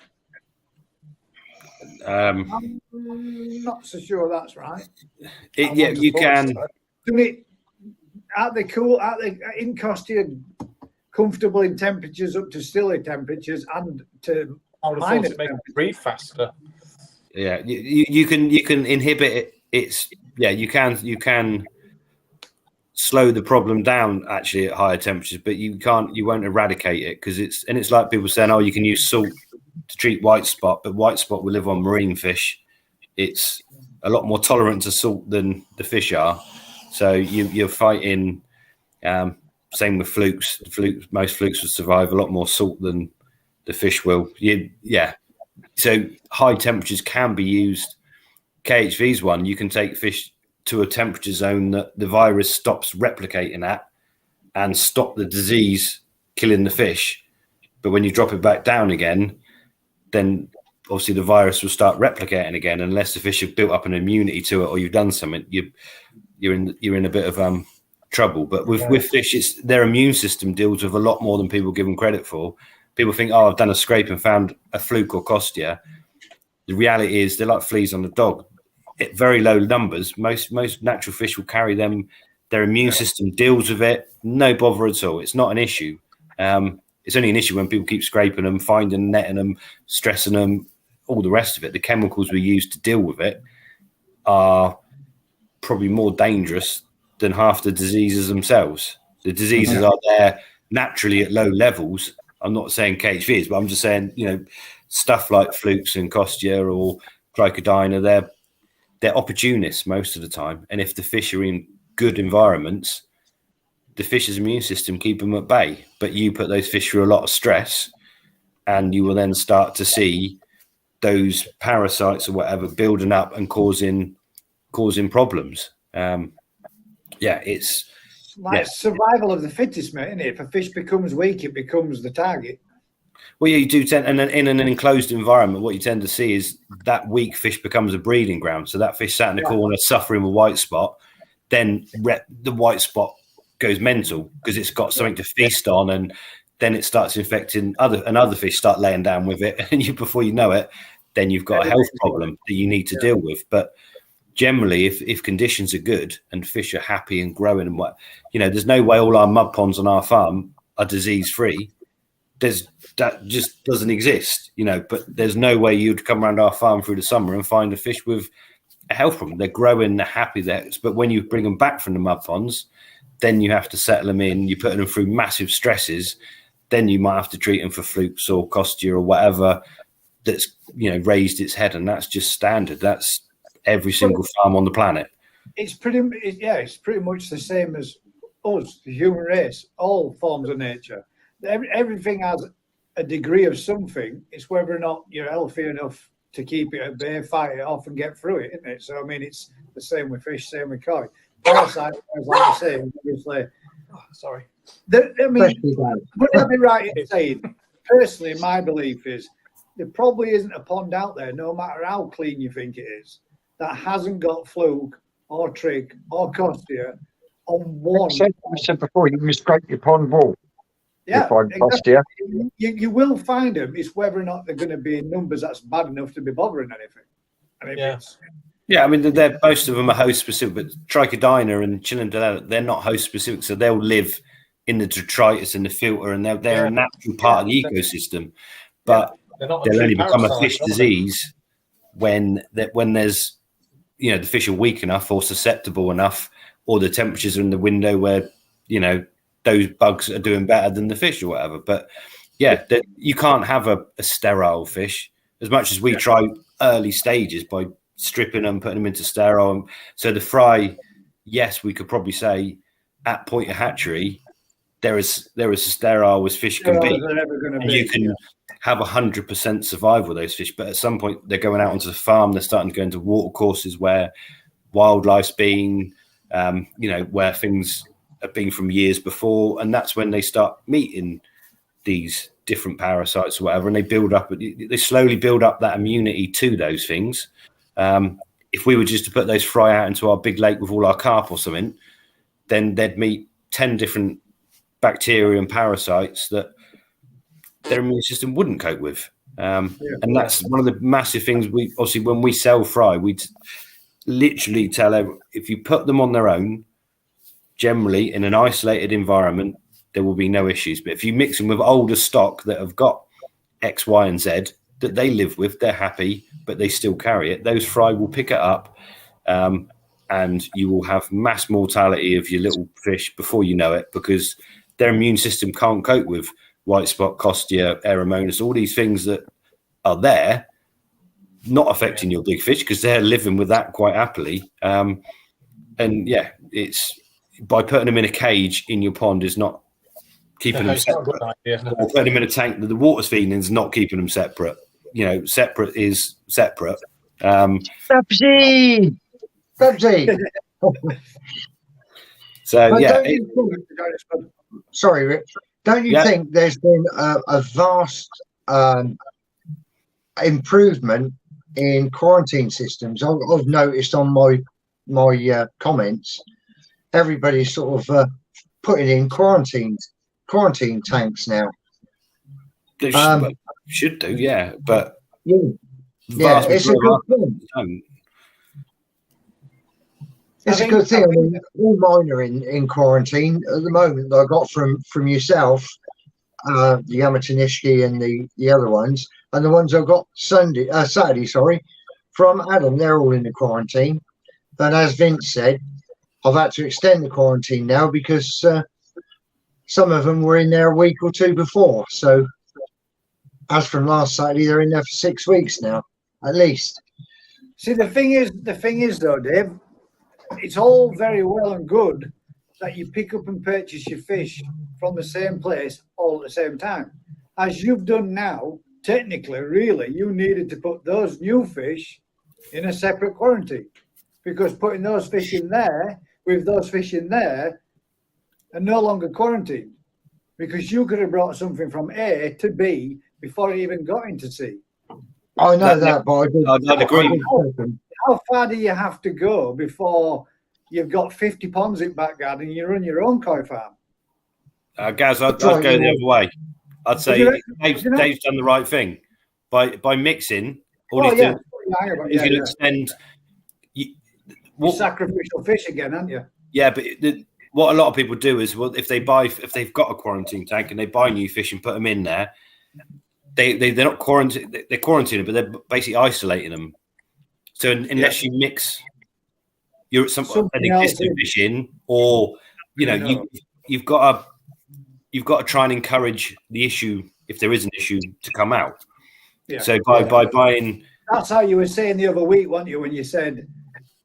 A: I'm not so sure that's right.
C: You can.
A: Are they cool? Are they in Costia comfortable in temperatures up to stilly temperatures and to minus temperatures?
D: Breathe faster.
C: Yeah, you can inhibit it. You can slow the problem down actually at higher temperatures, but you won't eradicate it because it's like people saying, oh, you can use salt to treat white spot, but white spot will live on marine fish. It's a lot more tolerant to salt than the fish are. So you're fighting. Same with flukes. Most flukes will survive a lot more salt than the fish will. So high temperatures can be used. KHV's one. You can take fish to a temperature zone that the virus stops replicating at and stop the disease killing the fish. But when you drop it back down again, then obviously the virus will start replicating again unless the fish have built up an immunity to it or you've done something. You're in a bit of trouble. But with fish, their immune system deals with a lot more than people give them credit for. People think, oh, I've done a scrape and found a fluke or Costia. The reality is they're like fleas on a dog. At very low numbers, most natural fish will carry them. Their immune system deals with it. No bother at all. It's not an issue. It's only an issue when people keep scraping them, finding, netting them, stressing them, all the rest of it. The chemicals we use to deal with it are probably more dangerous than half the diseases themselves. The diseases are there naturally at low levels. I'm not saying KHVs, but I'm just saying, stuff like flukes and Costia or Trichodina, they're opportunists most of the time. And if the fish are in good environments, the fish's immune system keep them at bay. But you put those fish through a lot of stress and you will then start to see those parasites or whatever building up and causing problems. It's
A: like survival of the fittest, mate, isn't it? If a fish becomes weak, it becomes the target.
C: Well, yeah, you do tend, and in an enclosed environment, what you tend to see is that weak fish becomes a breeding ground. So that fish sat in the corner suffering with white spot, then the white spot goes mental because it's got something to feast on, and then it starts infecting other fish start laying down with it, and before you know it, then you've got a health problem that you need to deal with. But generally, if conditions are good and fish are happy and growing and there's no way all our mud ponds on our farm are disease free. That just doesn't exist, but there's no way you'd come around our farm through the summer and find a fish with a health problem. They're growing, they're happy there. But when you bring them back from the mud ponds, then you have to settle them in. You're putting them through massive stresses. Then you might have to treat them for flukes or Costia or whatever that's, raised its head. And that's just standard. That's every single farm on the planet.
A: It's pretty much the same as us, the human race, all forms of nature. Everything has a degree of something. It's whether or not you're healthy enough to keep it at bay, fight it off, and get through it, isn't it? So, I mean, it's the same with fish, same with koi. Parasites, like I say, obviously.
D: Oh, sorry.
A: I mean, would I be right in saying, personally, my belief is there probably isn't a pond out there, no matter how clean you think it is, that hasn't got fluke or trick or costia on one.
B: I said before, you can scrape your pond wall.
A: Yeah,
B: exactly.
A: You will find them. It's whether or not they're going to be in numbers that's bad enough to be bothering anything. And
C: yeah, I mean, most of them are host specific, but Trichodina and Chinadella, they're not host specific, so they'll live in the detritus and the filter, and they're a natural part of the ecosystem. But they'll only become a fish disease when there's, the fish are weak enough or susceptible enough, or the temperatures are in the window where, those bugs are doing better than the fish or whatever. But you can't have a sterile fish, as much as we try early stages by stripping them, putting them into sterile. So the fry, yes, we could probably say at point of hatchery, they're as sterile as fish can be. And you can have 100% survival with those fish. But at some point, they're going out onto the farm. They're starting to go into water courses where wildlife's been, where things have been from years before. And that's when they start meeting these different parasites or whatever. And they slowly build up that immunity to those things. If we were just to put those fry out into our big lake with all our carp or something, then they'd meet 10 different bacteria and parasites that their immune system wouldn't cope with. And that's one of the massive things when we sell fry, we literally tell everyone, if you put them on their own, generally in an isolated environment, there will be no issues. But if you mix them with older stock that have got X, Y, and Z that they live with, they're happy, but they still carry it, those fry will pick it up, and you will have mass mortality of your little fish before you know it, because their immune system can't cope with white spot, costia, aeromonas, all these things that are there, not affecting your big fish, because they're living with that quite happily. It's by putting them in a cage in your pond is not keeping them separate. Or putting them in a tank that the water's feeding is not keeping them separate. Separate is separate.
E: Pepsi.
C: So
E: sorry, Rich. Don't you think there's been a vast improvement in quarantine systems? I've noticed on my comments, everybody's sort of putting in quarantine tanks now.
C: They should do, but
E: it's a good thing. It's a good thing. I mean, all mine are in quarantine at the moment. That I got from yourself, the Yamatanishki and the other ones, and the ones I got Saturday, from Adam. They're all in the quarantine. And as Vince said, I've had to extend the quarantine now because some of them were in there a week or two before. So as from last Saturday, they're in there for 6 weeks now, at least.
A: See, the thing is though, Dave, it's all very well and good that you pick up and purchase your fish from the same place all at the same time. As you've done now, technically, really, you needed to put those new fish in a separate quarantine, because putting those fish in there with those fish in there are no longer quarantined, because you could have brought something from A to B before it even got into C.
E: I know that, but
C: I'd agree.
A: How far do you have to go before you've got 50 ponds in back garden and you run your own koi farm?
C: Gaz, I'd go the other way. I'd say Dave's done the right thing by mixing. All he's doing is going to extend.
A: You're sacrificial fish again, aren't you?
C: Yeah, but what a lot of people do is, if they've got a quarantine tank and they buy new fish and put them in there, they're not quarantined. They're quarantining, but they're basically isolating them. So unless you mix an existing fish in, or you've got to try and encourage the issue, if there is an issue, to come out. Yeah. So by buying,
A: that's how you were saying the other week, weren't you, when you said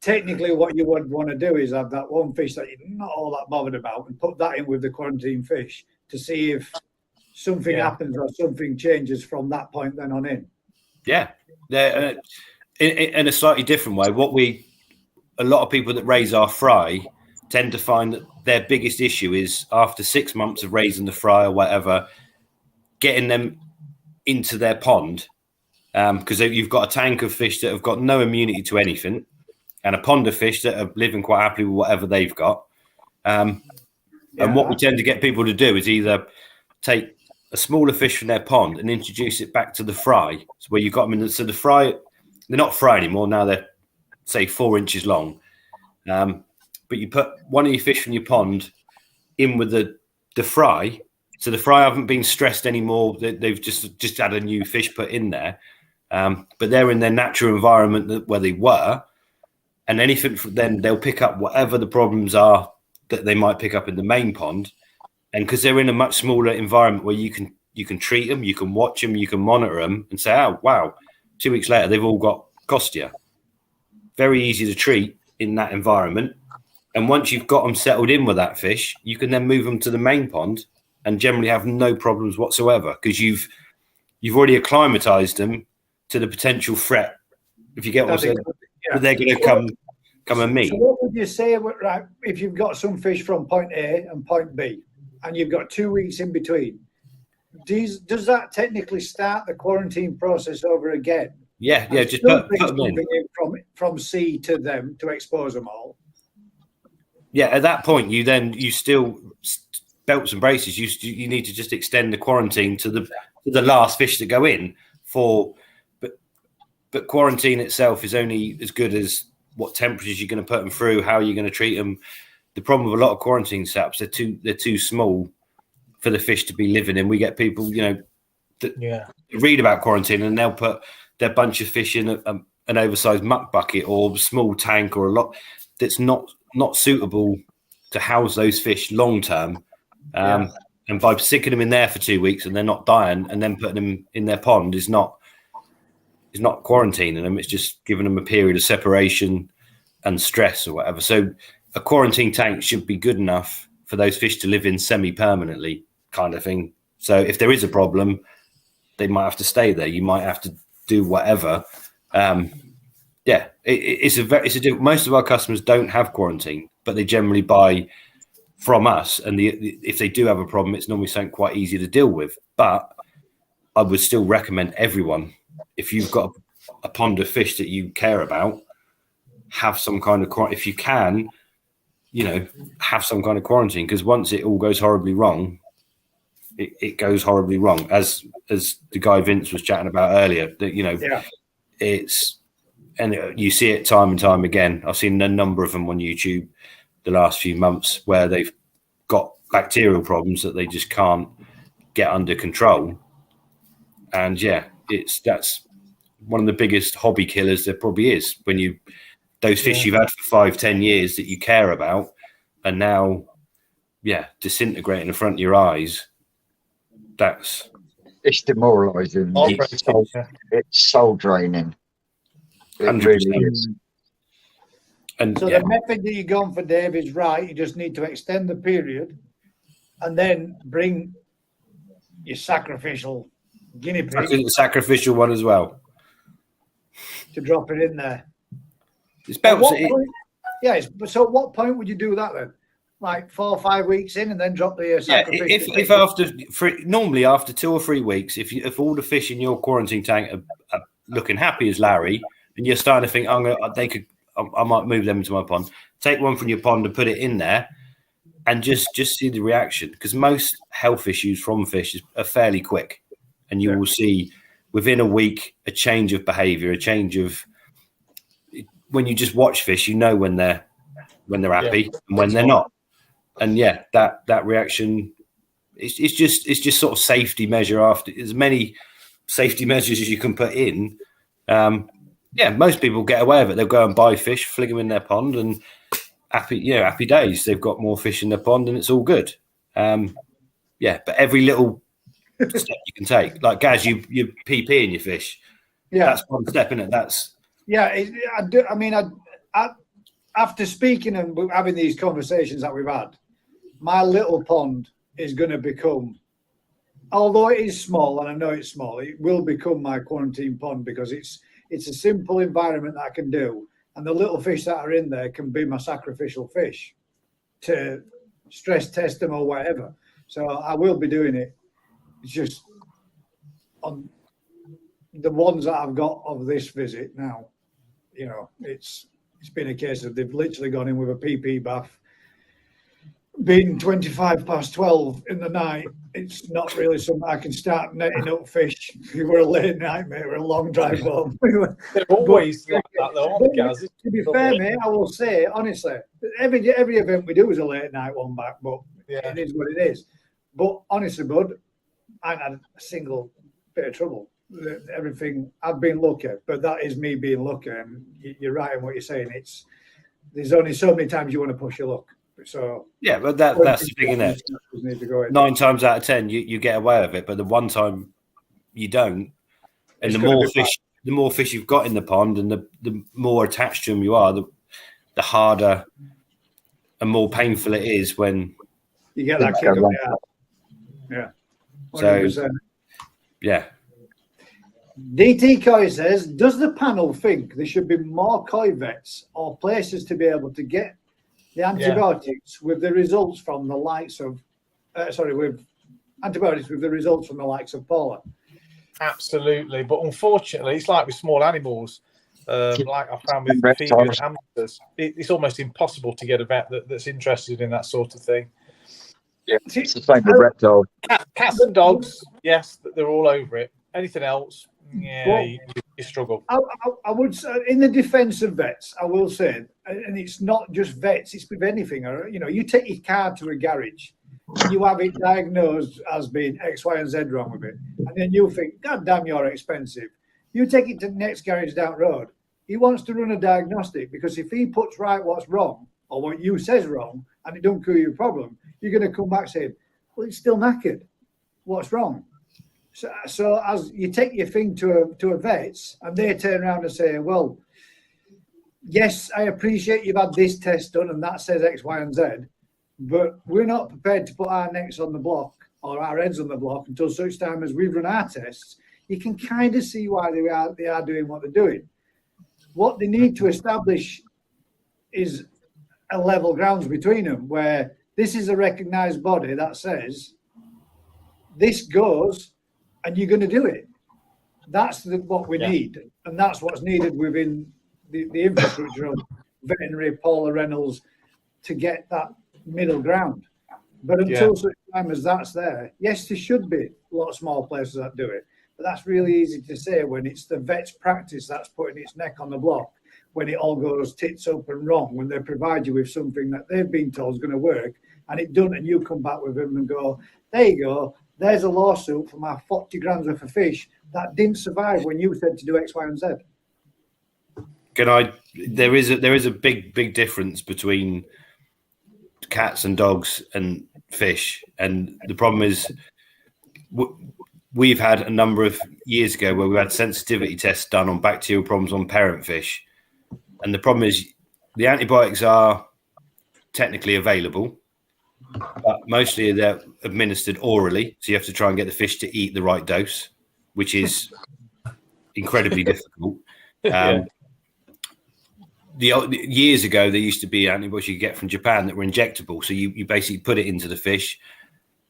A: technically what you would want to do is have that one fish that you're not all that bothered about and put that in with the quarantine fish to see if something happens or something changes from that point then on in.
C: Yeah. In a slightly different way, a lot of people that raise our fry tend to find that their biggest issue is after 6 months of raising the fry or whatever, getting them into their pond, because you've got a tank of fish that have got no immunity to anything and a pond of fish that are living quite happily with whatever they've got. And what we tend to get people to do is either take a smaller fish from their pond and introduce it back to the fry. So where you've got them in so the fry, they're not fry anymore. Now they're, say, 4 inches long. But you put one of your fish from your pond in with the fry. So the fry haven't been stressed anymore. They've just had a new fish put in there. But they're in their natural environment where they were. And anything from then, they'll pick up whatever the problems are that they might pick up in the main pond. And because they're in a much smaller environment where you can treat them, you can watch them, you can monitor them and say, oh, wow, 2 weeks later, they've all got costia. Very easy to treat in that environment. And once you've got them settled in with that fish, you can then move them to the main pond and generally have no problems whatsoever because you've already acclimatized them to the potential threat. If you get what I'm saying, they're going to come and meet.
A: So what would you say, right, if you've got some fish from point A and point B and you've got 2 weeks in between, does that technically start the quarantine process over again?
C: Yeah, just put them in.
A: From C to them to expose them all.
C: Yeah, at that point, you still belts and braces. You need to just extend the quarantine to the last fish that go in but quarantine itself is only as good as what temperatures you're going to put them through, how you're going to treat them. The problem with a lot of quarantine setups, they're too small for the fish to be living in. We get people, that read about quarantine and they'll put their bunch of fish in an oversized muck bucket or small tank or a lot that's not suitable to house those fish long term. And by sticking them in there for 2 weeks and they're not dying and then putting them in their pond is not quarantining them. It's just giving them a period of separation and stress or whatever. So a quarantine tank should be good enough for those fish to live in semi-permanently kind of thing. So if there is a problem, they might have to stay there. You might have to do whatever. Most of our customers don't have quarantine, but they generally buy from us. And if they do have a problem, it's normally something quite easy to deal with. But I would still recommend everyone, if you've got a pond of fish that you care about, have some kind of if you can, have some kind of quarantine, because once it all goes horribly wrong, it goes horribly wrong. As the guy Vince was chatting about earlier, that you see it time and time again. I've seen a number of them on YouTube the last few months where they've got bacterial problems that they just can't get under control. And that's one of the biggest hobby killers there probably is, when those fish you've had for 5-10 years that you care about are now disintegrating in front of your eyes.
B: It's demoralizing. It's soul draining. It
C: 100%.
B: really is.
C: And
A: so the method that you're going for, Dave, is right. You just need to extend the period and then bring your sacrificial guinea pig.
C: I think the sacrificial one as well.
A: To drop it in there.
C: It's belts.
A: So at what point would you do that then? Like 4 or 5 weeks in and then drop the sacrificial?
C: If normally after 2 or 3 weeks, if all the fish in your quarantine tank are looking happy as Larry, and you're starting to think, I might move them into my pond. Take one from your pond and put it in there, and just see the reaction. Because most health issues from fish are fairly quick, and you will see within a week a change of behaviour, a change of when you just watch fish, when they're happy and when they're not. And that reaction, it's just sort of safety measure after as many safety measures as you can put in. Most people get away with it. They'll go and buy fish, fling them in their pond, and happy days. They've got more fish in their pond, and it's all good. But every little step you can take, like Gaz, you PP in your fish. That's one step, isn't it? That's
A: I do. I mean, after speaking and having these conversations that we've had, my little pond is going to become, although it is small, and I know it's small, it will become my quarantine pond because it's a simple environment that I can do, and the little fish that are in there can be my sacrificial fish to stress test them or whatever. So I will be doing it. It's just on the ones that I've got of this visit now, you know, it's been a case of they've literally gone in with a PP bath. Being 25 past 12 in the night, it's not really something I can start netting up fish. We were a late night, mate. We're a long drive home.
D: They're always like that, though, aren't they, Gaz?
A: To be fair, mate, I will say, honestly, every event we do is a late night one back, but it is what it is. But honestly, bud, I ain't had a single bit of trouble. Everything, I've been lucky, but that is me being lucky. And you're right in what you're saying. There's only so many times you want to push your luck. So
C: yeah, but that's the thing, isn't it? 9 times out of 10, you get away with it, but the one time you don't, and the more fish you've got in the pond, and the more attached to them you are, the harder and more painful it is when
A: you get that kick up the ass. Yeah. 100%.
C: So, yeah.
A: DT Koi says, does the panel think there should be more koi vets or places to be able to get the antibiotics with the results from the likes of, with antibiotics with the results from the likes of Paula?
D: Absolutely. But unfortunately, it's like with small animals, like I found with amphibious hamsters, it's almost impossible to get a vet that's interested in that sort of thing.
B: Yeah, it's the same with reptiles.
D: Cats and dogs, yes, they're all over it. Anything else, you struggle.
A: I would say, in the defence of vets, I will say, and it's not just vets, it's with anything. You know, you take your car to a garage, you have it diagnosed as being X, Y, and Z wrong with it, and then you think, God damn, you're expensive. You take it to the next garage down the road. He wants to run a diagnostic because if he puts right what's wrong or what you says wrong, and it don't cure your problem, you're going to come back saying, well, it's still knackered. What's wrong? So as you take your thing to a vet's and they turn around and say, well, yes, I appreciate you've had this test done and that says X, Y, and Z, but we're not prepared to put our necks on the block or our heads on the block until such time as we've run our tests. You can kind of see why they are doing what they're doing. What they need to establish is a level grounds between them where this is a recognised body that says this goes and you're going to do it. That's what we need. And that's what's needed within the infrastructure of veterinary, Paula Reynolds, to get that middle ground. But until such time as that's there, yes, there should be a lot of small places that do it. But that's really easy to say when it's the vet's practice that's putting its neck on the block, when it all goes tits up and wrong, when they provide you with something that they've been told is going to work, and it doesn't, and you come back with them and go, there you go, there's a lawsuit for my 40 grams worth of fish that didn't survive when you said to do X, Y, and Z.
C: There is a big difference between cats and dogs and fish, and the problem is we've had a number of years ago where we had sensitivity tests done on bacterial problems on parent fish, and the problem is the antibiotics are technically available, but mostly they're administered orally, so you have to try and get the fish to eat the right dose, which is incredibly difficult. Years ago, there used to be antibiotics you could get from Japan that were injectable. So you basically put it into the fish.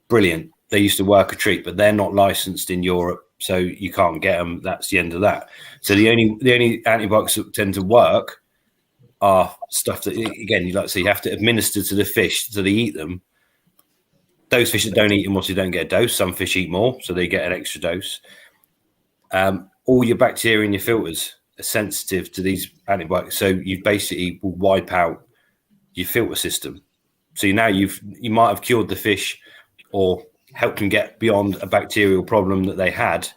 C: Brilliant. They used to work a treat, but they're not licensed in Europe, so you can't get them. That's the end of that. So the only antibiotics that tend to work are stuff that, again, you like to say, you have to administer to the fish so they eat them. Those fish that don't eat them, obviously don't get a dose. Some fish eat more, so they get an extra dose. All your bacteria in your filters are sensitive to these antibiotics, so you basically will wipe out your filter system. So now you might have cured the fish or helped them get beyond a bacterial problem that they had,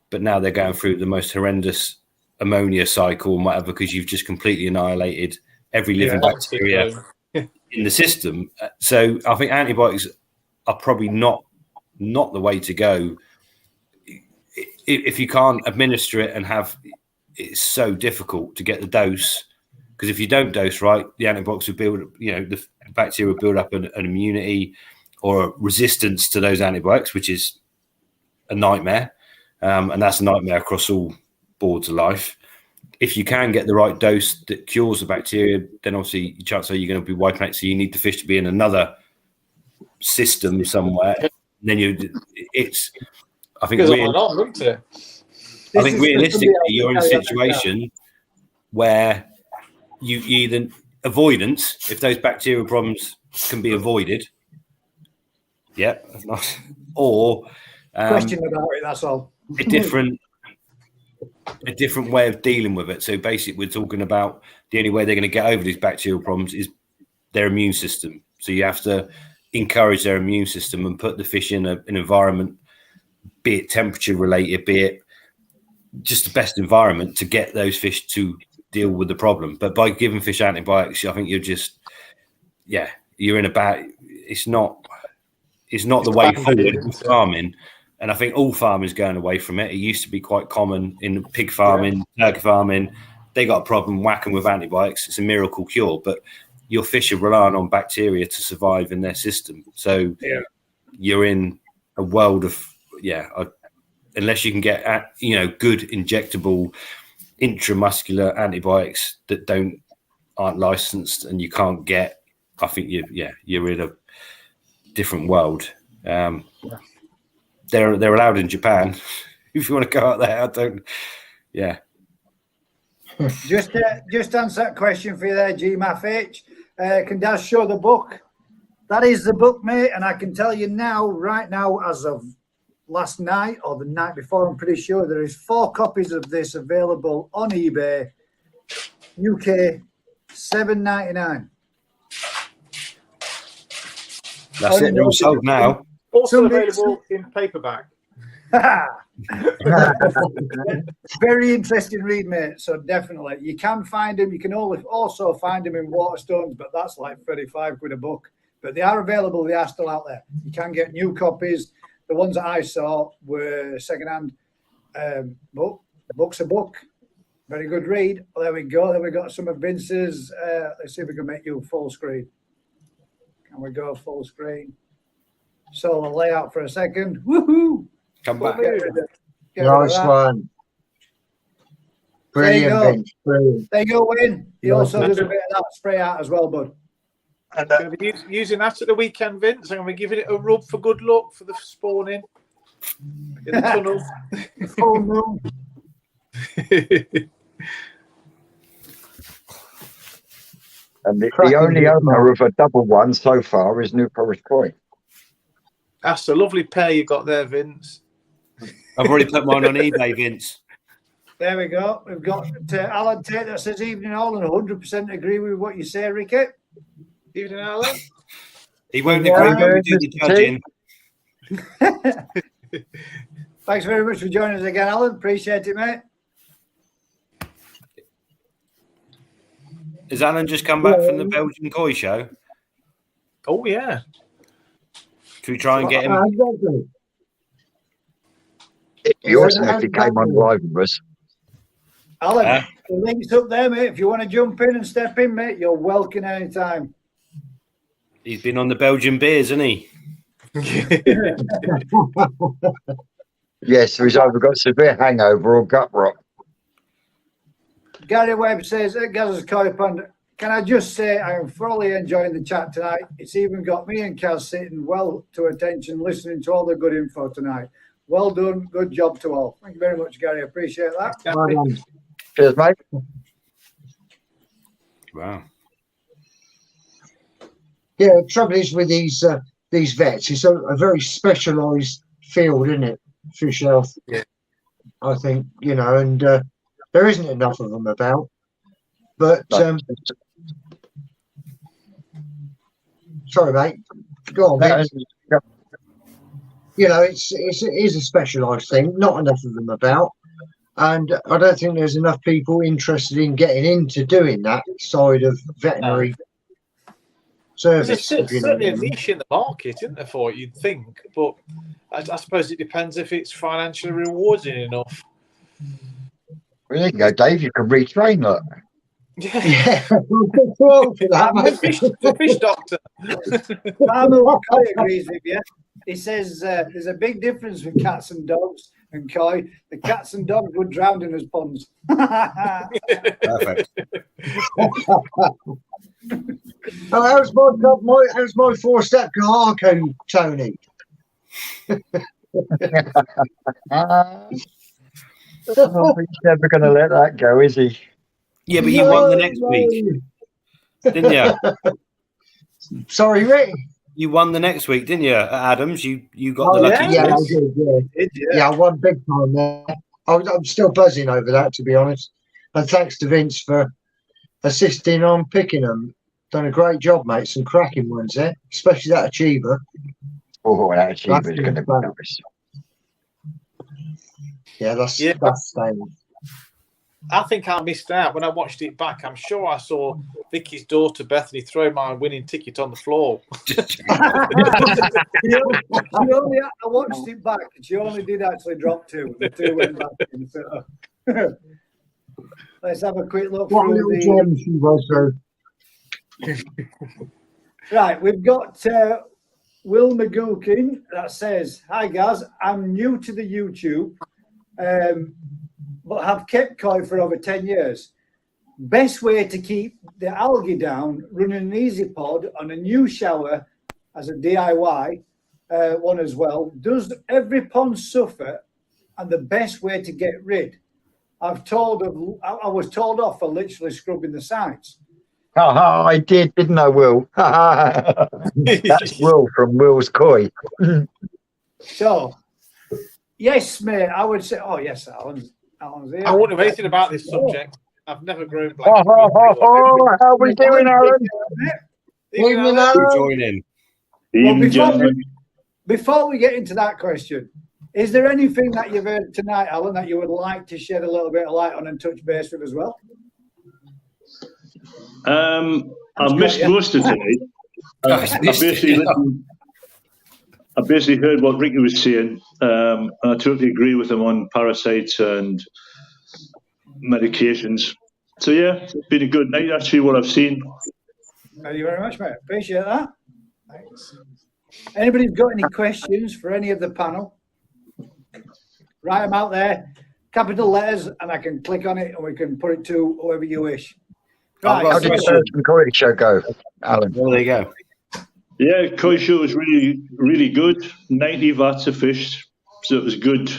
C: but now they're going through the most horrendous ammonia cycle and whatever because you've just completely annihilated every living bacteria in the system. So I think antibiotics are probably not the way to go. If you can't administer it and it's so difficult to get the dose Because if you don't dose right, the antibiotics will build, the bacteria will build up an immunity or a resistance to those antibiotics, which is a nightmare. And that's a nightmare across all boards of life. If you can get the right dose that cures the bacteria, then obviously chances are you're going to be wiping out. So you need the fish to be in another system somewhere. And then I think realistically, you're in a situation where you either avoidance, if those bacterial problems can be avoided. Yeah, that's nice. Or
A: question about it, that's all.
C: a different way of dealing with it. So basically, we're talking about the only way they're going to get over these bacterial problems is their immune system. So you have to encourage their immune system and put the fish in an environment, be it temperature related, be it just the best environment to get those fish to deal with the problem. But by giving fish antibiotics, I think you're in a bad. It's not the way forward with farming. And I think all farmers going away from it. It used to be quite common in pig farming, turkey farming. They got a problem, whack them with antibiotics. It's a miracle cure. But your fish are relying on bacteria to survive in their system. So you're in a world of, unless you can get, good injectable intramuscular antibiotics that aren't licensed and you can't get, I think you're in a different world. They're allowed in Japan. If you want to go out there, I don't. Yeah.
A: Just answer that question for you there, GMAFH. Can Daz show the book? That is the book, mate, and I can tell you right now, as of last night or the night before, I'm pretty sure there is 4 copies of this available on eBay. UK $7.99.
C: That's it. They're all sold now.
D: Also available in paperback.
A: Very interesting read, mate. So definitely, you can find them. You can also find them in Waterstones, but that's like 35 quid a book. But they are available. They are still out there. You can get new copies. The ones that I saw were secondhand. Book's a book. Very good read. Well, there we go. Then we got some of Vince's. Let's see if we can make you full screen. Can we go full screen? So the layout for a second. Woohoo!
C: Come back.
E: Nice one. Brilliant, Vince. Brilliant.
A: There you go, Wayne. He also does a bit of that spray art as well, bud.
D: And I'm going to be using that at the weekend, Vince. I'm going to be giving it a rub for good luck for the spawning in the tunnel.
A: Oh, no.
B: And the only owner of a double one so far is New Forest Point.
D: That's a lovely pair you got there, Vince.
C: I've already put mine on eBay, Vince.
A: There we go. We've got Alan Tate that says evening all and 100% agree with what you say, Ricky.
D: Evening, Alan.
C: He won't agree when we do the judging.
A: Thanks very much for joining us again, Alan. Appreciate it, mate.
C: Has Alan just come back from the Belgian Koi show?
D: Oh, yeah.
C: Should we try and get him?
B: He also actually came on live with us.
A: Alan, the link's up there, mate. If you want to jump in and step in, mate, you're welcome anytime.
C: He's been on the Belgian beers, hasn't he?
B: Yes, so he's either got severe hangover or gut rot.
A: Gary Webb says, Gaz's Koi Pond, can I just say I am thoroughly enjoying the chat tonight. It's even got me and Kaz sitting well to attention, listening to all the good info tonight. Well done. Good job to all. Thank you very much, Gary. I appreciate that.
B: Cheers, mate.
C: Wow.
E: Yeah, the trouble is with these vets, it's a very specialised field, isn't it? Fish health.
D: Yeah.
E: I think, and there isn't enough of them about. But sorry, mate. Go on, mate. It is a specialised thing. Not enough of them about, and I don't think there's enough people interested in getting into doing that side of veterinary service.
D: There's certainly a niche in the market, isn't there, for it, you'd think, but I suppose it depends if it's financially rewarding enough.
B: Well, there you go, Dave. You can retrain, look.
E: Yeah, too old for that, mate.
D: The fish doctor.
A: Farmer McCoy agrees with you. He says there's a big difference with cats and dogs. And Coy, the cats and dogs were drowned in his ponds.
C: Perfect.
E: How's my 4-step Kahako, Tony?
B: He's never going to let that go, is he?
C: Yeah, but you won the next week, didn't you?
E: Sorry, Rick.
C: You won the next week, didn't you, at Adams? You got the lucky
E: Yeah, I
C: choice.
E: did. Yeah.
A: Did you?
E: Yeah, I won big time there. I'm still buzzing over that, to be honest. And thanks to Vince for assisting on picking them. Done a great job, mate. Some cracking ones there, especially that Achiever.
B: Oh, that Achiever is going to be
E: That's
B: nice.
E: Yeah, that's staying.
D: I think I missed out when I watched it back. I'm sure I saw Vicky's daughter Bethany throw my winning ticket on the floor.
A: I watched it back. She only did actually drop 2. The 2 went back in. So. Let's have a quick look
E: What
A: through
E: little
A: the.
E: gem she was, though.
A: Right, we've got Will McGookin that says, "Hi guys, I'm new to the YouTube, but have kept koi for over 10 years. Best way to keep the algae down, running an easy pod on a new shower as a DIY one as well. Does every pond suffer? And the best way to get rid? I was told off for literally scrubbing the sides."
B: I did, didn't I, Will? That's Will from Will's Koi.
A: So, yes, mate, I would say, oh, yes, Alan's here.
D: I wouldn't know anything about this subject. I've never grown black.
B: How are we doing, Alan?
E: Evening,
C: You
E: Alan.
C: join in.
A: Before we get into that question, is there anything that you've heard tonight, Alan, that you would like to shed a little bit of light on and touch base with as well?
F: I missed most of today. I basically heard what Ricky was saying, and I totally agree with him on parasites and medications. So yeah, it's been a good night. Actually, what I've seen.
A: Thank you very much, mate. Appreciate that. Thanks. Anybody's got any questions for any of the panel? Write them out there, capital letters, and I can click on it and we can put it to whoever you wish. Right,
B: How did the first Koi show go, Alan?
C: Well, there you go.
F: Yeah, Koi show was really, really good. 90 vats of fish, so it was a good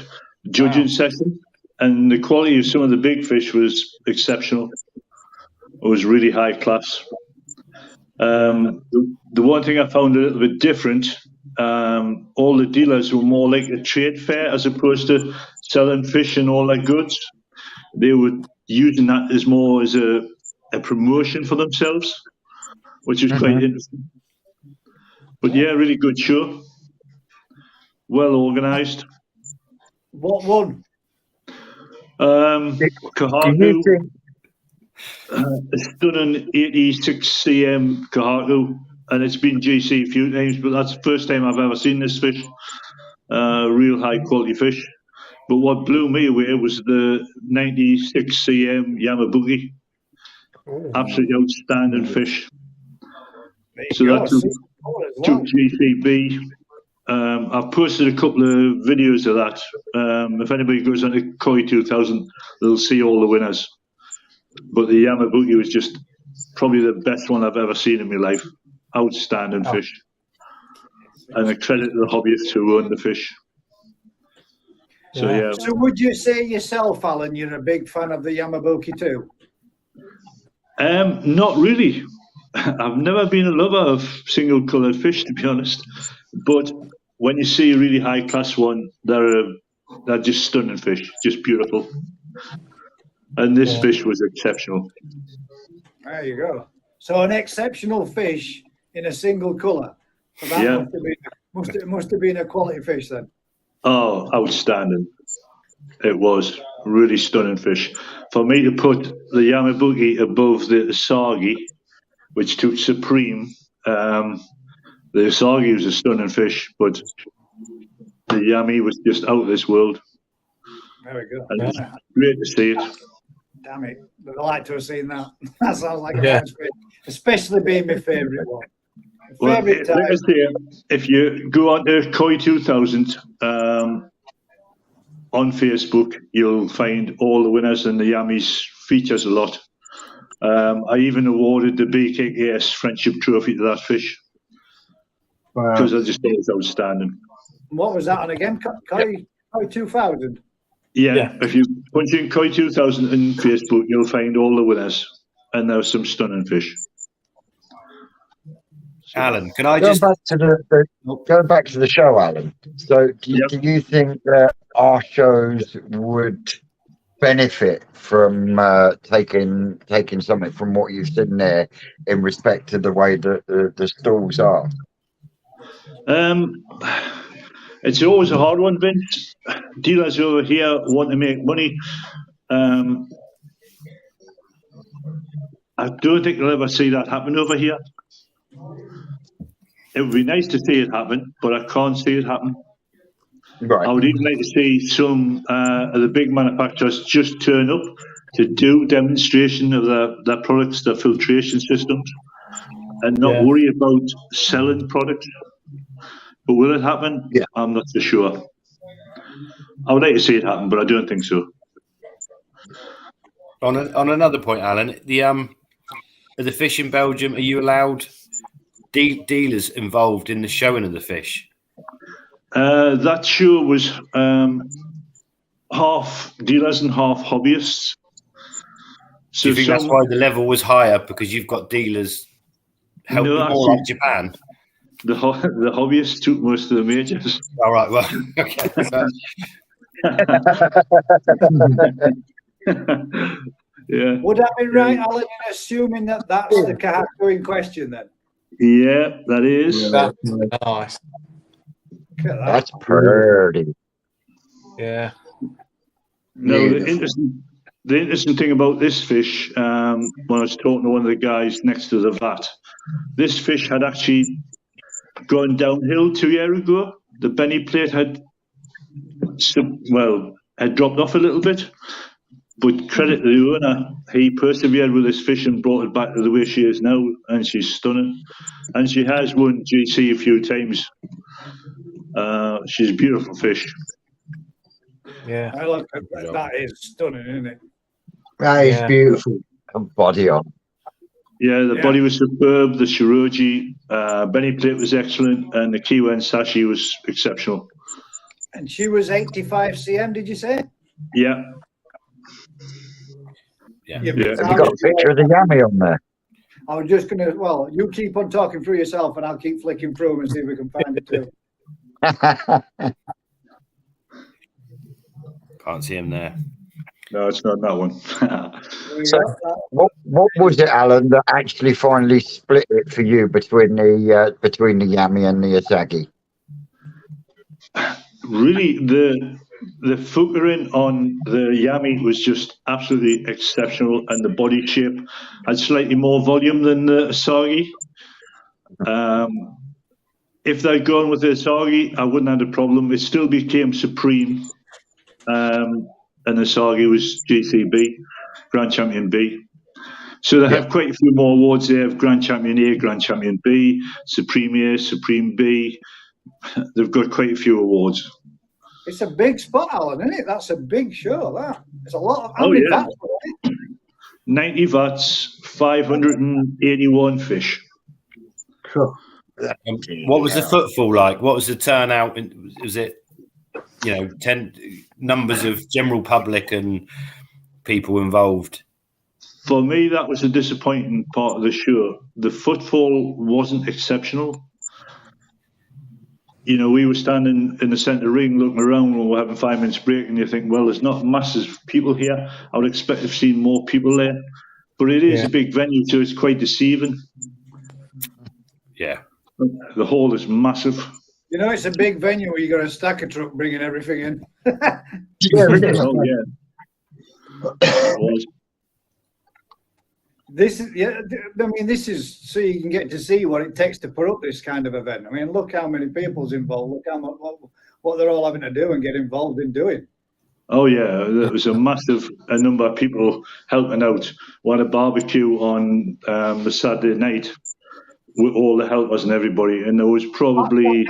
F: judging session, and the quality of some of the big fish was exceptional. It was really high class. The one thing I found a little bit different, all the dealers were more like a trade fair as opposed to selling fish and all their goods. They were using that as more as a promotion for themselves, which is quite interesting. But yeah, really good show. Well organised.
A: What one?
F: Kahako, a stunning 86 cm Kahako, and it's been GC a few times, but that's the first time I've ever seen this fish. Real high quality fish. But what blew me away was the 96 cm Yamabuki. Absolutely outstanding fish. So that took GCB. I've posted a couple of videos of that. If anybody goes on to Koi 2000, they'll see all the winners. But the Yamabuki was just probably the best one I've ever seen in my life. Outstanding fish. And a credit to the hobbyists who own the fish. So yeah.
A: So would you say yourself, Alan, you're a big fan of the Yamabuki too?
F: Not really. I've never been a lover of single coloured fish, to be honest. But when you see a really high class one, they're just stunning fish, just beautiful. And this fish was exceptional.
A: There you go. So an exceptional fish in a single colour. So that must have been a quality fish then.
F: Oh, outstanding. It was really stunning fish. For me to put the Yamabuki above the Asagi, which took supreme, the Asagi was a stunning fish, but the Yami was just out of this world.
A: There we go.
F: And it's great to see it.
A: Damn it. I'd like to have seen that. That sounds like a nice fish, especially being my favourite one.
F: Well,
A: Favourite
F: like I
A: time.
F: say, if you go on to Koi 2000 on Facebook, you'll find all the winners, and the Yammies features a lot. I even awarded the BKKS Friendship Trophy to that fish because I just thought it was outstanding.
A: What was that on again? Koi 2000?
F: Yeah, if you punch in Koi 2000 on Facebook, you'll find all the winners, and there's some stunning fish.
C: Alan, can I
B: Going
C: just
B: back to going back to the show, Alan. So, do you think that our shows would benefit from taking something from what you've seen there in respect to the way that the stalls are?
F: It's always a hard one, Vince. Dealers over here want to make money. I don't think you'll ever see that happen over here. It would be nice to see it happen, but I can't see it happen.
B: Right.
F: I would even like to see some of the big manufacturers just turn up to do demonstration of their products, their filtration systems, and not worry about selling products. But will it happen?
B: Yeah.
F: I'm not so sure. I would like to see it happen, but I don't think so.
C: on another point, Alan? The fish in Belgium, are you allowed dealers involved in the showing of the fish?
F: That show was half dealers and half hobbyists. So
C: Do you think that's why the level was higher, because you've got dealers helping more like Japan?
F: The hobbyists took most of the majors.
C: All right, well, okay.
F: Yeah.
A: Would that be right, Alan, in assuming that that's the Kahaku in question then?
F: Yeah, that is.
D: That's nice.
B: That's pretty.
D: Yeah.
F: No, the interesting thing about this fish, when I was talking to one of the guys next to the vat, this fish had actually gone downhill 2 years ago. The Benny plate had dropped off a little bit, but credit to the owner, he persevered with this fish and brought it back to the way she is now, and she's stunning. And she has won GC a few times. She's a beautiful fish.
D: Yeah.
A: I love it. That is stunning, isn't it?
E: That is beautiful.
B: Body on.
F: Yeah, the body was superb. The Shiroji Benny plate was excellent, and the Kiwen Sashi was exceptional.
A: And she was 85 cm, did you say?
F: Yeah.
C: Yeah.
B: Have you got a picture of the Yami on there?
A: I was just going to, well, you keep on talking through yourself and I'll keep flicking through them and see if we can find it too.
C: Can't see him there.
F: No, it's not that one.
B: So, what was it, Alan, that actually finally split it for you between the Yami and the Asagi?
F: Really, the fuckering on the Yami was just absolutely exceptional, and the body shape had slightly more volume than the Asagi. If they'd gone with the Asagi, I wouldn't have had a problem. It still became Supreme, and Asagi was GCB, Grand Champion B. So they have quite a few more awards there of Grand Champion A, Grand Champion B, Supreme A, Supreme B. They've got quite a few awards.
A: It's a big spot, Alan, isn't it? That's a big show, that. It's a lot of... How many vats were it?
F: 90 vats, 581 fish.
C: What was the footfall like? What was the turnout? Was it, 10 numbers of general public and people involved?
F: For me, that was a disappointing part of the show. The footfall wasn't exceptional. We were standing in the centre ring looking around when we were having 5 minutes break, and you think, well, there's not masses of people here. I would expect to have seen more people there. But it is a big venue, so it's quite deceiving.
C: Yeah.
F: The hall is massive.
A: It's a big venue where you got a stacker truck bringing everything in. This is so you can get to see what it takes to put up this kind of event. I mean, look how many people's involved. Look how much what they're all having to do and get involved in doing.
F: Oh yeah, there was a number of people helping out. We had a barbecue on the Saturday night with all the helpers and everybody, and there was probably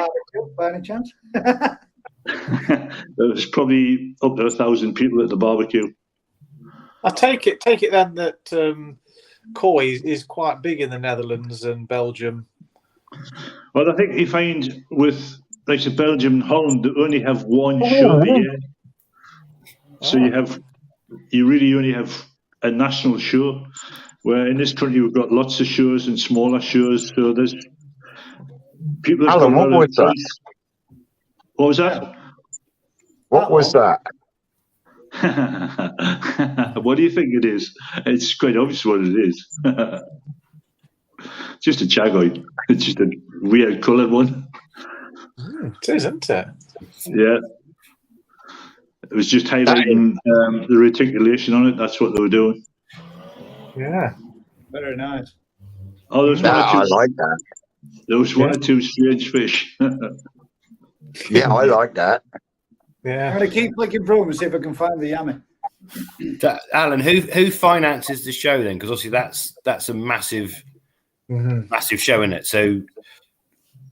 A: by any chance?
F: there was probably up to 1,000 people at the barbecue.
D: I take it then that koi is quite big in the Netherlands and Belgium.
F: Well, I think you find with like the Belgium and Holland, they only have one show a year, so you really only have a national show. Where in this country we've got lots of shows and smaller shows, so there's people have
B: Alan,
F: got a
B: what
F: lot of
B: was that?
F: choice. What was that?
B: What was that?
F: What do you think it is? It's quite obvious what it is. Just a chagoid. It's just a weird coloured one.
D: It is, isn't it?
F: Yeah. It was just highlighting the reticulation on it. That's what they were doing.
D: Yeah.
A: Very nice.
F: Oh, there was
B: I like that.
F: There was one or two strange fish.
B: Yeah, I like that.
D: Yeah.
A: I'm going to keep clicking through and see if I can find the yummy.
C: So, Alan, who finances the show then? Because obviously that's a massive show, isn't it? So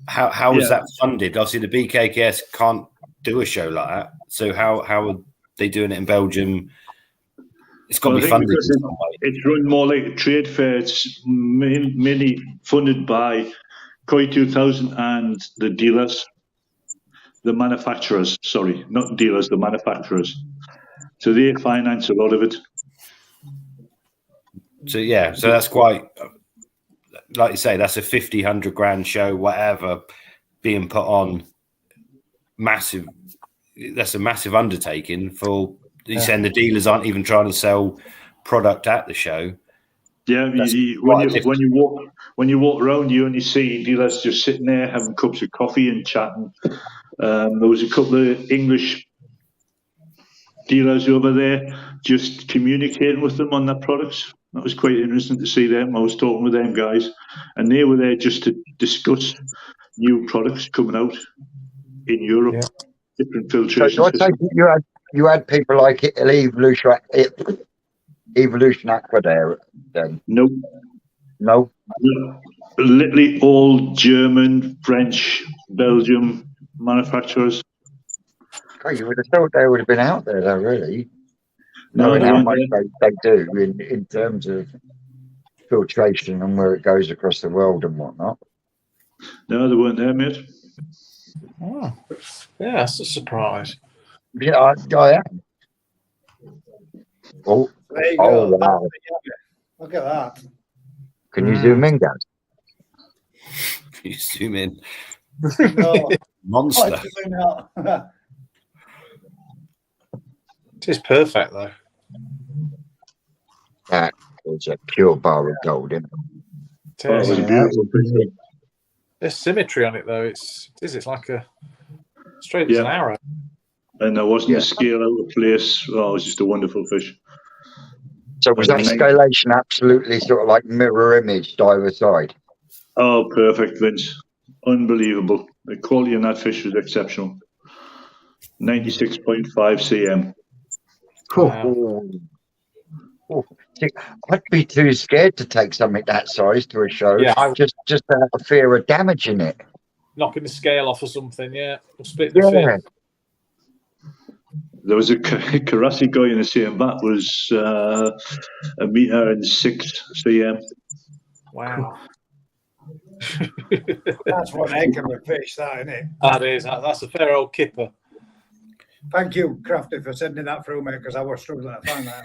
C: how is that funded? Obviously the BKKS can't do a show like that. So how are they doing it in Belgium? It's got to be funded in some way.
F: It's run more like a trade fair. It's mainly funded by Koi 2000 and the dealers, the manufacturers. Sorry, not dealers, the manufacturers. So they finance a lot of it.
C: So so that's quite, like you say, that's a 50, 100 grand show, whatever, being put on. Massive. That's a massive undertaking for. You're saying the dealers aren't even trying to sell product at the show.
F: Yeah, when you walk around, you only see dealers just sitting there having cups of coffee and chatting. There was a couple of English dealers over there just communicating with them on their products. That was quite interesting to see them. I was talking with them guys, and they were there just to discuss new products coming out in Europe, different filtration
B: So I take it you had people like Evolution Aqua there then?
F: Nope.
B: No?
F: Literally all German, French, Belgium manufacturers.
B: God, you would have thought they would have been out there though, really.
F: No,
B: Knowing
F: they
B: how
F: weren't
B: much
F: there.
B: they do in terms of filtration and where it goes across the world and whatnot.
F: No, they weren't there, mate.
D: Oh. Yeah, that's a surprise.
B: Yeah, I am. Oh,
A: There you go.
B: Wow.
A: Look at that.
B: Can you zoom in, guys?
C: Can you zoom in?
A: No,
C: Monster.
A: actually not.
D: It is perfect though.
B: That is a pure bar of gold, isn't it?
F: Oh, it was a beautiful picture.
D: There's symmetry on it though. It's like a straight as an arrow.
F: And there wasn't a scale out of place. Oh, it was just a wonderful fish.
B: So was that scalation absolutely sort of like mirror image either side?
F: Oh, perfect, Vince. Unbelievable. The quality on that fish was exceptional. 96.5 cm.
B: Wow. See, I'd be too scared to take something that size to a show.
D: Yeah,
B: just out of fear of damaging it.
D: Knocking the scale off or something, or split the fin.
F: There was a Karasi guy in the same bat was 1.6 meters.
D: Wow.
A: That's one heck of a fish, that, isn't it?
D: That is. That's a fair old kipper.
A: Thank you, Crafty, for sending that through me because I was struggling to find that.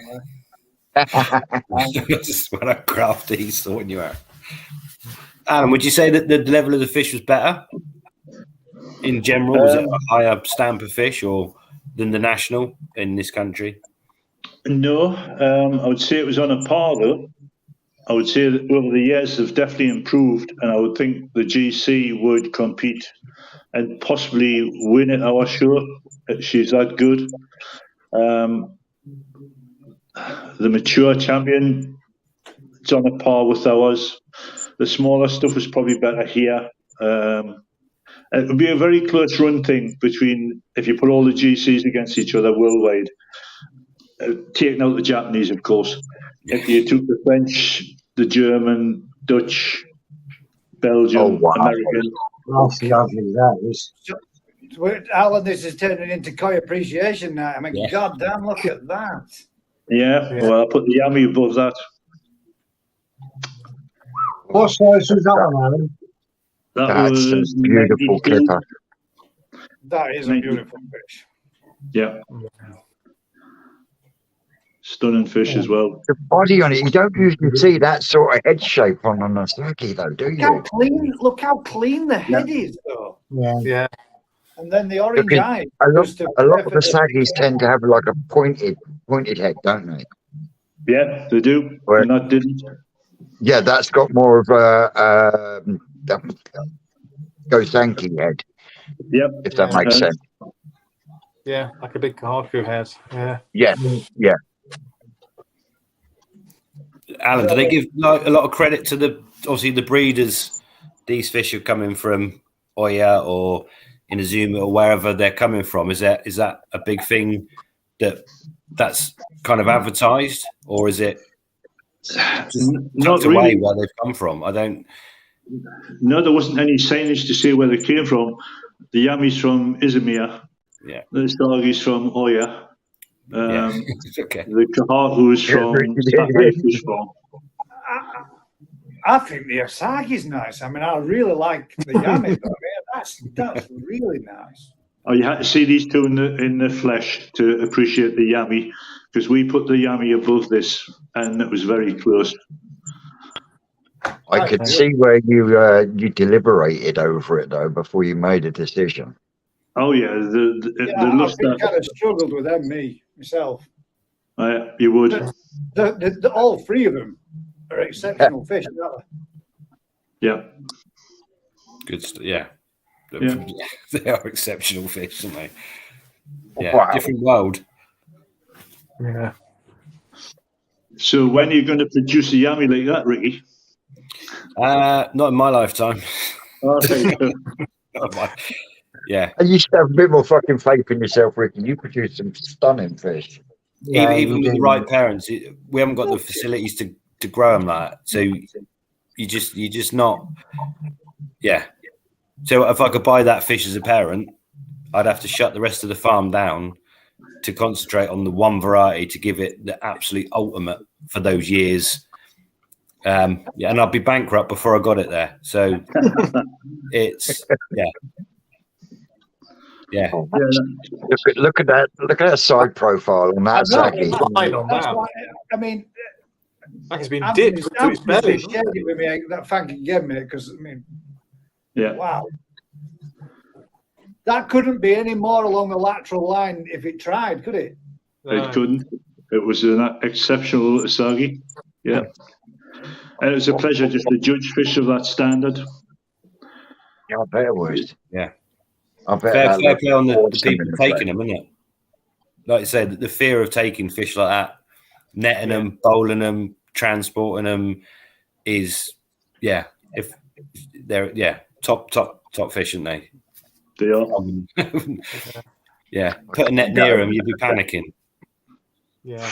C: Just what a crafty sorting you out. Alan, would you say that the level of the fish was better in general? Was it a higher stamp of fish or than the national in this country?
F: No, I would say it was on a par though. I would say that over the years have definitely improved, and I would think the GC would compete and possibly win at our show. She's that good. The mature champion, it's on a par with ours. The smaller stuff is probably better here. It would be a very close run thing between if you put all the GCs against each other worldwide, taking out the Japanese, of course. If you took the French, the German, Dutch, Belgium, American.
E: That's lovely, that is.
A: Alan, this is turning into Koi Appreciation Night. I mean, goddamn, look at that.
F: Yeah, well, I'll put the Yami above that.
E: What size was that one, Alan?
F: That was
B: a beautiful
F: 92.
B: clipper.
A: That is a beautiful fish.
F: Yeah. Stunning fish as well.
B: The body on it, you don't usually see that sort of head shape on an Asagi, though, do you?
A: Look how clean the head is, though.
D: Yeah.
A: And then the orange
B: Because
A: eye.
B: A lot of the Asagis tend to have like a pointed head, don't they?
F: Yeah, they do.
B: Right.
F: And that didn't.
B: Yeah, that's got more of a Gosanki head,
F: Yep.
B: if that makes sense.
D: Yeah, like a big Kahaku head. Yeah.
B: Yeah.
C: Alan, do they give like a lot of credit to obviously the breeders? These fish are coming from Oya or Inazuma or wherever they're coming from. Is that a big thing that's kind of advertised, or is it
F: not
C: tucked away
F: really
C: where they've come from? I don't.
F: No, there wasn't any signage to say where they came from. The Yami's from Izumia.
C: Yeah.
F: The Stargi's from Oya.
C: Okay.
F: The Kahaku's from Sakai Fish Farm.
A: I think the Asagi's nice. I mean, I really like the Yami. That's really nice.
F: Oh, you had to see these two in the flesh to appreciate the Yami, because we put the Yami above this, and it was very close.
B: I could see where you deliberated over it though before you made a decision.
F: Oh yeah,
A: I think I kind of struggled with them myself.
F: You would.
A: All three of them are exceptional fish, aren't they?
F: Yeah.
C: Good. Yeah.
F: Yeah.
C: They are exceptional fish, aren't they? Yeah.
B: Wow.
C: Different world.
D: Yeah.
F: So when are you going to produce a Yami like that, Ricky?
C: Not in my lifetime.
F: Oh, there you go.
C: Yeah.
B: And you should have a bit more fucking faith in yourself, Ricky. You produce some stunning fish.
E: Yeah,
C: even with the right parents, we haven't got the facilities to grow them like that. So you just not. Yeah. So if I could buy that fish as a parent, I'd have to shut the rest of the farm down to concentrate on the one variety to give it the absolute ultimate for those years. And I'd be bankrupt before I got it there. So it's yeah.
B: Look at that side profile on that Sagi.
A: I mean,
D: like it's been dipped to its belly.
A: Shared it with me, that thank you gave me, because I mean, wow, that couldn't be any more along the lateral line if it tried, could it?
F: It couldn't. It was an exceptional Asagi. Yeah. And it was a pleasure just to judge fish of that standard.
B: Yeah, I bet it was.
C: Yeah.
B: I bet
C: Fair play on the people taking them, isn't it? Like I said, the fear of taking fish like that, netting them, bowling them, transporting them is, if they're, top fish, aren't they?
F: They are.
C: Put a net near them, you'd be panicking.
D: Yeah.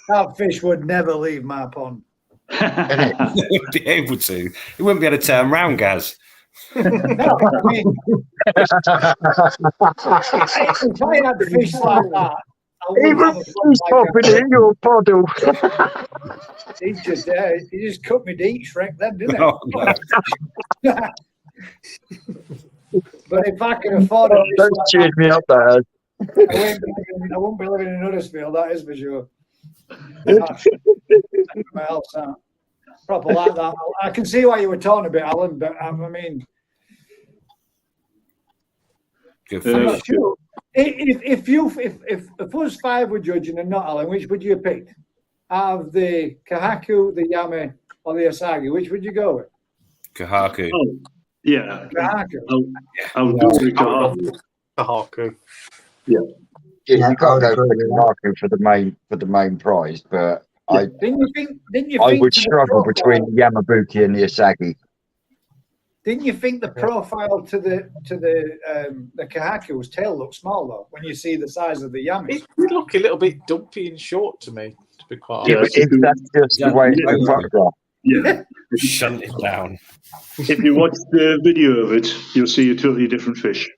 A: That fish would never leave my pond.
C: It wouldn't be able to. It wouldn't be able to turn round, Gaz.
A: No, I mean, if I had fish like that, I wouldn't have a
B: He's popping in your puddle.
A: He just cut me deep, Shrek, then, didn't it?
C: Oh, no.
A: But if I can afford it,
B: Don't cheer me up, Dad.
A: I won't be living in Huddersfield, that is for sure. Proper like that. I can see why you were talking about Alan, but I mean,
C: Good
A: I'm
C: fish.
A: not sure. If us five were judging and not Alan, which would you pick? Out of the Kahaku, the Yami, or the Asagi, which would you go with?
C: Kahaku.
F: Oh, yeah.
A: Kahaku.
F: I'll go with Kahaku.
D: Kahaku.
B: Yeah, you can't go for the market for the main prize, but
A: Didn't you think
B: I would struggle between the Yamabuki and the Asagi.
A: Didn't you think the profile to the Kahaku's tail looked small though? When you see the size of the yams,
D: It did look a little bit dumpy and short to me, to be quite
B: Yeah,
D: honest.
B: but that's just the way it's been photographed.
F: Yeah.
C: Shunt it down.
F: If you watch the video of it, you'll see a totally different fish.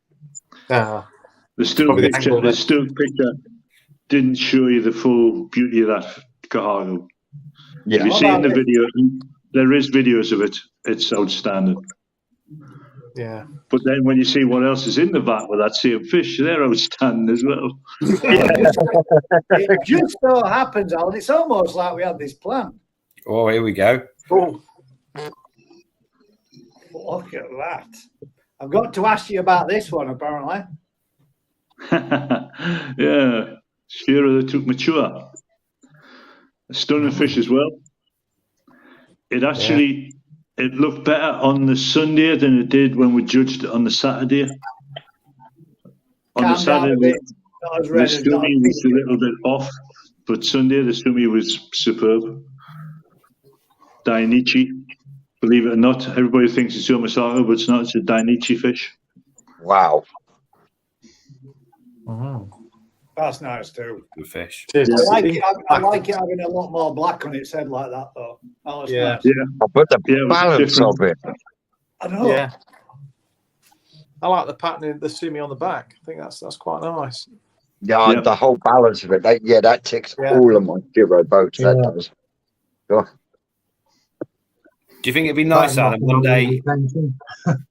D: Ah,
F: The still
D: Probably the
F: picture,
D: angle
F: the
D: then.
F: still picture didn't show you the full beauty of that Kahaku. If
B: Yeah.
F: you
A: What
F: see in the
A: about
F: video, there is videos of it. It's outstanding.
D: yeah.
F: But then when you see what else is in the vat with that same fish, they're outstanding as well.
A: it just so happens, Alan, it's almost like we had this plan.
C: Oh, here we go.
D: Oh,
A: Look at that. I've got to ask you about this one, apparently.
F: Yeah, Shearer took mature. A stunning fish as well. It actually it looked better on the Sunday than it did when we judged it on the Saturday. On the
A: Calm down a
F: Saturday,
A: bit. Not as
F: the
A: red as not
F: stummy
A: as
F: was a
A: pink.
F: little bit off, but Sunday the stummy was superb. Dainichi, believe it or not, everybody thinks it's Yomasago, but it's not. It's a Dainichi fish.
B: Wow.
A: That's nice too.
C: Good fish.
D: cheers.
A: I like it having a lot more black on its head like that, though. Oh, it's
D: Yeah.
A: nice.
F: Yeah,
B: But the
F: Yeah, it was
B: balance
F: different.
B: of it.
A: I know.
D: Yeah. I like the pattern of the sumi on the back. I think that's quite nice.
B: Yeah,
F: Yeah.
B: the whole balance of it. That ticks
D: Yeah.
B: all of my Giro boats. That
E: Yeah.
B: does. Oh,
C: Do you think it'd be nice, Alan, one day
E: Painting.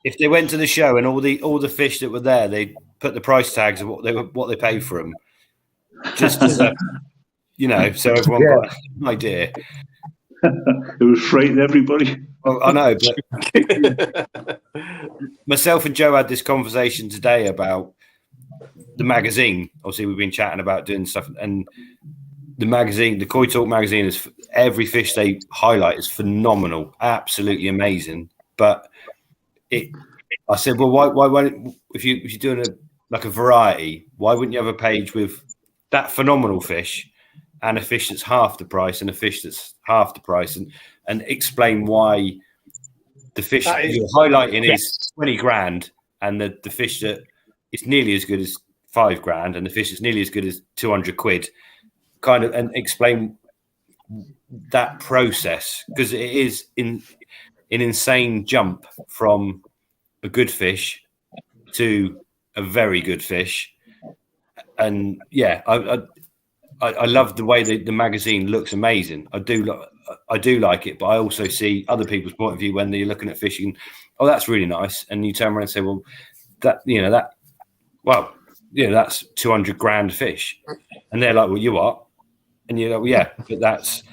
C: if they went to the show and all the fish that were there, they put the price tags of what they paid for them, just as a, so everyone got an idea.
F: it was frightening everybody.
C: Well, I know, but myself and Joe had this conversation today about the magazine. Obviously, we've been chatting about doing stuff, and the magazine, the Koi Talk magazine, is every fish they highlight is phenomenal, absolutely amazing. But I said, well, why won't if you're doing a variety, why wouldn't you have a page with that phenomenal fish and a fish that's half the price and a fish that's half the price, and explain why the fish
A: That is-
C: you're highlighting is 20 grand and the fish that is nearly as good as 5 grand and the fish that's nearly as good as 200 quid, kind of, and explain that process, because it is an insane jump from a good fish to a very good fish. And yeah, I love the way the magazine looks amazing. I do like it, but I also see other people's point of view when they're looking at fishing. Oh, that's really nice, and you turn around and say, well, that's 200 grand fish, and they're like, well, you what? And you're like, well, yeah, but that's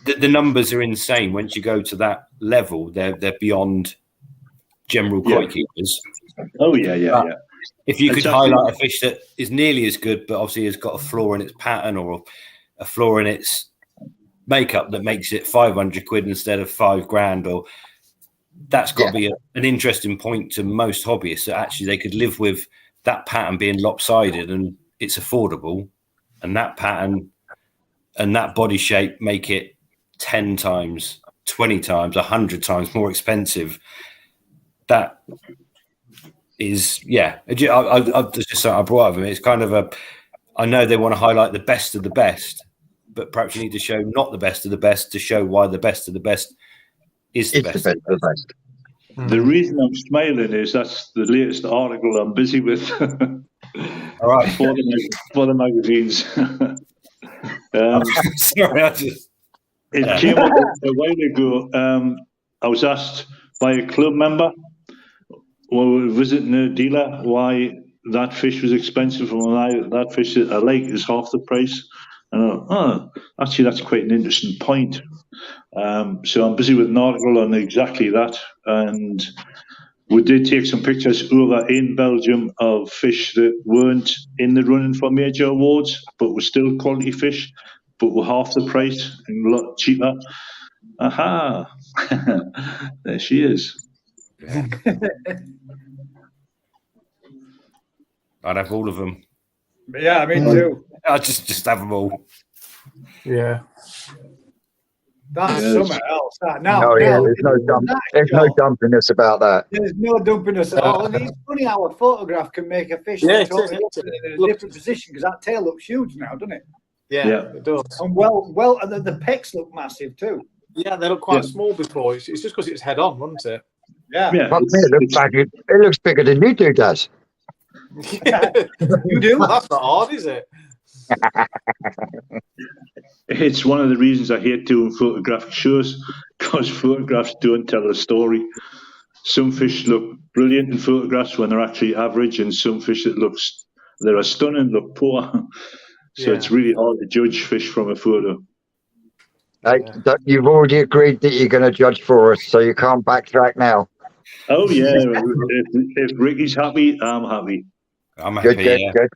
C: the numbers are insane. Once you go to that level, they're beyond general koi keepers.
F: Oh yeah.
C: If you could
F: Exactly.
C: highlight a fish that is nearly as good, but obviously has got a flaw in its pattern or a flaw in its makeup that makes it 500 quid instead of 5 grand, or that's got to be an interesting point to most hobbyists, that actually they could live with that pattern being lopsided and it's affordable, and that pattern and that body shape make it 10 times, 20 times, 100 times more expensive. That is, I just something I brought up. I mean, it's kind of I know they want to highlight the best of the best, but perhaps you need to show not the best of the best to show why the best of the best is the best.
F: The reason I'm smiling is that's the latest article I'm busy with.
C: All right.
F: for the magazines.
C: Sorry,
F: It came up a while ago. I was asked by a club member while we were visiting a dealer why that fish was expensive and why that fish that I like is half the price. And actually, that's quite an interesting point. So I'm busy with an article on exactly that. And we did take some pictures over in Belgium of fish that weren't in the running for major awards, but were still quality fish, but were half the price and a lot cheaper. Aha! There she is.
C: Yeah. I'd have all of them.
A: Yeah, me too.
C: I'd just have them all.
D: Yeah.
A: That's
F: Yes.
A: something else. That. Now,
B: No, yeah,
A: now,
B: there's no dump.
A: that
B: There's no
A: shot,
B: dumpiness about that.
A: there's no dumpiness at all. And it's funny how a photograph can make a fish
D: Yeah,
A: look
D: it
A: totally
D: is.
A: different in a
D: Look-
A: different position because that tail looks huge now, doesn't it?
D: Yeah, it does.
A: And and the pecs look massive too.
D: Yeah, they look quite
F: Yeah.
D: small before. It's just because it's head on, wasn't it?
A: Yeah.
F: Yeah,
B: Fuck me, it looks bigger than you do, does.
A: You do?
D: Well, that's not hard, is it?
F: it's one of the reasons I hate doing photographic shows, because photographs don't tell a story. Some fish look brilliant in photographs when they're actually average, and some fish that are stunning look poor. So
D: Yeah.
F: it's really hard to judge fish from a photo.
B: Hey, you've already agreed that you're going to judge for us, so you can't backtrack now.
F: Oh yeah, if Ricky's happy, I'm happy.
C: I'm happy.
B: Good,
C: Yeah.
B: good.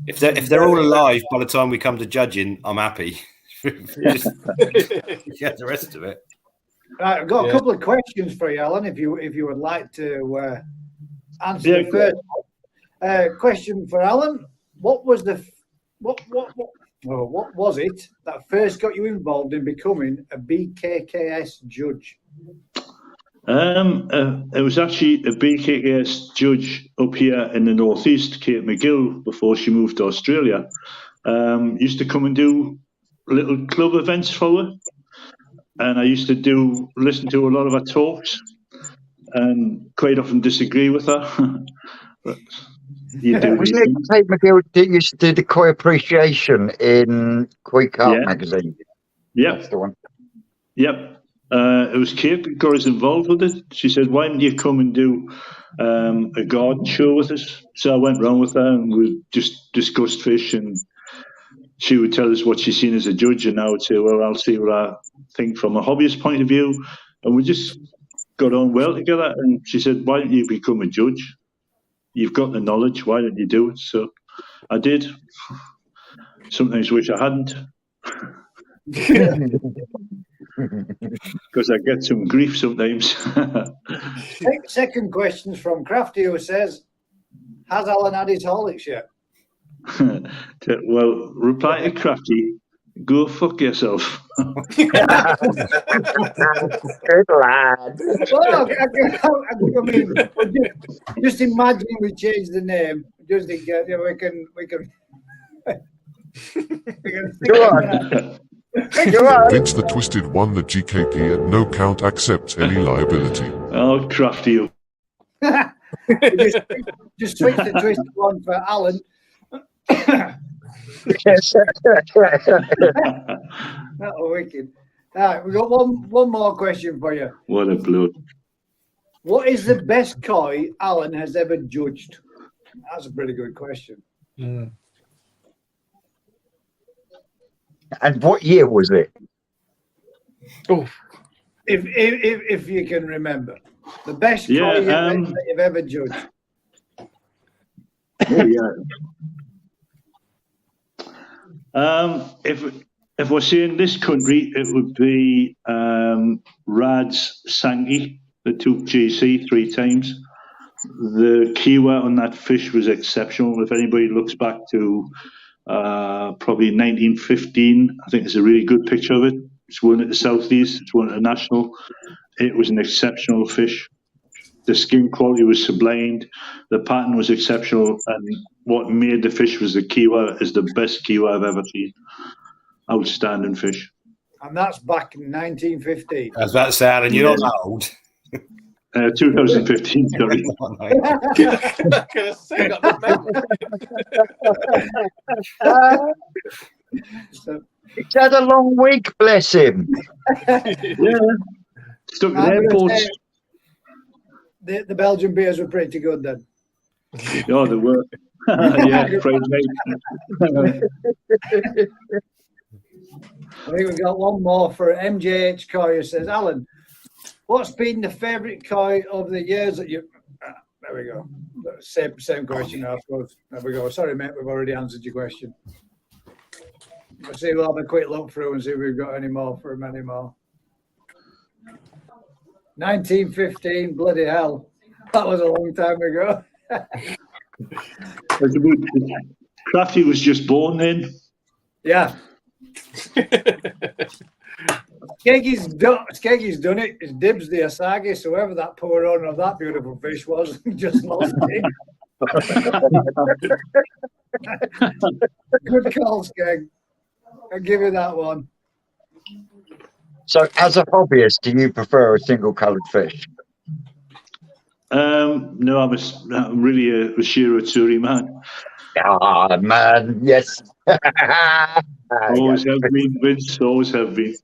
C: If they're all alive by the time we come to judging, I'm happy. Just get the rest of it.
A: Right, I've got a
D: Yeah.
A: couple of questions for you, Alan, if you would like to answer
F: Yeah,
A: the first one. Question for Alan: what was it that first got you involved in becoming a BKKS judge?
F: It was actually a BKKS judge up here in the northeast, Kate McGill, before she moved to Australia. Used to come and do little club events for her, and I used to listen to a lot of her talks, and quite often disagree with her. But you do.
B: Wasn't it Kate McGill that used to do the koi appreciation in Koi Carp
F: Yeah.
B: magazine?
F: Yep.
B: That's the one.
F: Yep. It was Kate that got us involved with it. She said, "Why don't you come and do a garden show with us?" So I went round with her and we just discussed fish, and she would tell us what she's seen as a judge, and I would say, "Well, I'll see what I think from a hobbyist point of view." And we just got on well together. And she said, "Why don't you become a judge? You've got the knowledge. Why don't you do it?" So I did. Sometimes wish I hadn't, because I get some grief sometimes.
A: Second question from Crafty, who says, "Has Alan had his Horlicks yet?"
F: Well, reply to Crafty, go fuck yourself.
B: Good lad.
A: Well, I mean, just imagine we change the name. Just think, we can. we can
B: Go on. Go on.
G: Vince the Twisted One, the GKP at no count accepts any liability.
F: Oh, Crafty.
A: just switch the twist one for Alan. That was wicked. All right, we've got one more question for you.
F: What a blood.
A: What is the best koi Alan has ever judged? That's a pretty good question.
D: Mm.
B: And what year was it?
D: Oh,
A: If you can remember, the best koi
F: Yeah,
A: you've ever judged.
F: Oh, yeah. If we're saying this country, it would be Rad's Sankey that took GC 3 times. The keyword on that fish was exceptional. If anybody looks back to probably 1915, I think there's a really good picture of it. It's won at the Southeast, it's won at the National. It was an exceptional fish. The skin quality was sublimed. The pattern was exceptional, and what made the fish was the kiwa is the best kiwa I've ever seen. Outstanding fish.
A: And that's back in 1915.
C: I was about to say, Alan, you're not that old.
F: 2015, sorry.
B: He's had a long week, bless him.
F: Yeah. Stuck in airports.
A: The Belgian beers were pretty good then.
F: Oh, they were. Yeah, afraid mate.
A: I think we've got one more for MJH Koi, who says, Alan, what's been the favourite koi of the years that you... there we go. Same question, I suppose. There we go. Sorry, mate, we've already answered your question. Let's see, we'll have a quick look through and see if we've got any more for him anymore. 1915, bloody hell. That was a long time ago.
F: Crafty was just born then.
A: Yeah. Skeggy's done it. It's dibs the Asagi, so whoever that poor owner of that beautiful fish was, just lost it. Good call, Skeg. I'll give you that one.
B: So, as a hobbyist, do you prefer a single-coloured fish?
F: No, I'm really a Shiro Tsuri man.
B: Ah, man, yes.
F: Always have been, Vince. Always have been.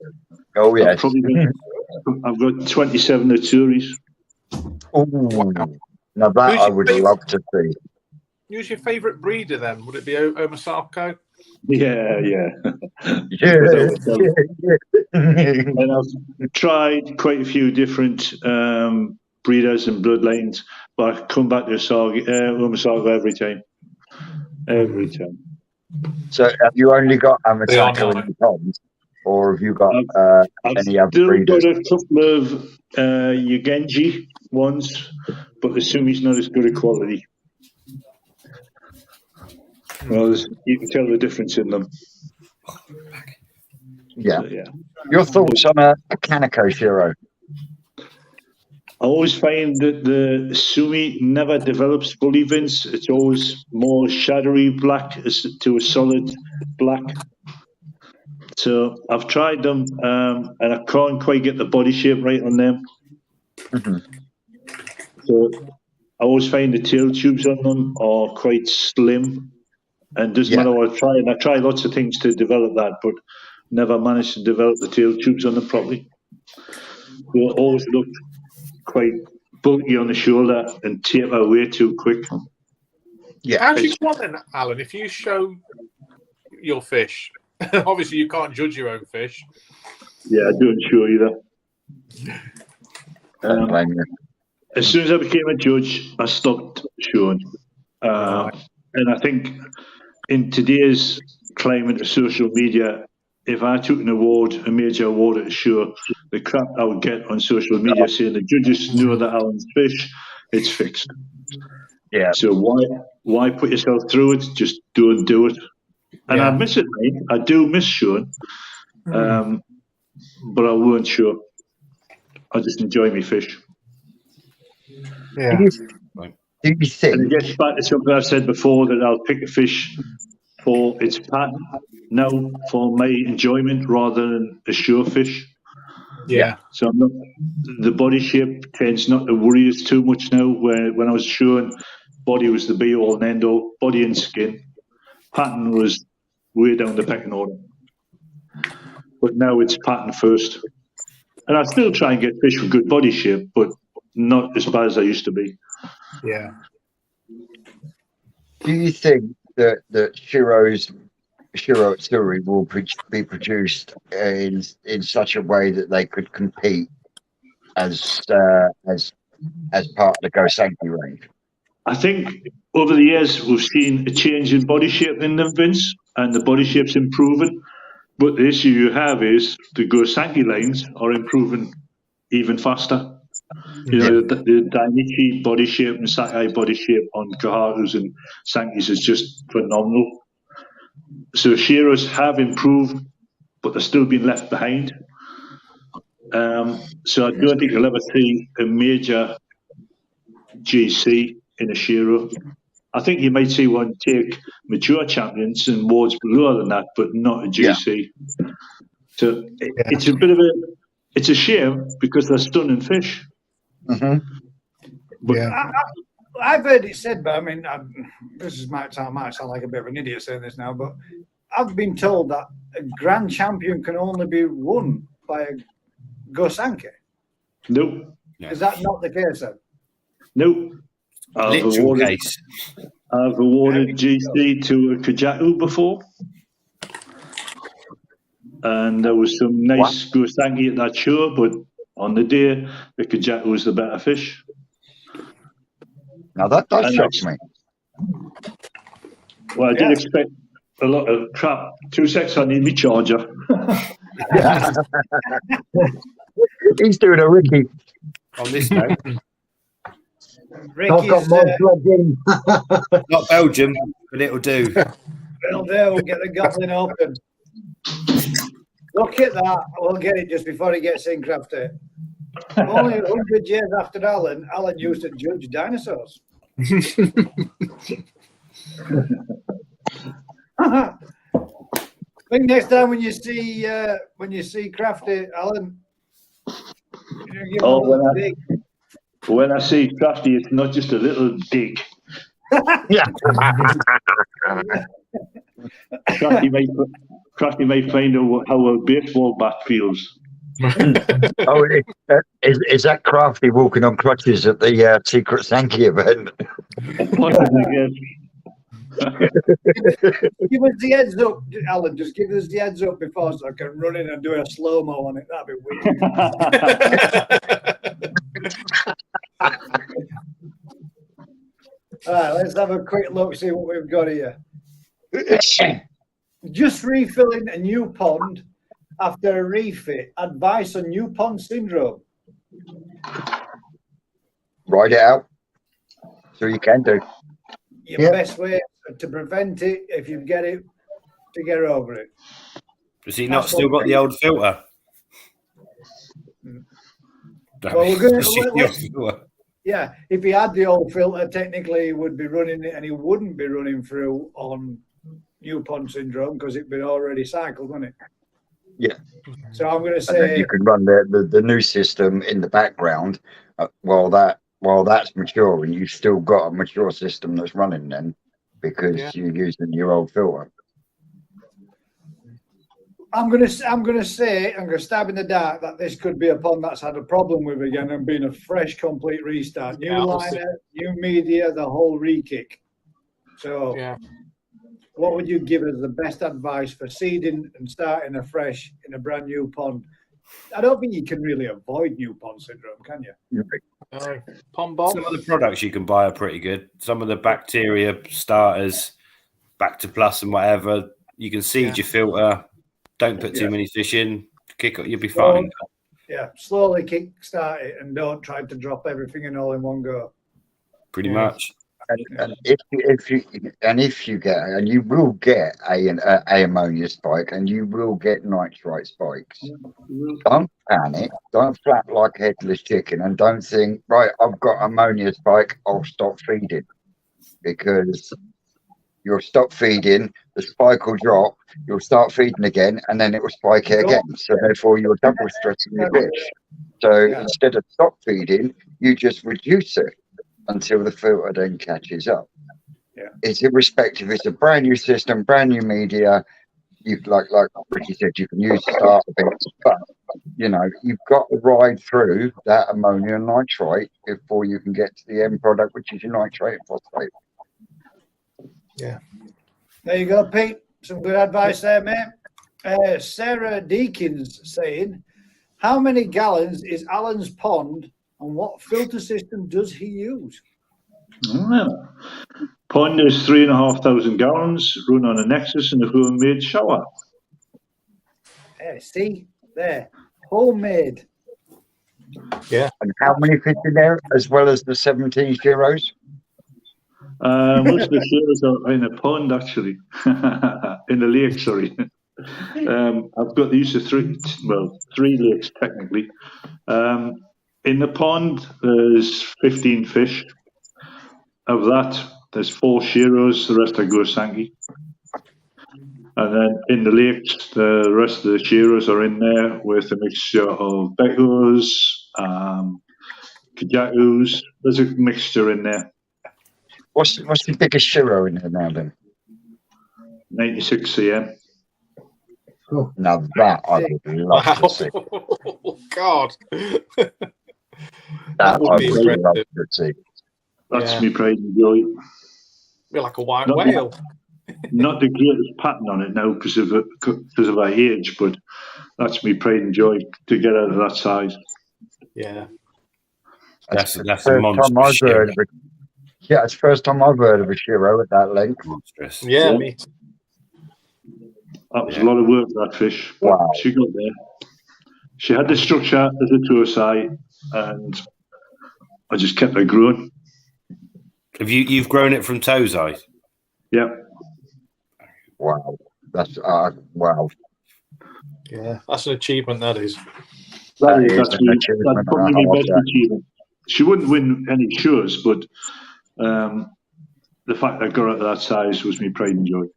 B: Oh, yes.
F: I've got 27 Atsuris.
B: Ooh. Now that
D: Who's
B: I
D: your
B: would
D: favourite?
B: love to see.
D: Who's your favourite breeder then? Would it be Omasako?
F: Yeah.
B: Yeah.
F: And I've tried quite a few different breeders and bloodlines, but I come back to Omasako every time. Every time.
B: So have you only got
D: They are
B: Amasako in
D: nice.
B: the ponds, or have you got
F: I've
B: any other
F: still
B: breeders?
F: got a couple of Yugenji ones, but the Sumi's not as good a quality. Well, you can tell the difference in them.
B: Yeah.
F: But, yeah.
B: Your thoughts on a Kaneko Shiro?
F: I always find that the Sumi never develops fully, Vince. It's always more shadowy black to a solid black. So I've tried them, and I can't quite get the body shape right on them.
B: Mhm.
F: So I always find the tail tubes on them are quite slim, and doesn't matter what I try. And I try lots of things to develop that, but never managed to develop the tail tubes on them properly. They always look quite bulky on the shoulder and taper away too quick.
B: Yeah.
D: How do you want then, Alan? If you show your fish, obviously you can't judge your own fish.
F: Yeah, I don't show either.
B: Don't blame you.
F: As soon as I became a judge, I stopped showing. And I think in today's climate of social media, if I took an award, a major award at a show, the crap I would get on social media saying the judges know that Alan's fish, it's fixed.
B: Yeah.
F: So why put yourself through it? Just don't do it. And I miss it, mate. I do miss showing, but I won't show. I just enjoy my fish.
D: Yeah.
B: Do you think?
F: And it gets back to something I've said before, that I'll pick a fish for its pattern now, for my enjoyment rather than a show fish.
D: Yeah.
F: So I'm not, the body shape tends not to worry us too much now. Where when I was showing, body was the be all and end all, body and skin. Pattern was way down the pecking order. But now it's pattern first. And I still try and get fish with good body shape, but not as bad as I used to be.
D: Yeah.
B: Do you think that Shiro Tsuri will be produced in such a way that they could compete as part of the Gosanki range?
F: I think over the years we've seen a change in body shape in them, Vince, and the body shape's improving. But the issue you have is the Gosanki lines are improving even faster. You know, the Dainichi body shape and Sakai body shape on Kaharu's and Sankis is just phenomenal. So Shiros have improved, but they're still being left behind. So I don't think you'll ever see a major GC in a Shiro. I think you might see one take mature champions and wards lower than that, but not a GC. So it's a bit of it's a shame because they're stunning fish.
B: Mm-hmm.
F: But
A: I've heard it said, but I mean, this might sound like a bit of an idiot saying this now, but I've been told that a grand champion can only be won by a Gosanki.
F: Nope.
A: Is that not the case then?
F: Nope. I've awarded GC to a Kajaku before. And there was some nice Gosanki at that show, but on the day, the Kajaku was the better fish.
B: Now that does shock me.
F: Well, I did expect a lot of crap. 2 seconds, I need my charger.
B: He's doing a Ricky.
C: On this note,
E: I've got my plug in.
C: not Belgium, but it'll do.
A: Well, there we'll get the goblin open. Look at that. We'll get it just before he gets in, Crafty. Only 100 years after Alan used to judge dinosaurs. I think next time when you see Crafty, Alan, give him a little dig.
F: When I see Crafty, it's not just a little dig. Crafty may find out how a baseball bat feels.
B: Is that Crafty walking on crutches at the Secret Sankey event?
F: Possibly, yes.
A: Give us the heads up, Alan. Just give us the heads up before so I can run in and do a slow-mo on it. That'd be wicked. All right, let's have a quick look, see what we've got here. Just refilling a new pond after a refit. Advice on new pond syndrome.
B: Write it out. So you can do.
A: Your best way to prevent it, if you get it, to get over it.
C: Has he not still got the old filter?
A: Well, we're going to. Yeah, if he had the old filter, technically he would be running it, and he wouldn't be running through on new pond syndrome because it'd been already cycled, wouldn't it?
B: Yeah.
A: So I'm going to say
B: you can run the new system in the background while that's mature, and you've still got a mature system that's running then because you're using your old filter.
A: I'm going to stab in the dark that this could be a pond that's had a problem with again and been a fresh, complete restart. New liner, new media, the whole re-kick. So, what would you give as the best advice for seeding and starting afresh in a brand new pond? I don't think you can really avoid new pond syndrome, can you?
D: Pond bomb.
C: Some of the products you can buy are pretty good. Some of the bacteria starters, Bacter Plus and whatever, you can seed your filter. Don't put too many fish in. Kick it, you'll be fine.
A: Yeah, slowly kick start it and don't try to drop everything in all in one go.
C: Pretty much.
B: And if you get, and you will get a ammonia spike, and you will get nitrite spikes. Don't panic. Don't flap like a headless chicken, and don't think, right, I've got ammonia spike, I'll stop feeding, because you'll stop feeding, the spike will drop, you'll start feeding again, and then it will spike again. So therefore, you're double stressing your fish. So instead of stop feeding, you just reduce it until the filter then catches up. It's irrespective. It's a brand new system, brand new media. You like Ricky said, you can use starter bits, but you've got to ride through that ammonia and nitrate before you can get to the end product, which is your nitrate and phosphate.
A: Yeah. There you go, Pete. Some good advice there, mate. Sarah Deakins saying, how many gallons is Alan's pond and what filter system does he use?
F: Well, pond is 3,500 gallons, run on a Nexus and a homemade shower.
A: See, there, homemade.
B: Yeah. And how many fish in there, as well as the 17 sheros?
F: Most of the sheros are in a pond, actually, in the lake. Sorry, I've got the use of three lakes technically. In the pond, there's 15 fish. Of that, there's 4 sheros, the rest are Gosangi. And then in the lakes, the rest of the sheros are in there with a mixture of Beckos, Kajakus. There's a mixture in there.
B: What's the biggest shiro in there now then?
F: 96 cm.
B: Oh, now that I would love to see.
D: Oh, God.
B: That would be love to see.
F: That's me pride and joy.
D: Be like a white whale.
F: Not the greatest pattern on it now because of our age, but that's me pride and joy to get out of that size.
D: Yeah.
C: That's a monster.
B: Yeah, it's the first time I've heard of a shiro at that length.
C: Monstrous.
D: Yeah, me too.
F: That was a lot of work, that fish.
B: Wow.
F: She got there. She had the structure as a tour site, and I just kept her growing.
C: Have you've grown it from toes eye?
F: Yeah.
B: Wow. That's wow.
D: Yeah, that's an achievement. That is.
B: That is an
F: That's
B: achievement
F: probably
B: and a
F: my
B: hard
F: best
B: work.
F: achievement. She wouldn't win any shows, but the fact I got her to that size was my pride and joy.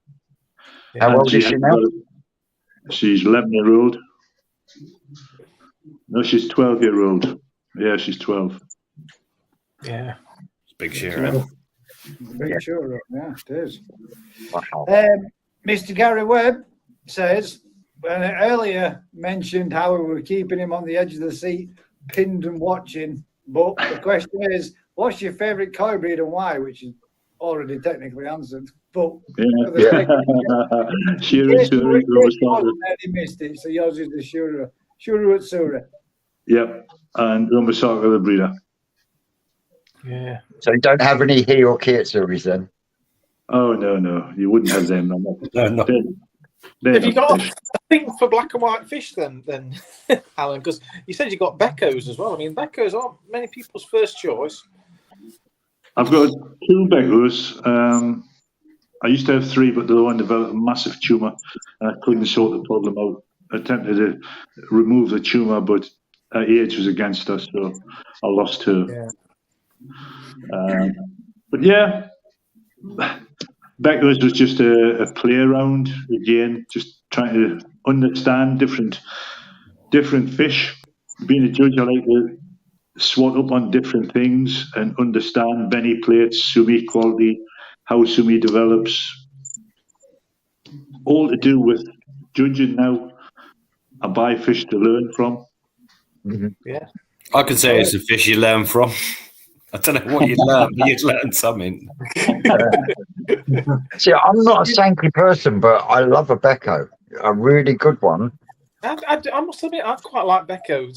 B: How
F: And
B: old is she now?
F: She's 11-year-old. No, she's 12-year-old. Yeah, she's 12.
D: Yeah.
C: It's a big share.
A: Big sure, yeah, it is.
B: Wow.
A: Mr. Gary Webb says, when I earlier mentioned how we were keeping him on the edge of the seat, pinned and watching, but the question is, what's your favourite cow breed and why? Which is already technically answered. But
F: Yeah. Shira Suri,
A: he missed it, so yours is the Shura Utsura.
F: Yep. And Rumbasaka the breeder.
D: Yeah.
B: So you don't have any he or Kiyotsuris then?
F: Oh, no. You wouldn't have them.
C: No.
D: Have you got a thing for black and white fish then Alan? Because you said you got Beckos as well. I mean, Beckos aren't many people's first choice.
F: I've got 2 Beckos. I used to have 3, but the one developed a massive tumour, and I couldn't sort the problem out. I attempted to remove the tumour, but her age was against us, so I lost her.
D: Yeah.
F: But yeah, Beckos was just a play around again, just trying to understand different fish. Being a judge, I like to swat up on different things and understand Benny plates, sumi quality, how sumi develops. All to do with judging now. I buy fish to learn from.
D: Yeah.
C: I could say it's a fish you learn from. I don't know what you'd learn, but you'd learn something.
B: See, I'm not a Sankey person, but I love a Becco. A really good one.
D: I must admit, I quite like Becco.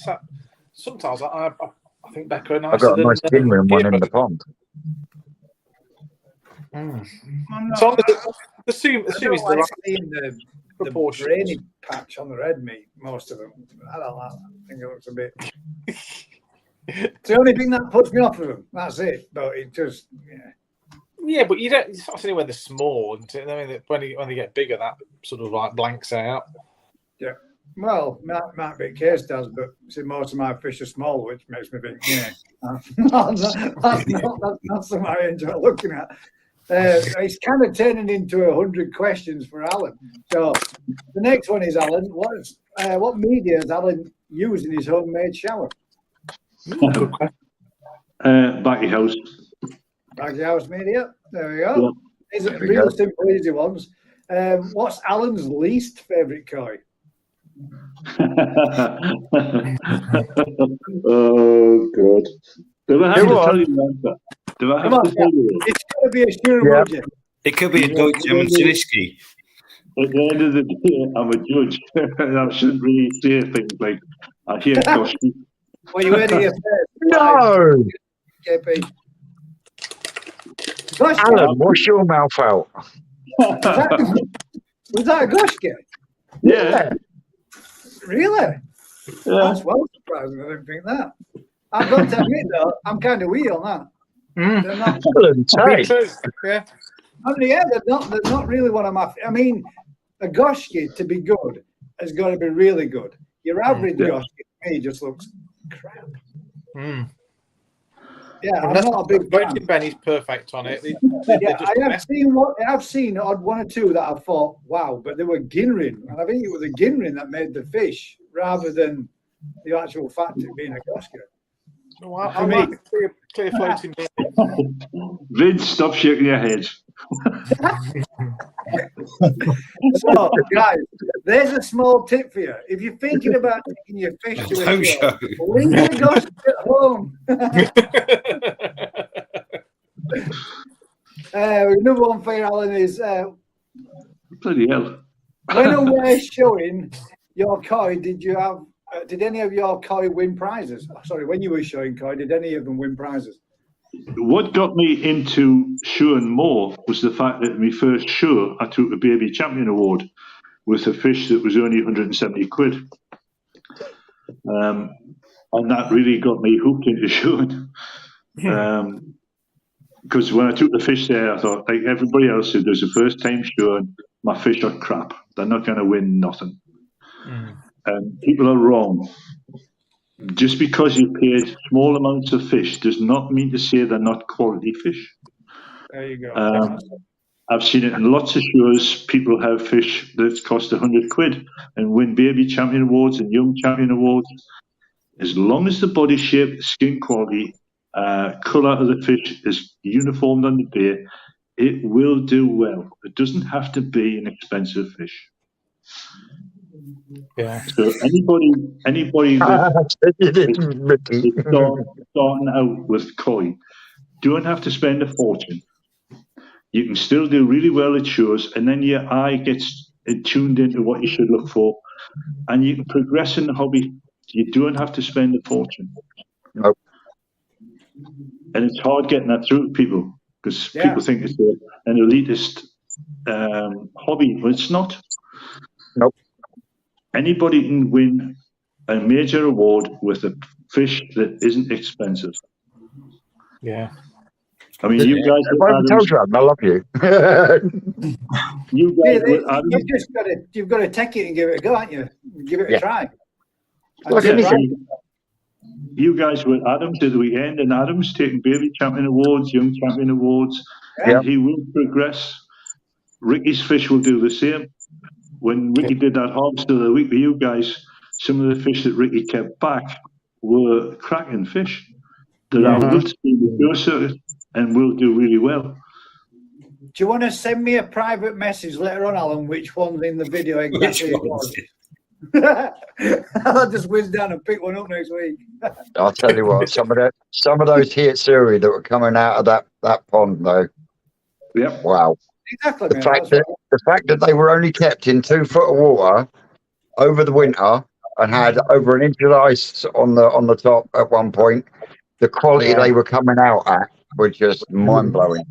D: Sometimes I think Becco are nicer
B: I've got a
D: than
B: nice genuine one in the pond.
D: So the sum is
A: I don't
D: the
A: like
D: right
A: seeing the
D: proportion.
A: brainy patch on the red meat, most of them. I don't like that. I think it looks a bit... It's the only thing that puts me off of them. That's it. But it just,
D: Yeah, but you don't. It's not only when they're small. I mean, when they get bigger, that sort of like blanks out.
A: Yeah. Well, might be case does, but see, most of my fish are small, which makes me think, that's something I enjoy looking at. It's kind of turning into 100 questions for Alan. So the next one is, Alan, what media does Alan use in his homemade shower?
D: Good question.
F: Backy house.
A: Backy house media. There we go.
F: Yeah.
A: These are real simple, easy ones. What's Alan's least favourite koi?
F: Oh, God. Do I have to tell you that? Do I have to tell you that?
A: It's going to be a sure emoji.
C: It could be a Deutsche Manziniski.
F: At the end of the day, I'm a judge. I shouldn't really say things like, I hear Koski.
A: Well, you heard it here first.
B: No!
A: KP. Gosh,
B: Alan, wash your mouth out.
A: was that a Goshka?
F: Yeah.
A: Really?
F: Yeah.
A: That's well surprising. I didn't think that. I've got to admit, though, I'm kind of weird on that. They're not,
B: Alan, take.
D: Yeah.
A: I mean, yeah, they're not really one of my. I mean, a Goshki to be good has got to be really good. Your average Goshki to me just looks crap. Yeah, I'm not a big fan.
D: Benny's perfect on it.
A: Yeah, I've seen one or two that I thought, wow, but they were Ginrin, and I think it was a Ginrin that made the fish rather than the actual fact of being a Goshka.
D: Oh, I like clear floating.
F: Vince, stop shaking your head.
A: So, guys, there's a small tip for you. If you're thinking about taking your fish to a show, leave the Goshka at home. Another one for you, Alan, is
F: Bloody hell.
A: when we're showing your koi, did any of your koi win prizes? Sorry, when you were showing koi, did any of them win prizes?
F: What got me into showing more was the fact that in my first show, I took a baby champion award with a fish that was only 170 quid. And that really got me hooked into showing. Because when I took the fish there, I thought, like everybody else who does the first time showing, my fish are crap. They're not going to win nothing. People are wrong. Just because you paid small amounts of fish does not mean to say they're not quality fish.
A: There you go.
F: I've seen it in lots of shows. People have fish that's cost £100 and win baby champion awards and young champion awards. As long as the body shape, skin quality, colour of the fish is uniformed on the day, it will do well. It doesn't have to be an expensive fish.
D: Yeah.
F: So anybody that is starting out with koi don't have to spend a fortune. You can still do really well at shows, and then your eye gets tuned into what you should look for, and you can progress in the hobby. You don't have to spend a fortune.
B: Nope.
F: And it's hard getting that through to people because people think it's an elitist hobby, but it's not.
B: Nope.
F: Anybody can win a major award with a fish that isn't expensive.
D: Yeah.
F: I mean, you guys.
B: I love you.
F: You guys.
A: You've got to take it and give it a go, haven't you? Give it a try.
B: Look,
F: You guys were Adams at the weekend, and Adams taking baby champion awards, young champion awards, and he will progress. Ricky's fish will do the same. When Ricky did that harvest of the week with you guys, some of the fish that Ricky kept back were cracking fish that are wilted in the show circuit and will do really well.
A: Do you want to send me a private message later on, Alan, which one's in the video exactly it was? I'll just whiz down and pick one up next week.
B: I'll tell you what, some of those Hietsuri that were coming out of that pond though.
F: Yep.
B: Wow.
A: Exactly.
B: The fact that they were only kept in 2 foot of water over the winter and had over an inch of ice on the top at one point, the quality they were coming out at was just mind blowing.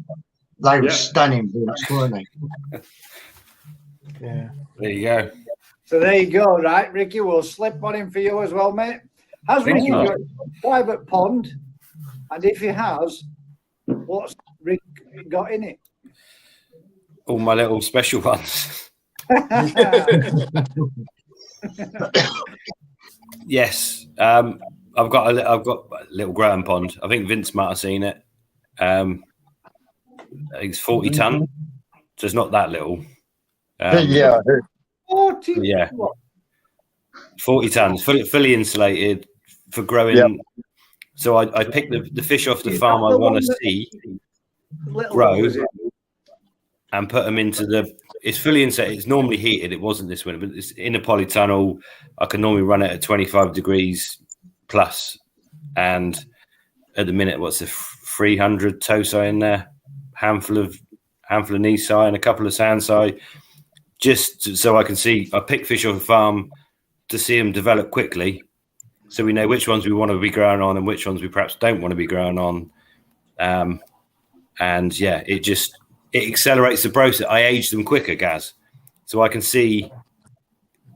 E: They were stunning boots, weren't they?
D: Yeah.
C: There you go.
A: So there you go, right, Ricky? We'll slip on him for you as well, mate. Has Ricky got a private pond? And if he has, what's Rick got in it?
C: All my little special ones. Yes. I've got a little growing pond. I think Vince might have seen it. I think it's 40 ton. So it's not that little. 40 tons, fully insulated for growing. Yep. So I picked the fish off the farm I want to see grow and put them into it's fully insulated. It's normally heated. It wasn't this winter, but it's in a polytunnel. I can normally run it at 25 degrees plus. And at the minute, what's the 300 tosai in there? Handful of nisai and a couple of sansai. Just so I can see, I pick fish off the farm to see them develop quickly, so we know which ones we want to be growing on and which ones we perhaps don't want to be growing on. And yeah, it accelerates the process. I age them quicker, Gaz, so I can see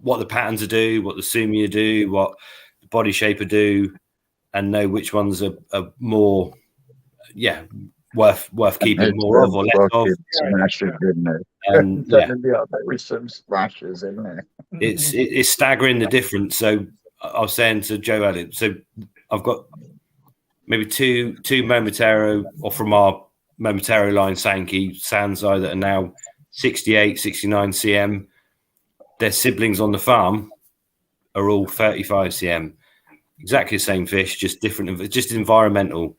C: what the patterns are do, what the sumia do, what the body shaper do, and know which ones are more, worth keeping more of or less of. And
B: there was some splashes in there.
C: It's staggering the difference. So I was saying to Joe Elliott, so I've got maybe two Momotaro, or from our Momotaro line Sankey Sansai, that are now 68, 69 cm. Their siblings on the farm are all 35 cm. Exactly the same fish, just different, just environmental.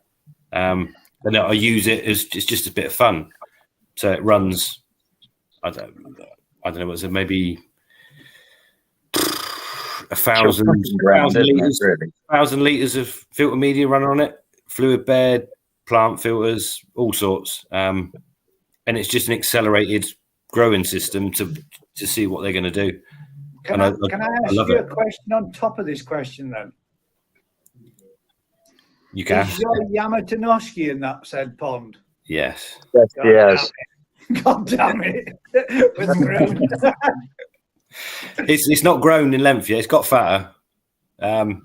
C: And I use it as just a bit of fun. So it runs, I don't know, what's it, maybe 1,000 litres of filter media run on it, fluid bed, plant filters, all sorts. And it's just an accelerated growing system to see what they're going to do.
A: Can I ask you a question on top of this question then?
C: You can.
A: Is your Yamatanoski in that said pond?
C: Yes.
B: Yes.
A: God damn it.
C: It's not grown in length yet. It's got fatter. I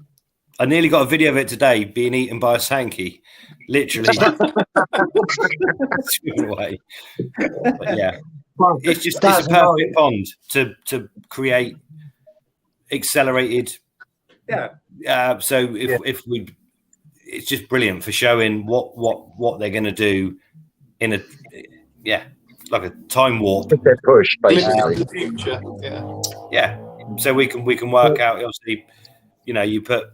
C: nearly got a video of it today being eaten by a Sankey. Literally. Swimming away. But yeah. It's a perfect pond to create. accelerated.
A: Yeah.
C: So if we, it's just brilliant for showing what they're going to do in a like a time warp.
B: They're pushed
D: Glimpse
B: basically.
D: into the future.
C: Yeah. So we can work out. Obviously, you put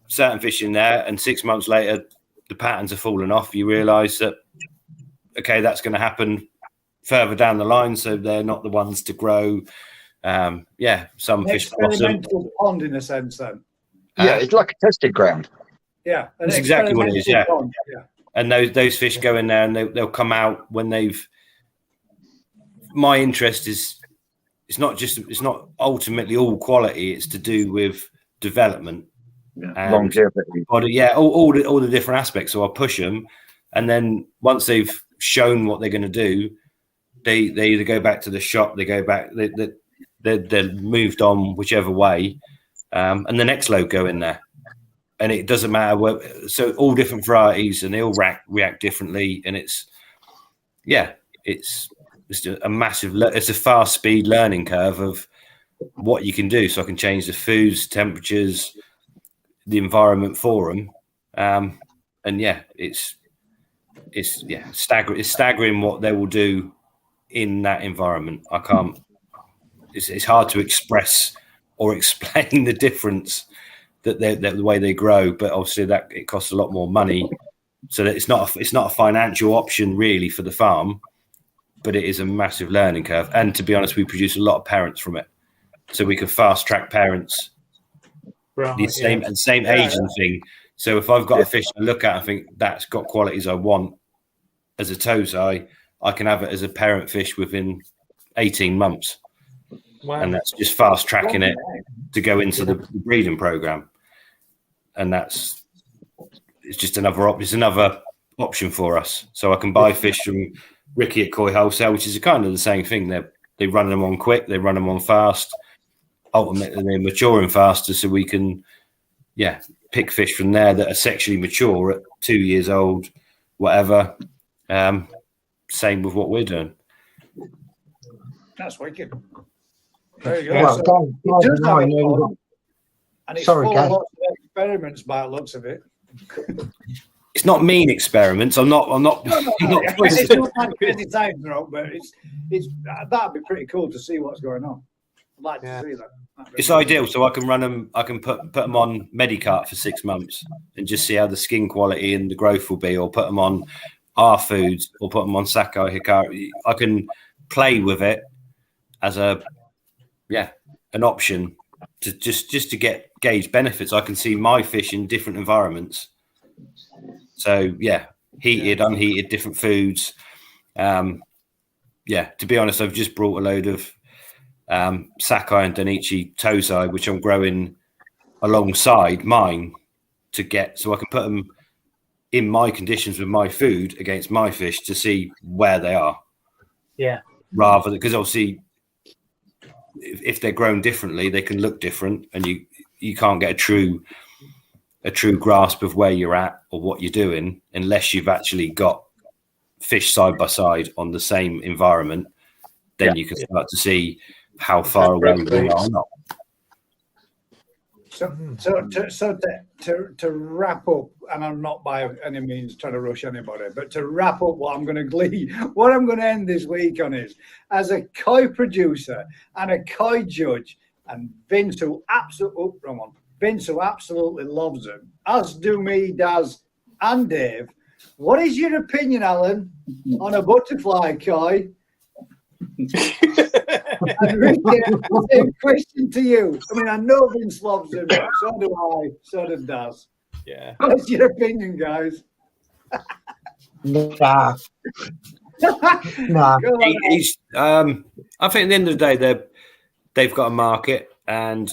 C: certain fish in there, and 6 months later, the patterns are falling off. You realise that okay, that's going to happen further down the line, so they're not the ones to grow. Some fish blossom.
A: Experimental pond in a sense, then.
B: Yeah, it's like a testing ground.
A: Yeah,
C: that's exactly what it is. Yeah.
A: Pond. Yeah.
C: And those fish go in there, and they'll come out when they've. My interest is it's not ultimately all quality. It's to do with development,
B: longevity.
C: All the different aspects. So I push them, and then once they've shown what they're going to do, they either go back to the shop, they go back, they're moved on whichever way, and the next load go in there, and it doesn't matter. So all different varieties, and they all react differently, and it's a massive. It's a fast speed learning curve of what you can do. So I can change the foods, temperatures, the environment for them, it's staggering what they will do in that environment. I can't. It's hard to express or explain the difference that the way they grow, but obviously that it costs a lot more money. So that it's not a financial option really for the farm. But it is a massive learning curve. And to be honest, we produce a lot of parents from it. So we can fast track parents.
D: Right,
C: the same aging thing. So if I've got a fish I look at and think that's got qualities I want as a Tozai, I can have it as a parent fish within 18 months.
D: Wow.
C: And that's just fast tracking it to go into the breeding program. And it's just another option for us. So I can buy fish from Ricky at Koi Wholesale, which is kind of the same thing. They run them on quick, they run them on fast. Ultimately, they're maturing faster, so we can, pick fish from there that are sexually mature at 2 years old, whatever. Same with what we're doing.
A: That's wicked. There you go.
E: Well,
A: So it does have a pond, and it's
E: Sorry,
A: full
E: Gav.
A: of lots of experiments by the looks of it.
C: It's not mean experiments. I'm not.
A: It's not like any time drop, but it's that'd be pretty cool to see what's going on. I'd like to see that.
C: It's ideal, so I can run them. I can put them on Medicart for 6 months and just see how the skin quality and the growth will be, or put them on our foods, or put them on Sakai Hikari. I can play with it as an option to just to gauge benefits. I can see my fish in different environments. So heated, unheated, different foods. To be honest, I've just brought a load of Sakai and Danichi Tozai, which I'm growing alongside mine so I can put them in my conditions with my food against my fish to see where they are.
H: Yeah.
C: Rather, because obviously, if they're grown differently, they can look different, and you can't get a true grasp of where you're at or what you're doing unless you've actually got fish side by side on the same environment. Then you can start to see how far away they are or not.
A: So to wrap up, and I'm not by any means trying to rush anybody, but to wrap up what I'm going to end this week on is, as a koi producer and a koi judge, and Vince who absolutely loves them, as do me, Daz, and Dave. What is your opinion, Alan, on a butterfly koi? And Ricky, same question to you. I mean, I know Vince loves them, but so do I, so does Daz.
D: Yeah.
A: What's your opinion, guys?
E: Nah. Nah.
A: Go on.
C: I think at the end of the day, they've got a market, and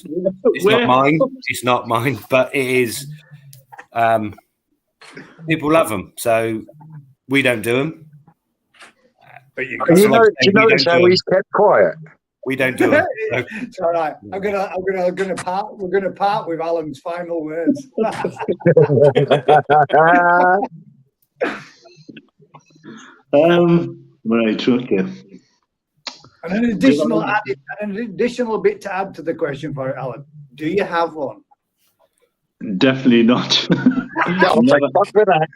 C: it's not mine. It's not mine, but it is. People love them, so we don't do them.
A: But you
B: notice how he's kept quiet?
C: We don't do it. So.
A: It's all right. I'm gonna part. We're gonna part with Alan's final words.
F: Right. Okay.
A: And an additional bit to add to the question for it, Alan. Do you have one?
F: Definitely not.
B: I'll take fuck with that.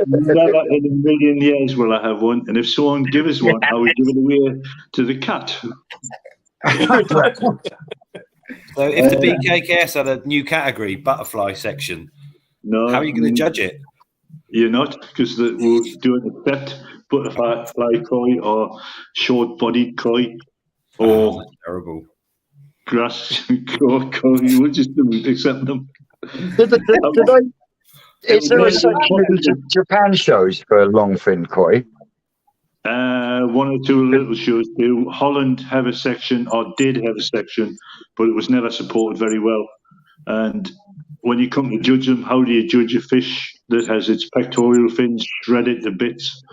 F: Never in a million years will I have one. And if someone give us one, I would give it away to the cat.
C: So if the BKKS had a new category, butterfly section,
F: No,
C: how are you going to judge it?
F: You're not, because we're doing a pet butterfly koi or short-bodied koi or
C: That's terrible.
F: grass koi. We'll just accept them.
B: Is there a section of the Japan shows for longfin koi?
F: One or two little shows do. Holland have a section, or did have a section, but it was never supported very well. And when you come to judge them, how do you judge a fish that has its pectoral fins shredded to bits?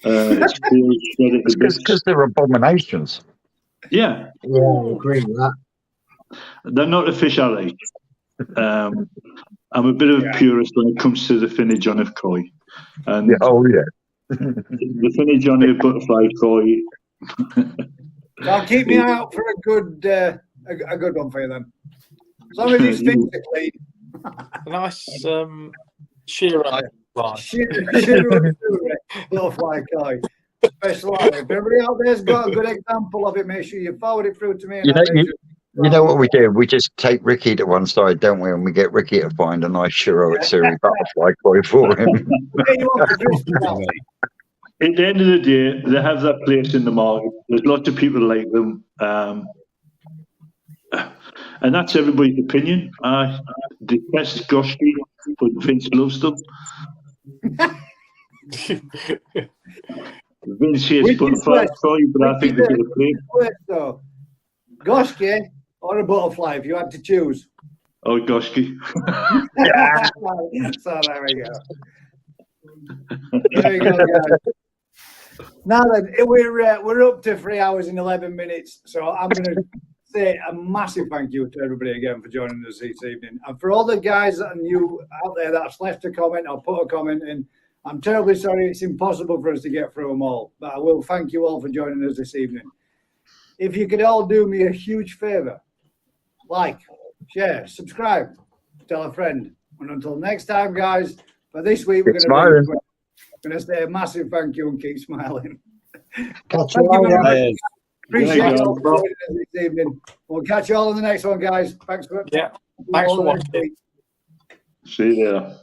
F: Its tail shredded to bits.
B: Because they're abominations.
F: Yeah.
E: Yeah, I agree with that.
F: They're not a fish I like. I'm a bit of a purist when it comes to the finnage on a koi. And the finnage on a butterfly koi.
A: So I'll keep me out for a good one for you then. As long as these things are clean.
D: A nice shearer line.
A: Butterfly koi. Special line. If everybody out there's got a good example of it, make sure you forward it through to me.
B: You know what we do? We just take Ricky to one side, don't we? And we get Ricky to find a nice Shiro Itsuri butterfly koi for him.
F: At the end of the day, they have that place in the market. There's lots of people like them. And that's everybody's opinion. I detest Goshki, but Vince loves them. Vince hates butterfly koi, but I think they get a play.
A: So, Goshki or a butterfly, if you had to choose.
F: Oh, Goshki.
A: So there we go. There we go, guys. Now then, we're up to 3 hours and 11 minutes. So I'm going to say a massive thank you to everybody again for joining us this evening, and for all the guys that are new out there that's left a comment or put a comment in. I'm terribly sorry it's impossible for us to get through them all, but I will thank you all for joining us this evening. If you could all do me a huge favor, like, share, subscribe, tell a friend. And until next time, guys, for this week, we're going to say a massive thank you and keep smiling. Thank you very much. Appreciate it all for joining us this evening. We'll catch you all in the next one, guys. Thanks for
D: thanks for watching.
F: See you there.